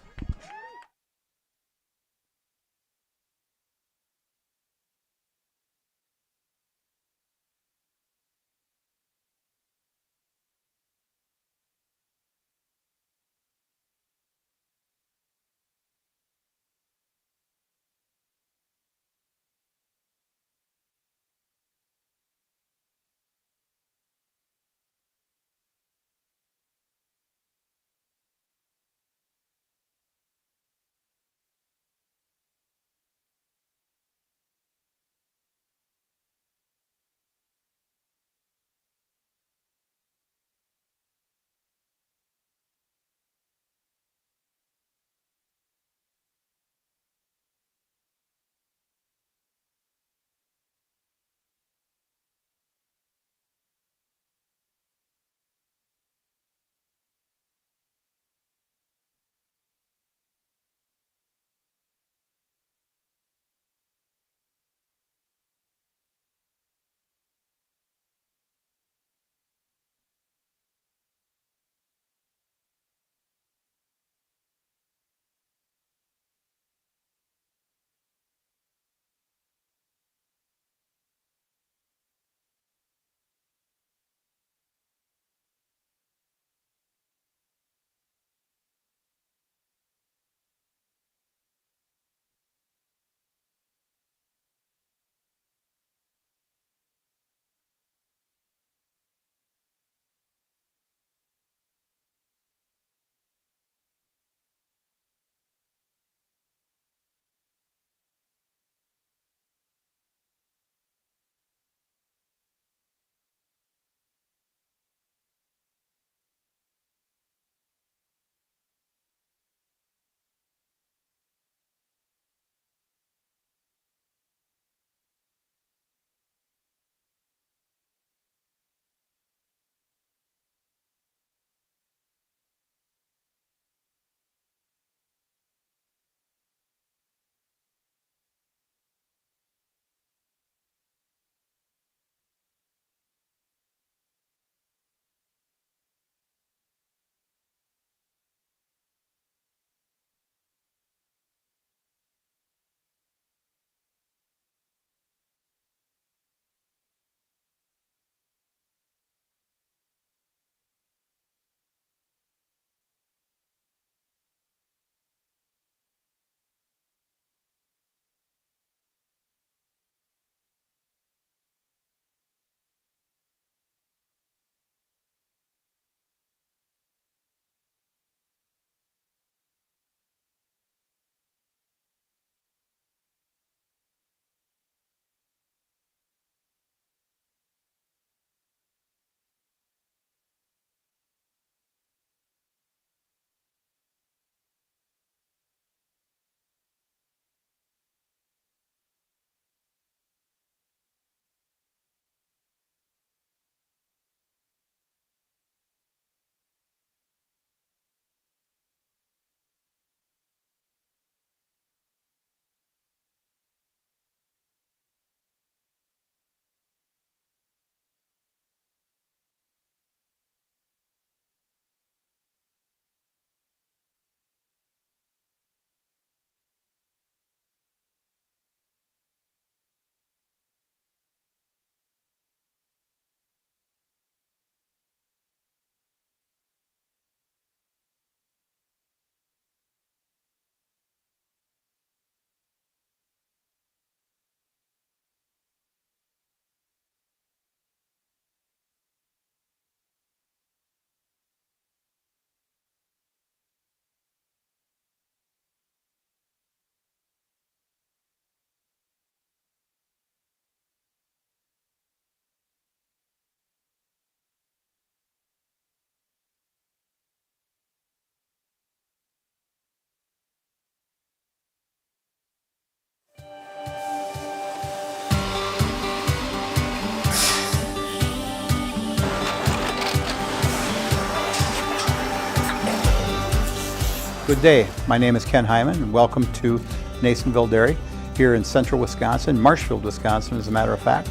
Good day. My name is Ken Hyman, and welcome to Nasonville Dairy here in central Wisconsin, Marshfield, Wisconsin, as a matter of fact.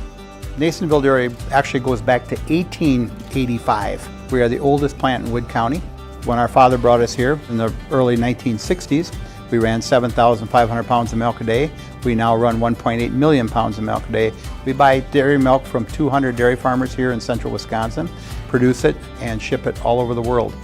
Nasonville Dairy actually goes back to 1885. We are the oldest plant in Wood County. When our father brought us here in the early 1960s, we ran 7,500 pounds of milk a day. We now run 1.8 million pounds of milk a day. We buy dairy milk from 200 dairy farmers here in central Wisconsin, produce it, and ship it all over the world.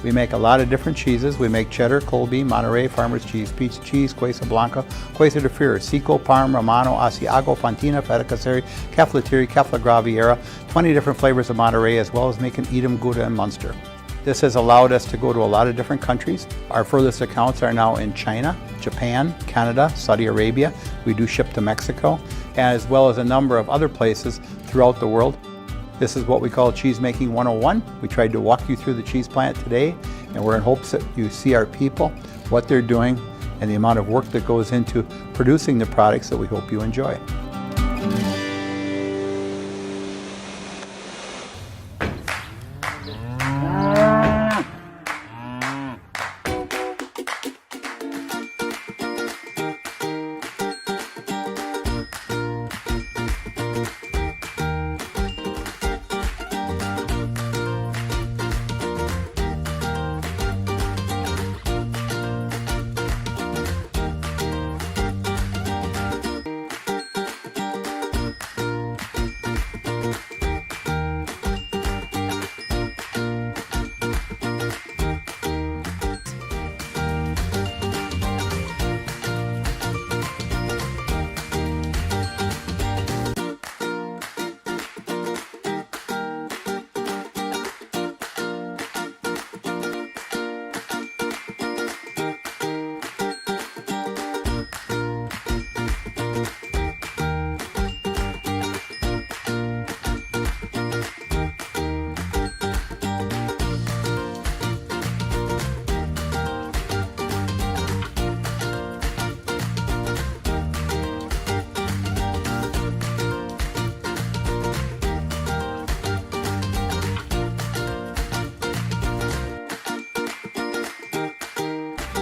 We make a lot of different cheeses. We make cheddar, Colby, Monterey, Farmer's Cheese, Pizza Cheese, Quesa Blanca, Quesa de Fir, Seco, Parm, Romano, Asiago, Fontina, Feta Caseri, Cafetieri, Cafla Graviera, 20 different flavors of Monterey, as well as making Edam, Gouda, and Munster. This has allowed us to go to a lot of different countries. Our furthest accounts are now in China, Japan, Canada, Saudi Arabia. We do ship to Mexico, as well as a number of other places throughout the world. This is what we call Cheese Making 101. We tried to walk you through the cheese plant today, and we're in hopes that you see our people, what they're doing, and the amount of work that goes into producing the products that we hope you enjoy.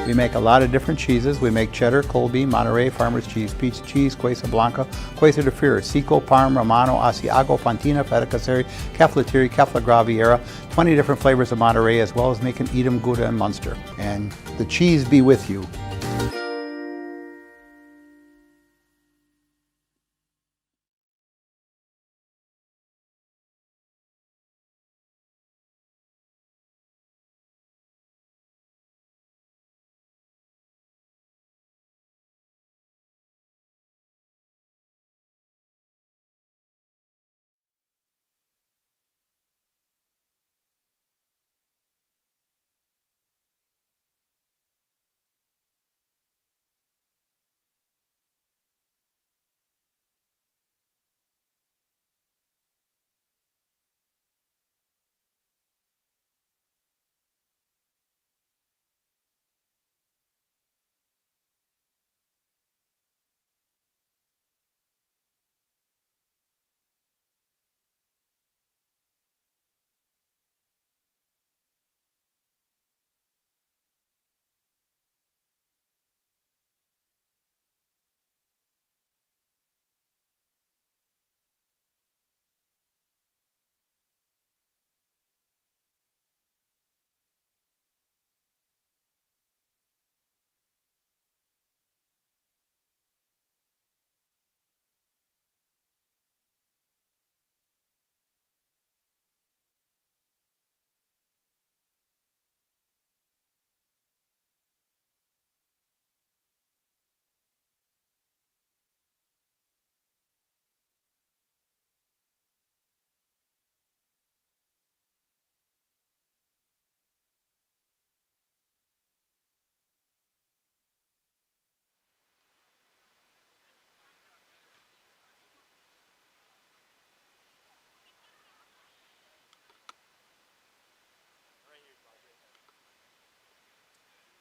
We make a lot of different cheeses. We make cheddar, Colby, Monterey, Farmer's Cheese, Pizza Cheese, Quesa Blanca, Quesa de Fir, Seco, Parm, Romano, Asiago, Fontina, Feta Caseri, Cafetieri, Cafla Graviera, 20 different flavors of Monterey, as well as making Edam, Gouda, and Munster. And the cheese be with you.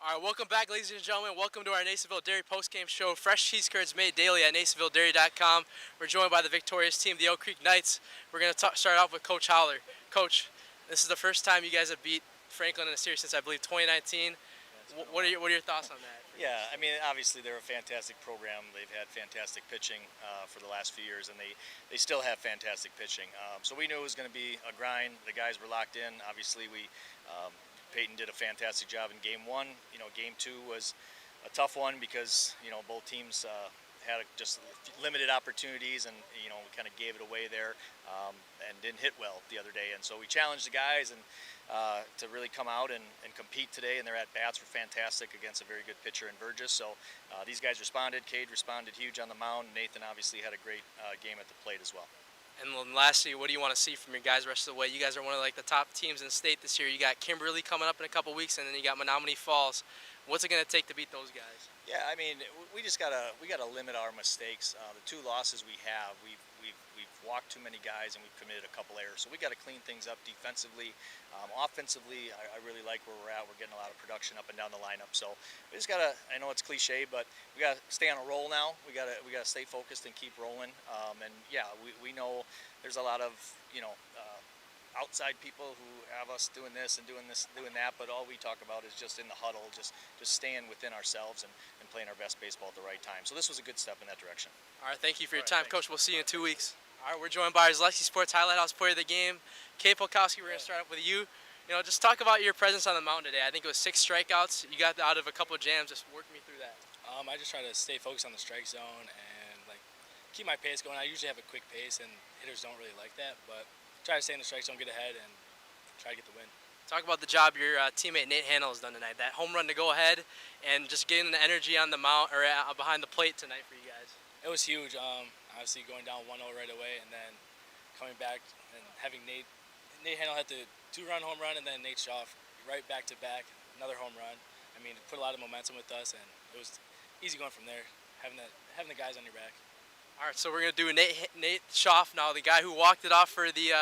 All right, welcome back, ladies and gentlemen. Welcome to our Nasonville Dairy postgame show. Fresh cheese curds made daily at NasonvilleDairy.com. We're joined by the victorious team, the Oak Creek Knights. We're going to start off with Coach Holler. Coach, this is the first time you guys have beat Franklin in a series since, I believe, 2019. What are your thoughts on that? Yeah, I mean, obviously they're a fantastic program. They've had fantastic pitching for the last few years, and they still have fantastic pitching. So we knew it was going to be a grind. The guys were locked in. Obviously, Peyton did a fantastic job in Game 1. You know, Game 2 was a tough one because, you know, both teams had just limited opportunities, and, you know, we kind of gave it away there and didn't hit well the other day. And so we challenged the guys and to really come out and compete today, and their at-bats were fantastic against a very good pitcher in Burgess. So these guys responded. Cade responded huge on the mound. Nathan obviously had a great game at the plate as well. And then lastly, what do you want to see from your guys the rest of the way? You guys are one of the top teams in the state this year. You got Kimberly coming up in a couple weeks, and then you got Menominee Falls. What's it going to take to beat those guys? Yeah, I mean, we gotta limit our mistakes. The 2 losses we have, we've walked too many guys and we've committed a couple errors. So we got to clean things up defensively. Offensively, I really like where we're at. We're getting a lot of production up and down the lineup. So we just gotta. I know it's cliche, but we gotta stay on a roll now. We gotta stay focused and keep rolling. And yeah, we know there's a lot of outside people who have us doing this and doing that, but all we talk about is just in the huddle, just staying within ourselves and playing our best baseball at the right time. So this was a good step in that direction. All right, thank you for your time, Coach. We'll see you in 2 weeks. All right, we're joined by our Zaleski Sports Highlight House player of the game, Kate Polkowski. We're going to start up with you. You know, just talk about your presence on the mound today. I think it was 6 strikeouts. You got out of a couple of jams. Just work me through that. I just try to stay focused on the strike zone and keep my pace going. I usually have a quick pace, and hitters don't really like that, but try to stay in the strike zone, get ahead, and try to get the win. Talk about the job your teammate Nate Handel has done tonight. That home run to go ahead, and just getting the energy on the mound or behind the plate tonight for you guys. It was huge. Obviously going down 1-0 right away, and then coming back and having Nate Handel had the 2-run home run, and then Nate Shaw right back to back, another home run. I mean, it put a lot of momentum with us, and it was easy going from there, having the guys on your back. All right, so we're gonna do Nate Schaff now, the guy who walked it off for the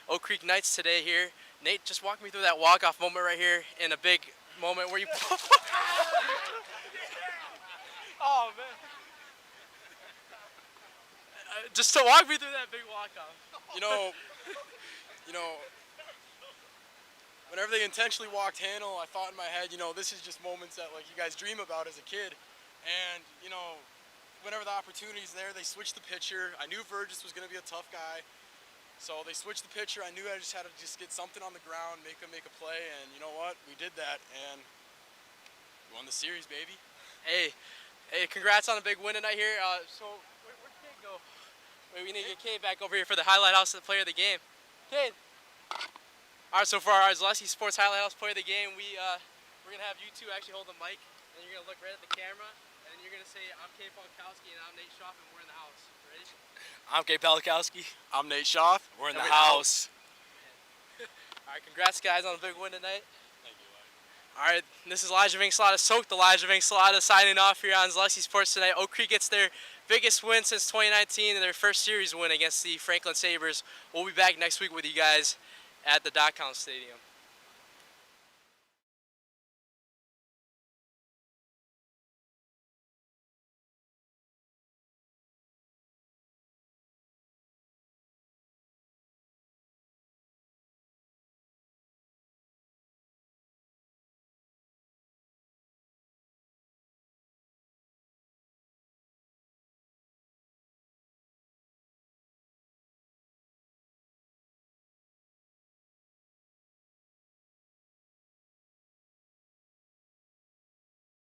Oak Creek Knights today here. Nate, just walk me through that walk-off moment right here in a big moment where you. Oh man! Just to walk me through that big walk-off. You know, whenever they intentionally walked Handel, I thought in my head, this is just moments that you guys dream about as a kid, and whenever the opportunity's there, they switched the pitcher. I knew Burgess was going to be a tough guy, so they switched the pitcher. I knew I just had to get something on the ground, make a play, and you know what? We did that, and we won the series, baby. Hey, congrats on a big win tonight here. So where'd Cade go? Wait, we need to get Cade back over here for the Highlight House player of the game. Cade. All right, so for our Zaleski Sports Highlight House player of the game, we're going to have you two actually hold the mic, and you're going to look right at the camera. And you're going to say, I'm Kate Polkowski, and I'm Nate Schaff, and we're in the house. Ready? I'm Kate Polkowski. I'm Nate Schaff. We're in the house. All right, congrats, guys, on a big win tonight. Thank you, All right, this is Elijah Vingsalata, Soaked Elijah Vingsalata, signing off here on Zaleski Sports tonight. Oak Creek gets their biggest win since 2019 and their first series win against the Franklin Sabres. We'll be back next week with you guys at the Dot-Com Stadium.